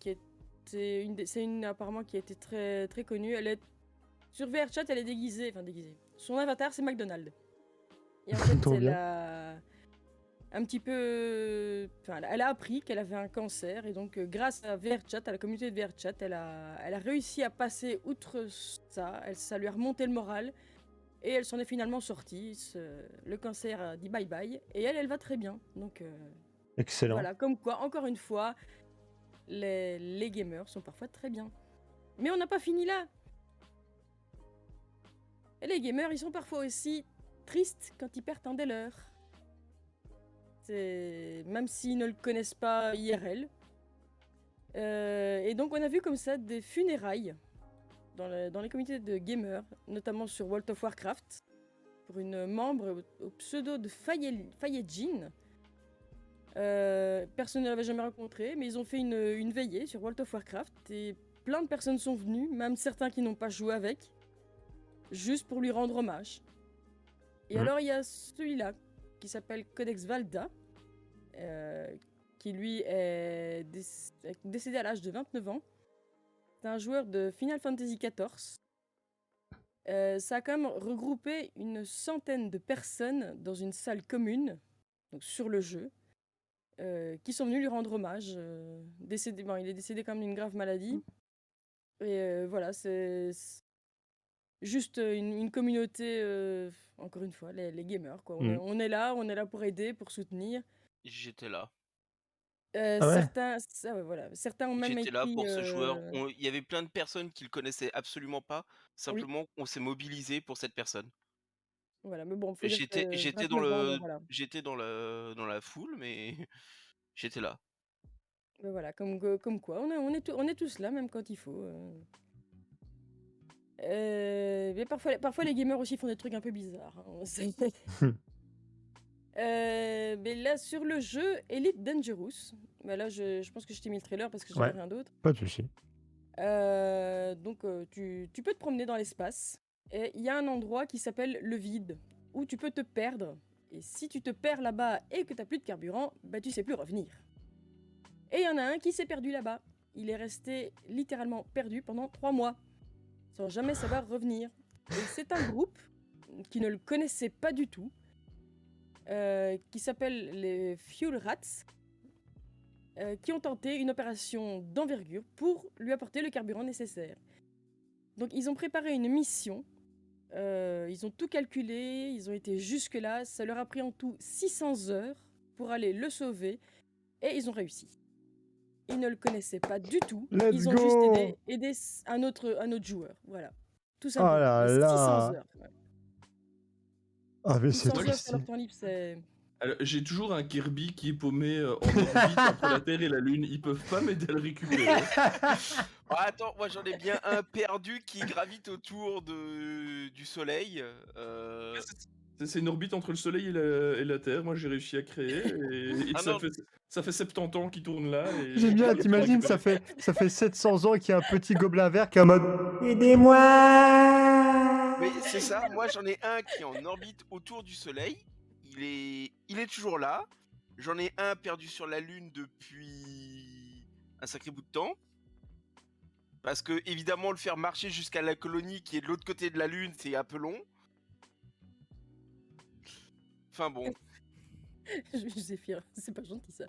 c'est une apparemment qui a été très, très connue. Elle est sur VRChat, elle est déguisée. Son avatar, c'est McDonald's. Et en fait, Trop elle bien. a un petit peu... Enfin, elle a appris qu'elle avait un cancer. Et donc, grâce à VRChat, à la communauté de VRChat, elle a réussi à passer outre ça. Ça lui a remonté le moral. Et elle s'en est finalement sortie. Le cancer a dit bye-bye. Et elle va très bien. Donc, Excellent. voilà, comme quoi, encore une fois, les gamers sont parfois très bien. Mais on n'a pas fini là. Et les gamers, ils sont parfois aussi tristes quand ils perdent un des leurs. Même s'ils ne le connaissent pas IRL. Et donc on a vu comme ça des funérailles dans les communautés de gamers, notamment sur World of Warcraft, pour une membre au pseudo de Fayedjin. Personne ne l'avait jamais rencontré, mais ils ont fait une veillée sur World of Warcraft et plein de personnes sont venues, même certains qui n'ont pas joué avec, juste pour lui rendre hommage. Et alors il y a celui-là, qui s'appelle Codex Valda, qui lui est décédé à l'âge de 29 ans. C'est un joueur de Final Fantasy XIV. Ça a quand même regroupé une centaine de personnes dans une salle commune, donc sur le jeu, qui sont venus lui rendre hommage. Il est décédé quand même d'une grave maladie. Et voilà, c'est juste une communauté, encore une fois, les gamers, quoi. On est là pour aider, pour soutenir. J'étais là. Certains ont même J'étais là écrit... pour ce joueur. Il y avait plein de personnes qui le connaissaient absolument pas. Simplement, on s'est mobilisé pour cette personne. Voilà, mais bon, faut dire J'étais que j'étais 29 ans, donc voilà. j'étais dans la foule, mais j'étais là. Mais voilà, comme quoi, on est tous là, même quand il faut. Mais parfois, les gamers aussi font des trucs un peu bizarres. Mais là, sur le jeu Elite Dangerous, bah là, je pense que je t'ai mis le trailer parce que j'avais rien d'autre. Pas de souci. Donc, tu peux te promener dans l'espace. Et il y a un endroit qui s'appelle le vide, où tu peux te perdre. Et si tu te perds là-bas et que tu n'as plus de carburant, bah tu sais plus revenir. Et il y en a un qui s'est perdu là-bas. Il est resté littéralement perdu pendant 3 mois, sans jamais savoir revenir. Et c'est un groupe qui ne le connaissait pas du tout, qui s'appelle les Fuel Rats, qui ont tenté une opération d'envergure pour lui apporter le carburant nécessaire. Donc ils ont préparé une mission, ils ont tout calculé, ils ont été jusque-là, ça leur a pris en tout 600 heures pour aller le sauver, et ils ont réussi. Ils ne le connaissaient pas du tout, ils ont juste aidé un autre joueur, voilà. Tout simplement. Oh là Et 600 là. heures. Ouais. Ah mais 600 c'est heures triste. sur leur temps libre, c'est... Alors, j'ai toujours un Kirby qui est paumé en orbite entre la Terre et la Lune. Ils peuvent pas m'aider à le récupérer. Oh, attends, moi j'en ai bien un perdu qui gravite autour du Soleil. C'est une orbite entre le Soleil et la Terre. Moi, j'ai réussi à créer. Et ça fait 70 ans qu'il tourne là. Et... J'aime bien, t'imagines, ça fait 700 ans qu'il y a un petit gobelin vert qui est en mode aidez-moi. Mais c'est ça, moi j'en ai un qui est en orbite autour du Soleil. Il est toujours là. J'en ai un perdu sur la Lune depuis un sacré bout de temps. Parce que, évidemment, le faire marcher jusqu'à la colonie qui est de l'autre côté de la Lune, c'est un peu long. Enfin bon. Zéphyr, c'est pas gentil ça.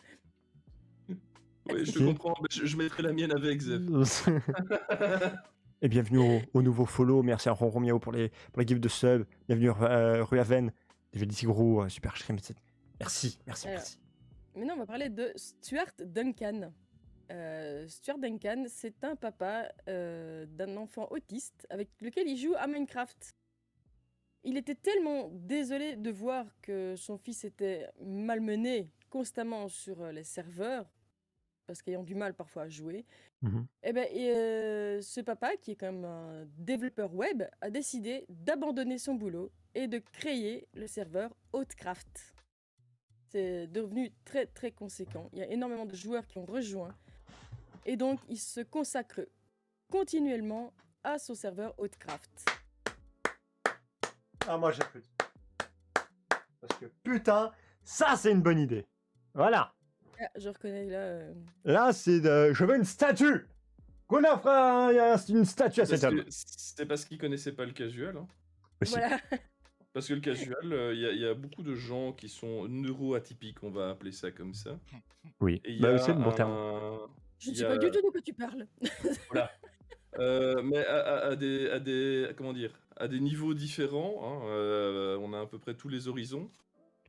Oui, je te comprends, mais je mettrai la mienne avec, Zef. Et bienvenue au nouveau follow. Merci à Ronron Miao pour les gift de sub. Bienvenue Ruaven, David Tigrou, Super Shrimp. Merci. Maintenant, on va parler de Stuart Duncan. Stuart Duncan, c'est un papa d'un enfant autiste avec lequel il joue à Minecraft. Il était tellement désolé de voir que son fils était malmené constamment sur les serveurs, parce qu'ayant du mal parfois à jouer. Et ce papa, qui est quand même un développeur web, a décidé d'abandonner son boulot et de créer le serveur Outcraft. C'est devenu très très conséquent. Il y a énormément de joueurs qui ont rejoint. Et donc, il se consacre continuellement à son serveur Outcraft. Ah, moi j'applaudis. Parce que putain, ça c'est une bonne idée. Voilà. Ah, je reconnais là... Là, c'est je veux une statue. Qu'on offre une statue à cet homme. C'est parce qu'ils connaissaient pas le casual. Hein. Voilà. Parce que le casual, il y a beaucoup de gens qui sont neuroatypiques, on va appeler ça comme ça. Oui, Et il y a c'est le bon terme. Je ne sais pas du tout de quoi tu parles. Voilà. Mais à des niveaux différents, hein, on a à peu près tous les horizons.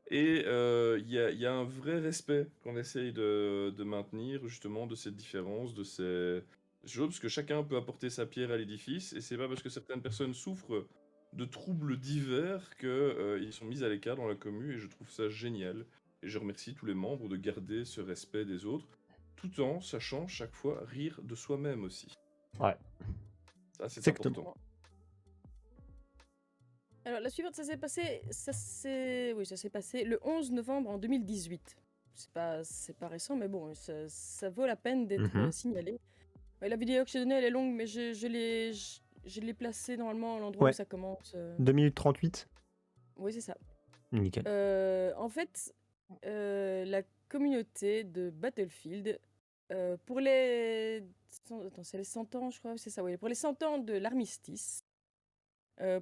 Et il y a un vrai respect qu'on essaye de maintenir justement de cette différence, de ces choses, parce que chacun peut apporter sa pierre à l'édifice, et c'est pas parce que certaines personnes souffrent de troubles divers qu'ils sont mis à l'écart dans la commu, et je trouve ça génial. Et je remercie tous les membres de garder ce respect des autres, tout en sachant chaque fois rire de soi-même aussi. Ouais. Ça, c'est important. Alors, la suivante, ça s'est passé le 11 novembre en 2018. C'est pas récent, mais bon, ça vaut la peine d'être signalé. Ouais, la vidéo que je t'ai donnée, elle est longue, mais je l'ai placée normalement à l'endroit Ouais. où ça commence. 2 minutes 38. Oui, c'est ça. Nickel. En fait, la communauté de Battlefield, pour les... Attends, c'est les 100 ans, je crois, c'est ça, oui. Pour les 100 ans de l'armistice,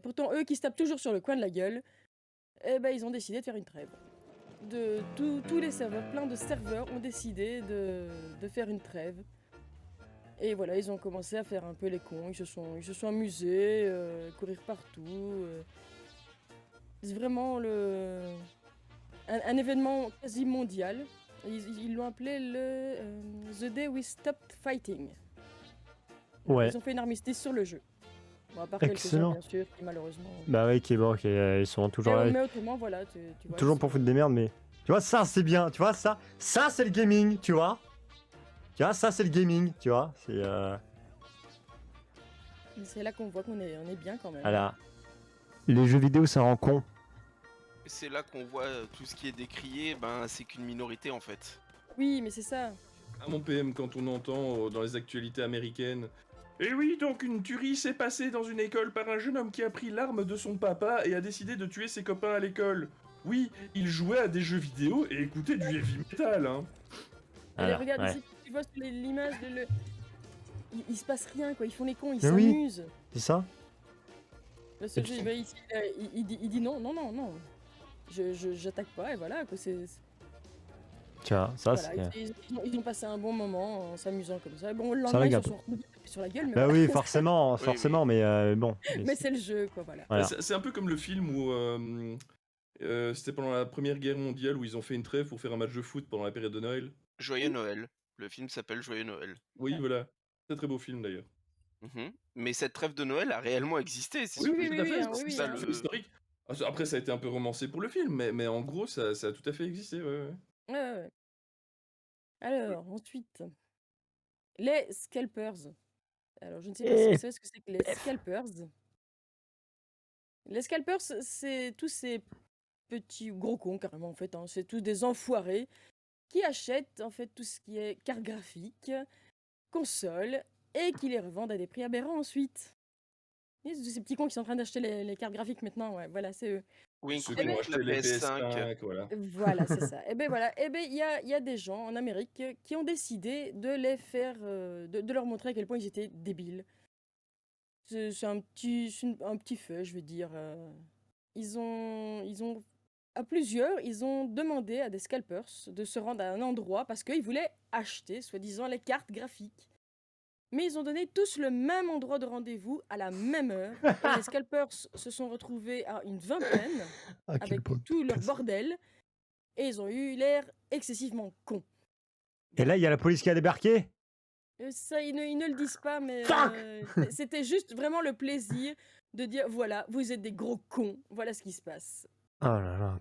pourtant eux qui se tapent toujours sur le coin de la gueule, eh ben, ils ont décidé de faire une trêve. Tous les serveurs, plein de serveurs ont décidé de faire une trêve. Et voilà, ils ont commencé à faire un peu les cons, ils se sont amusés, courir partout. C'est vraiment un événement quasi mondial. Ils l'ont appelé The Day We Stopped Fighting. Ouais. Ils ont fait une armistice sur le jeu. Bon, à part Excellent. quelques-uns, bien sûr, qui malheureusement... Bah ouais, qui est bon, ils sont toujours là. Mais autrement, voilà, tu vois... Toujours pour foutre des merdes, mais... Tu vois, ça, c'est bien. Tu vois, ça c'est le gaming, tu vois. Tu vois, ça, c'est le gaming, tu vois. C'est là qu'on voit qu'on est bien quand même. Voilà. Les jeux vidéo, ça rend con. C'est là qu'on voit tout ce qui est décrié, ben c'est qu'une minorité en fait. Oui, mais c'est ça. Ah, mon PM, quand on entend dans les actualités américaines. Et oui, donc une tuerie s'est passée dans une école par un jeune homme qui a pris l'arme de son papa et a décidé de tuer ses copains à l'école. Oui, il jouait à des jeux vidéo et écoutait du heavy metal, hein. Allez, regarde ici, tu vois sur l'image, il se passe rien, quoi. Ils font les cons, ils Mais oui. s'amusent. C'est ça. Le seul jeu, ici, il dit non. J'attaque pas, et voilà, quoi. Tu vois, ça, Voilà, c'est... ils ont passé un bon moment en s'amusant comme ça. Et bon, le Ça lendemain, ils se regarde. sont retrouvés sur la gueule, mais Bah voilà. oui, forcément, forcément, mais bon. Mais c'est le jeu, quoi, voilà. Voilà. C'est un peu comme le film où c'était pendant la Première Guerre mondiale où ils ont fait une trêve pour faire un match de foot pendant la période de Noël. Joyeux Noël. Le film s'appelle Joyeux Noël. Oui, voilà. Très très beau film d'ailleurs. Mais cette trêve de Noël a réellement existé, c'est Oui, sûr. tout à fait. C'est ça le... historique. Après, ça a été un peu romancé pour le film, mais en gros, ça a tout à fait existé. Ouais. Ouais. Alors, ensuite, les scalpers. Alors, je ne sais pas si vous savez ce que c'est que les scalpers. Les scalpers, c'est tous ces petits gros cons, carrément, en fait. Hein. C'est tous des enfoirés qui achètent, en fait, tout ce qui est cartes graphiques, consoles, et qui les revendent à des prix aberrants ensuite. Et c'est ces petits cons qui sont en train d'acheter les cartes graphiques maintenant, ouais, voilà, c'est eux. Oui, Ceux qui ont acheté les PS5, voilà. Voilà, c'est ça. Et ben voilà, et ben il y a des gens en Amérique qui ont décidé de les faire, de leur montrer à quel point ils étaient débiles. C'est un petit fait, je veux dire. Ils ont à plusieurs, ils ont demandé à des scalpers de se rendre à un endroit parce qu'ils voulaient acheter, soi-disant, les cartes graphiques. Mais ils ont donné tous le même endroit de rendez-vous à la même heure. Et les scalpers se sont retrouvés à une vingtaine avec tout leur bordel. Et ils ont eu l'air excessivement cons. Et là, il y a la police qui a débarqué. Ça, ils ne le disent pas, mais c'était juste vraiment le plaisir de dire voilà, vous êtes des gros cons, voilà ce qui se passe. Oh là là.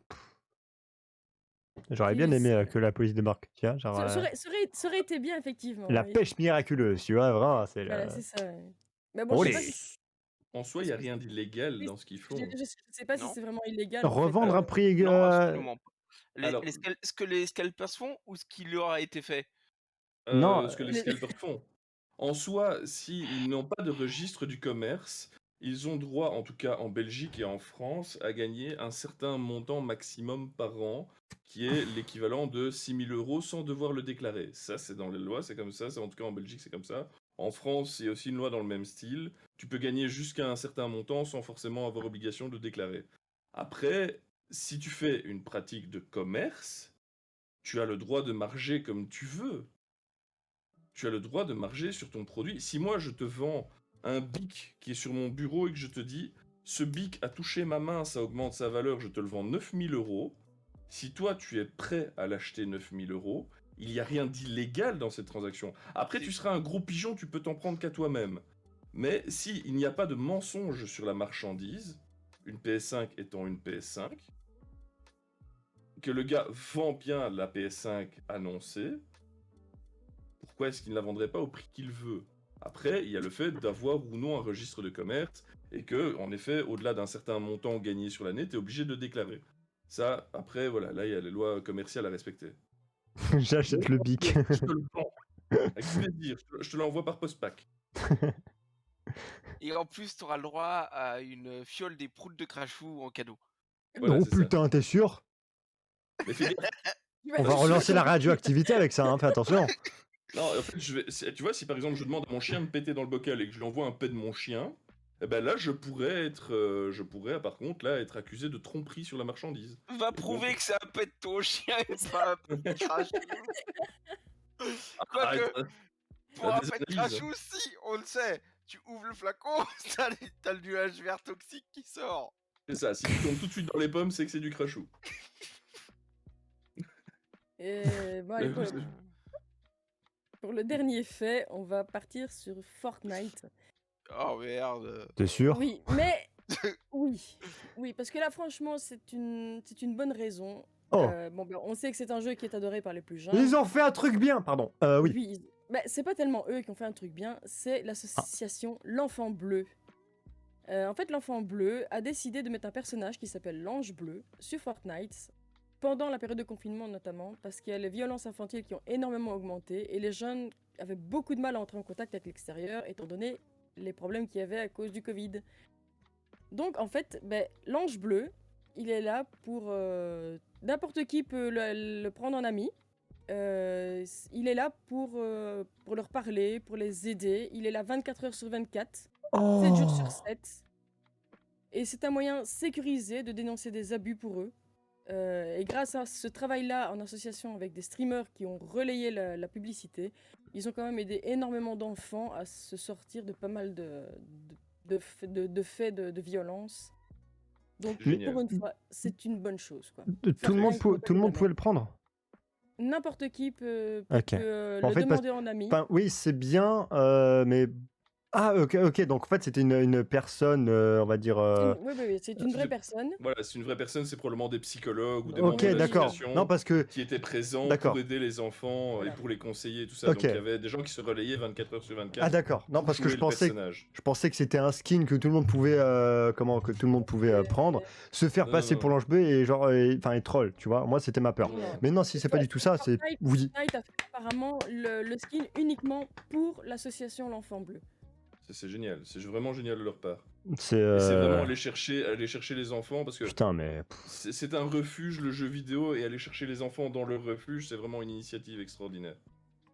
J'aurais bien aimé que la police débarque. Tu vois, genre, Ça aurait été bien, effectivement. la oui. pêche miraculeuse, tu vois, vraiment. C'est Voilà, le... c'est ça. Ouais. Mais bon, je sais pas si... En soi, il n'y a rien d'illégal dans ce qu'ils font. Je sais pas si c'est vraiment illégal. Revendre en un fait. prix... Non, absolument pas. Alors- Ce que les scalpers font ou ce qui leur a été fait? Non, Ce que les scalpers font. En soi, s'ils n'ont pas de registre du commerce, ils ont droit, en tout cas en Belgique et en France, à gagner un certain montant maximum par an, qui est l'équivalent de 6 000 € sans devoir le déclarer. Ça, c'est dans les lois, c'est comme ça. En tout cas, en Belgique, c'est comme ça. En France, il y a aussi une loi dans le même style. Tu peux gagner jusqu'à un certain montant sans forcément avoir obligation de déclarer. Après, si tu fais une pratique de commerce, tu as le droit de marger comme tu veux. Tu as le droit de marger sur ton produit. Si moi, je te vends un bic qui est sur mon bureau et que je te dis « Ce bic a touché ma main, ça augmente sa valeur, je te le vends 9 000 €. » Si toi, tu es prêt à l'acheter 9 000 €, il n'y a rien d'illégal dans cette transaction. Après, tu seras un gros pigeon, tu peux t'en prendre qu'à toi-même. Mais s'il n'y a pas de mensonge sur la marchandise, une PS5 étant une PS5, que le gars vend bien la PS5 annoncée, pourquoi est-ce qu'il ne la vendrait pas au prix qu'il veut? Après, il y a le fait d'avoir ou non un registre de commerce, et que, en effet, au-delà d'un certain montant gagné sur l'année, tu es obligé de déclarer. Ça, après, voilà, là, il y a les lois commerciales à respecter. J'achète le bic. Je te le vends. Avec plaisir, je te l'envoie par post-pack. Et en plus, t'auras le droit à une fiole des proutes de Crachou en cadeau. Voilà, Oh c'est ça. putain, t'es sûr? Mais fais gaffe. On va relancer la radioactivité avec ça, hein, fais attention. Non, en fait, tu vois, si par exemple je demande à mon chien de péter dans le bocal et que je lui envoie un pet de mon chien, eh ben là, je pourrais par contre là être accusé de tromperie sur la marchandise. Va prouver que c'est un pet de ton chien et pas un pet de Crachou. Arrête, Quoique, hein. pour Ah, un des pet de analyses. Crachou, si, on le sait. Tu ouvres le flacon, t'as le nuage vert toxique qui sort. C'est ça, si tu tombes tout de suite dans les pommes, c'est que c'est du crachou. Et bon, allez, pour le dernier fait, on va partir sur Fortnite. Oh merde. T'es sûr? Oui, mais oui, parce que là, franchement, c'est une bonne raison. Oh. Bon, ben, on sait que c'est un jeu qui est adoré par les plus jeunes. Ils ont fait un truc bien, pardon. Oui. Oui, ben, c'est pas tellement eux qui ont fait un truc bien, c'est l'association L'Enfant Bleu. En fait, l'Enfant Bleu a décidé de mettre un personnage qui s'appelle l'Ange Bleu sur Fortnite, pendant la période de confinement notamment, parce qu'il y a les violences infantiles qui ont énormément augmenté et les jeunes avaient beaucoup de mal à entrer en contact avec l'extérieur, étant donné les problèmes qu'il y avait à cause du Covid. Donc, en fait, ben, l'Ange Bleu, il est là pour... n'importe qui peut le prendre en ami. Il est là pour leur parler, pour les aider. Il est là 24 heures sur 24, 7 jours sur 7. Et c'est un moyen sécurisé de dénoncer des abus pour eux. Et grâce à ce travail-là, en association avec des streamers qui ont relayé la publicité, ils ont quand même aidé énormément d'enfants à se sortir de pas mal de faits de violence. Donc, Génial. pour une fois, c'est une bonne chose, quoi. Tout le monde pouvait le prendre? N'importe qui peut Ok. le En fait, demander en ami. oui, c'est bien, mais... Ah, ok, donc en fait, c'était une personne, on va dire... Oui, c'est une vraie personne. Voilà, c'est une vraie personne, c'est probablement des psychologues ou des Ok, membres d'accord. d'associations Non, parce que... qui étaient présents D'accord. pour aider les enfants et pour les conseiller et tout ça. Ok. Donc il y avait des gens qui se relayaient 24 heures sur 24. Ah d'accord, non pour parce que jouer je le pensais personnage. que c'était un skin que tout le monde pouvait que tout le monde pouvait prendre, se faire Non, passer non. pour l'ange bleu et genre enfin être troll, tu vois. Moi c'était ma peur. Non, non. Mais non, si c'est pas du tout ça, c'est oui. Fortnite a fait apparemment le skin uniquement pour l'association L'Enfant Bleu. C'est génial, c'est vraiment génial de leur part. C'est Et c'est vraiment aller chercher les enfants parce que putain mais c'est un refuge le jeu vidéo et aller chercher les enfants dans leur refuge, c'est vraiment une initiative extraordinaire.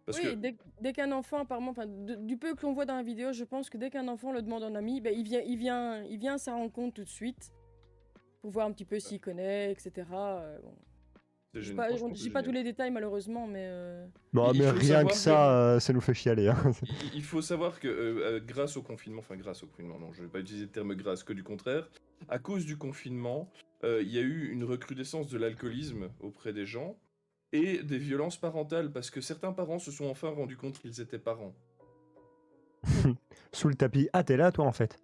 Parce Oui, que dès qu'un enfant, apparemment, du peu que l'on voit dans la vidéo, je pense que dès qu'un enfant le demande en ami, ben, il vient à sa rencontre tout de suite pour voir un petit peu s'il connaît, etc. Bon. c'est Je génial. Franchement, dis c'est pas tous génial. les détails malheureusement, mais bon, Il mais faut rien savoir que ça, ça nous fait chialer. Hein. Il faut savoir que grâce au confinement, non, je vais pas utiliser le terme grâce, que du contraire, à cause du confinement, il y a eu une recrudescence de l'alcoolisme auprès des gens et des violences parentales parce que certains parents se sont enfin rendus compte qu'ils étaient parents. Sous le tapis. Ah, t'es là toi en fait.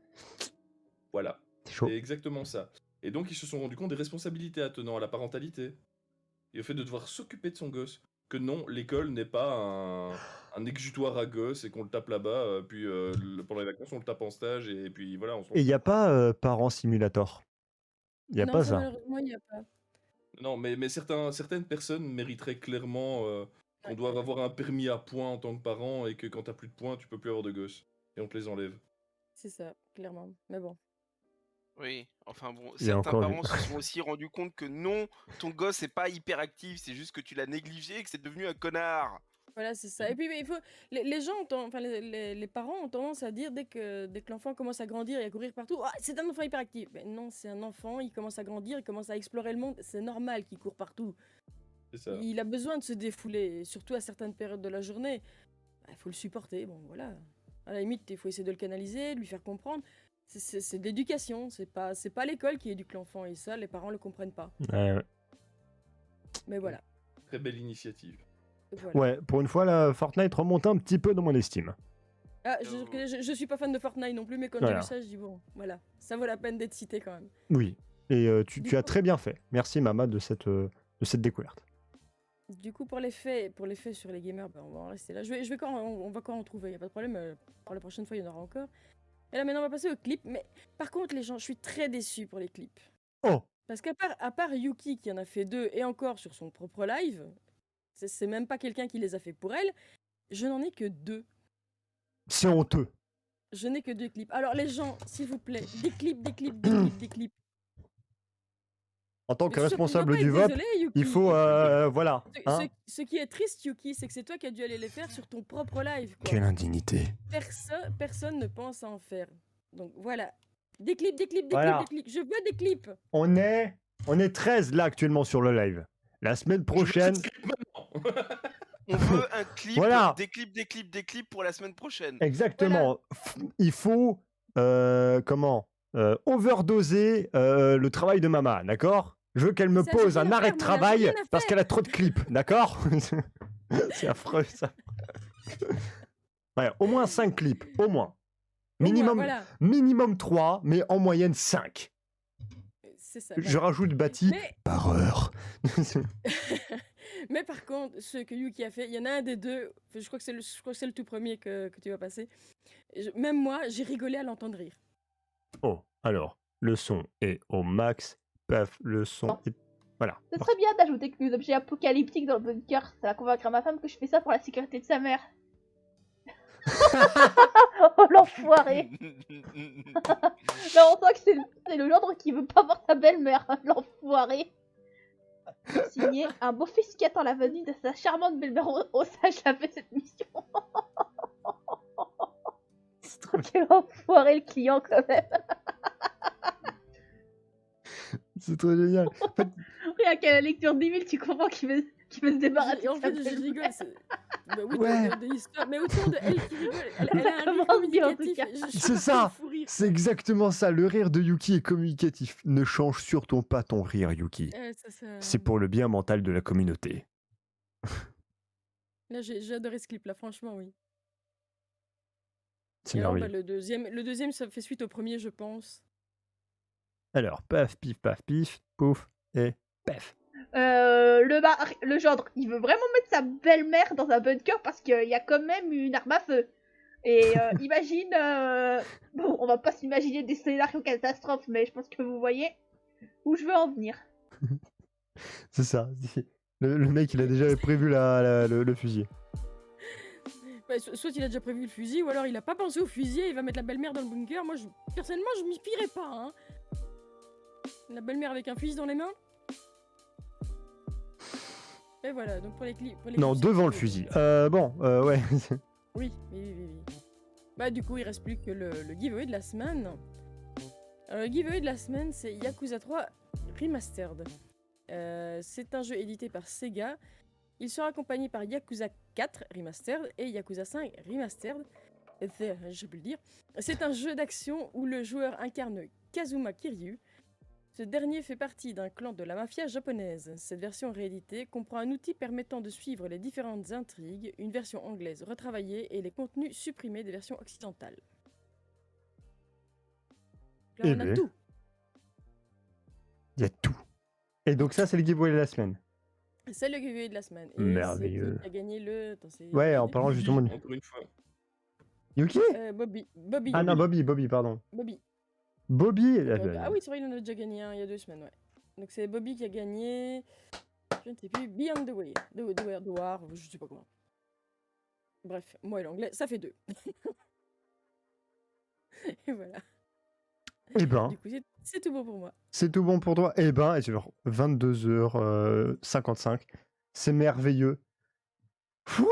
Voilà. C'est chaud. C'est exactement ça. Et donc ils se sont rendus compte des responsabilités attenant à la parentalité et au fait de devoir s'occuper de son gosse. Que non, l'école n'est pas un exutoire à gosse et qu'on le tape là-bas, puis pendant les vacances on le tape en stage et puis voilà, on s'en Et il y a fout. pas Parent Simulator. Il y a non, pas ça ça. malheureusement il n'y a pas. Non, mais certaines personnes mériteraient clairement qu'on doive avoir un permis à points en tant que parent et que quand t'as plus de points, tu peux plus avoir de gosses. Et on te les enlève. C'est ça, clairement. Mais bon. Oui, enfin bon, Il y a certains encore parents se sont aussi rendus compte que non, ton gosse est pas hyper actif, c'est juste que tu l'as négligé et que c'est devenu un connard. Voilà, c'est ça. Et puis, mais il faut, les gens, enfin les parents ont tendance à dire dès que l'enfant commence à grandir et à courir partout, ah, c'est un enfant hyperactif. Mais non, c'est un enfant, il commence à grandir, il commence à explorer le monde. C'est normal qu'il court partout. C'est ça. Il a besoin de se défouler, et surtout à certaines périodes de la journée. Il faut le supporter. Bon, voilà. À la limite, il faut essayer de le canaliser, de lui faire comprendre. C'est de l'éducation. C'est pas l'école qui éduque l'enfant et ça, les parents le comprennent pas. Ouais. Mais voilà. Très belle initiative. Voilà. Ouais, pour une fois là, Fortnite remonte un petit peu dans mon estime. Ah, je suis pas fan de Fortnite non plus, mais quand j'ai Voilà. vu ça, je dis bon, voilà, ça vaut la peine d'être cité quand même. Oui. Et tu as très bien fait. Merci Mama de cette découverte. Du coup, pour les faits sur les gamers, on va en rester là. On va quand en trouver, y a pas de problème. Pour la prochaine fois, il y en aura encore. Et là, maintenant, on va passer aux clips. Mais par contre, les gens, je suis très déçu pour les clips. Oh. Parce qu'à part Yuki qui en a fait 2 et encore sur son propre live, c'est même pas quelqu'un qui les a fait pour elle. Je n'en ai que 2. C'est honteux. Je n'ai que 2 clips. Alors les gens, s'il vous plaît, des clips. En tant que Mais on va responsable pas du être VOP, désolé, il Yuki. faut, voilà. Hein. Ce qui est triste, Yuki, c'est que c'est toi qui as dû aller les faire sur ton propre live, quoi. Quelle indignité. Personne ne pense à en faire. Donc voilà. Des clips. Voilà. Je veux des clips. On est 13 là actuellement sur le live. La semaine prochaine. On veut un clip, Voilà. des clips pour la semaine prochaine. Exactement. Il faut overdoser le travail de Mama, d'accord? Je veux qu'elle me Ça, pose j'ai rien un à arrêt faire, de moi, là, j'ai travail rien à parce faire. qu'elle a trop de clips, d'accord? C'est affreux ça. Ouais, au moins 5 clips, au moins. voilà. Minimum 3, mais en moyenne 5. C'est ça. Je rajoute Bati par heure. Mais par contre, ce que Yuki a fait, il y en a un des deux, enfin, je crois que c'est le tout premier que tu vas passer. Même moi, j'ai rigolé à l'entendre rire. Oh, alors, le son est au max. Paf, le son est... Voilà. C'est très bien d'ajouter des objets apocalyptiques dans le bunker. Ça va convaincre ma femme que je fais ça pour la sécurité de sa mère. Oh l'enfoiré. Là on sent que c'est le gendre qui veut pas voir sa belle-mère, l'enfoiré. Signé un beau fils qui attend la venue de sa charmante belle-mère au sage a fait cette mission. C'est trop quel enfoiré le client quand même. C'est trop génial. En fait, Rien qu'à la lecture d'email, tu comprends qu'il veut se débarrasser En de sa fait, je belle-mère. rigole. Bah oui, Ouais. de l'histoire. Mais autant de elle qui rigole. Elle a un rire Comment dire, en tout communicatif. cas. c'est ça. C'est exactement ça. Le rire de Yuki est communicatif. Ne change surtout pas ton rire, Yuki. C'est pour le bien mental de la communauté. Là, j'ai adoré ce clip, là, franchement, oui. C'est Et alors, merveilleux. le deuxième, ça fait suite au premier, je pense. Alors, paf, pif, pouf, et paf. Le gendre, il veut vraiment mettre sa belle-mère dans un bunker parce qu'il y a quand même une arme à feu. Et imagine... Bon, on va pas s'imaginer des scénarios catastrophes, mais je pense que vous voyez où je veux en venir. C'est ça. Le mec, il a déjà prévu le fusil. Bah, soit il a déjà prévu le fusil, ou alors il a pas pensé au fusil et il va mettre la belle-mère dans le bunker. Moi, personnellement, je m'y fierais pas. Hein. La belle-mère avec un fusil dans les mains. Et voilà, donc pour les clips. Non, devant le fusil. Ouais. Oui. Bah, du coup, il reste plus que le giveaway de la semaine. Alors, le giveaway de la semaine, c'est Yakuza 3 Remastered. C'est un jeu édité par Sega. Il sera accompagné par Yakuza 4 Remastered et Yakuza 5 Remastered. Je peux le dire. C'est un jeu d'action où le joueur incarne Kazuma Kiryu. Ce dernier fait partie d'un clan de la mafia japonaise. Cette version rééditée comprend un outil permettant de suivre les différentes intrigues, une version anglaise retravaillée et les contenus supprimés des versions occidentales. Là, on a tout. Il y a tout. Et donc ça, c'est le giveaway de la semaine. C'est le giveaway de la semaine. Et Merveilleux. c'est qui a gagné le... Attends, Ouais, en parlant justement de... Encore une fois. Yuki Bobby. Ah non, Bobby, pardon. Bobby. Bobby Ah oui, c'est vrai, il en a déjà gagné un il y a 2 semaines, ouais. Donc c'est Bobby qui a gagné... Je ne sais plus, Beyond the Way. The War, je sais pas comment. Bref, moi et l'anglais, ça fait 2. Et voilà. Eh ben... Du coup, c'est tout bon pour moi. C'est tout bon pour toi. Eh ben, et c'est genre 22h55. C'est merveilleux. Fou,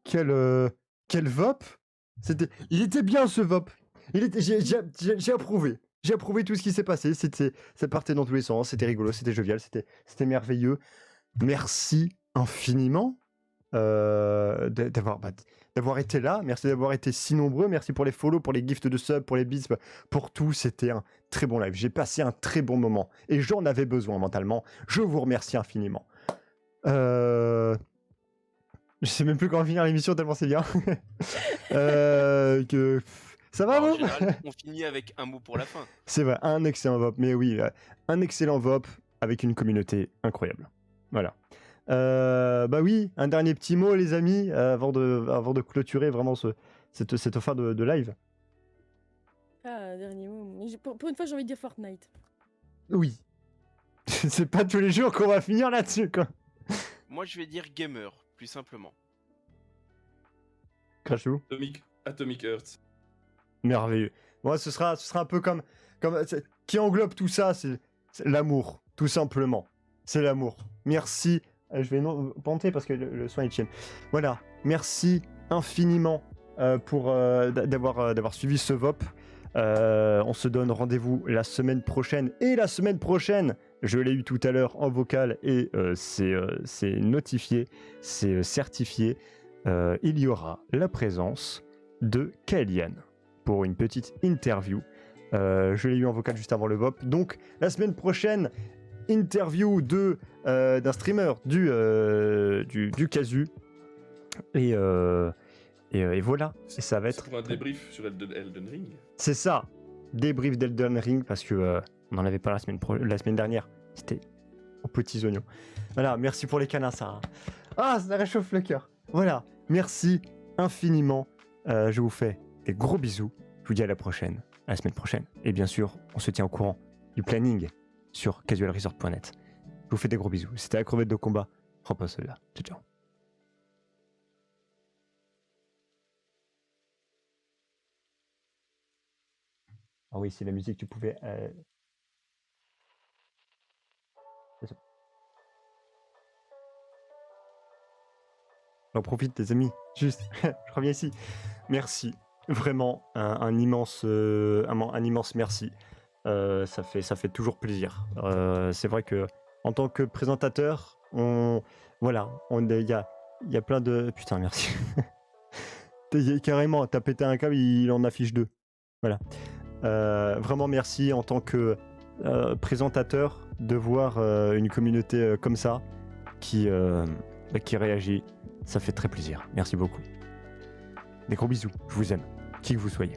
quel VOP. Il était bien ce VOP. J'ai approuvé. J'ai approuvé tout ce qui s'est passé. Ça partait dans tous les sens. C'était rigolo, c'était jovial, c'était merveilleux. Merci infiniment d'avoir été là. Merci d'avoir été si nombreux. Merci pour les follow, pour les gifts de sub, pour les bits, pour tout. C'était un très bon live. J'ai passé un très bon moment. Et j'en avais besoin mentalement. Je vous remercie infiniment. Je sais même plus comment finir l'émission tellement c'est bien. Ça va, En vous général, on finit avec un mot pour la fin. C'est vrai, un excellent VOP. Mais oui, un excellent VOP avec une communauté incroyable. Voilà. Bah oui, un dernier petit mot, les amis, avant de clôturer vraiment cette fin de live. Ah, dernier mot. Mais pour une fois, j'ai envie de dire Fortnite. Oui. C'est pas tous les jours qu'on va finir là-dessus, quoi. Moi, je vais dire gamer, plus simplement. Crashou. Atomic Heart. Merveilleux. Moi, ce sera un peu comme qui englobe tout ça, c'est l'amour, tout simplement. C'est l'amour. Merci. Je vais panter parce que le soin est chiant. Voilà. Merci infiniment pour d'avoir suivi ce VOP. On se donne rendez-vous la semaine prochaine. Et la semaine prochaine, je l'ai eu tout à l'heure en vocal et c'est notifié, c'est certifié. Il y aura la présence de Kaelian pour une petite interview. Je l'ai eu en vocal juste avant le VOP. Donc, la semaine prochaine, interview d'un streamer du Casu. Et voilà. Et ça va être. C'est pour un débrief sur Elden Ring. C'est ça. Débrief d'Elden Ring parce que on n'en avait pas la semaine dernière. C'était aux petits oignons. Voilà. Merci pour les canins, ça. Ah, ça réchauffe le cœur. Voilà. Merci infiniment. Je vous fais des gros bisous. Je vous dis à la semaine prochaine. Et bien sûr, on se tient au courant du planning sur casualresort.net. Je vous fais des gros bisous. C'était la crevette de combat. Repose cela. Ciao, ciao. Ah oui, si la musique, tu pouvais... J'en profite, les amis. Juste, je reviens ici. Merci. Vraiment, un immense merci. Ça fait toujours plaisir. C'est vrai que en tant que présentateur, il y a plein de... Putain, merci. Carrément, t'as pété un câble, il en affiche 2. Voilà. Vraiment merci en tant que présentateur de voir une communauté comme ça qui réagit. Ça fait très plaisir. Merci beaucoup. Des gros bisous. Je vous aime. Qui que vous soyez.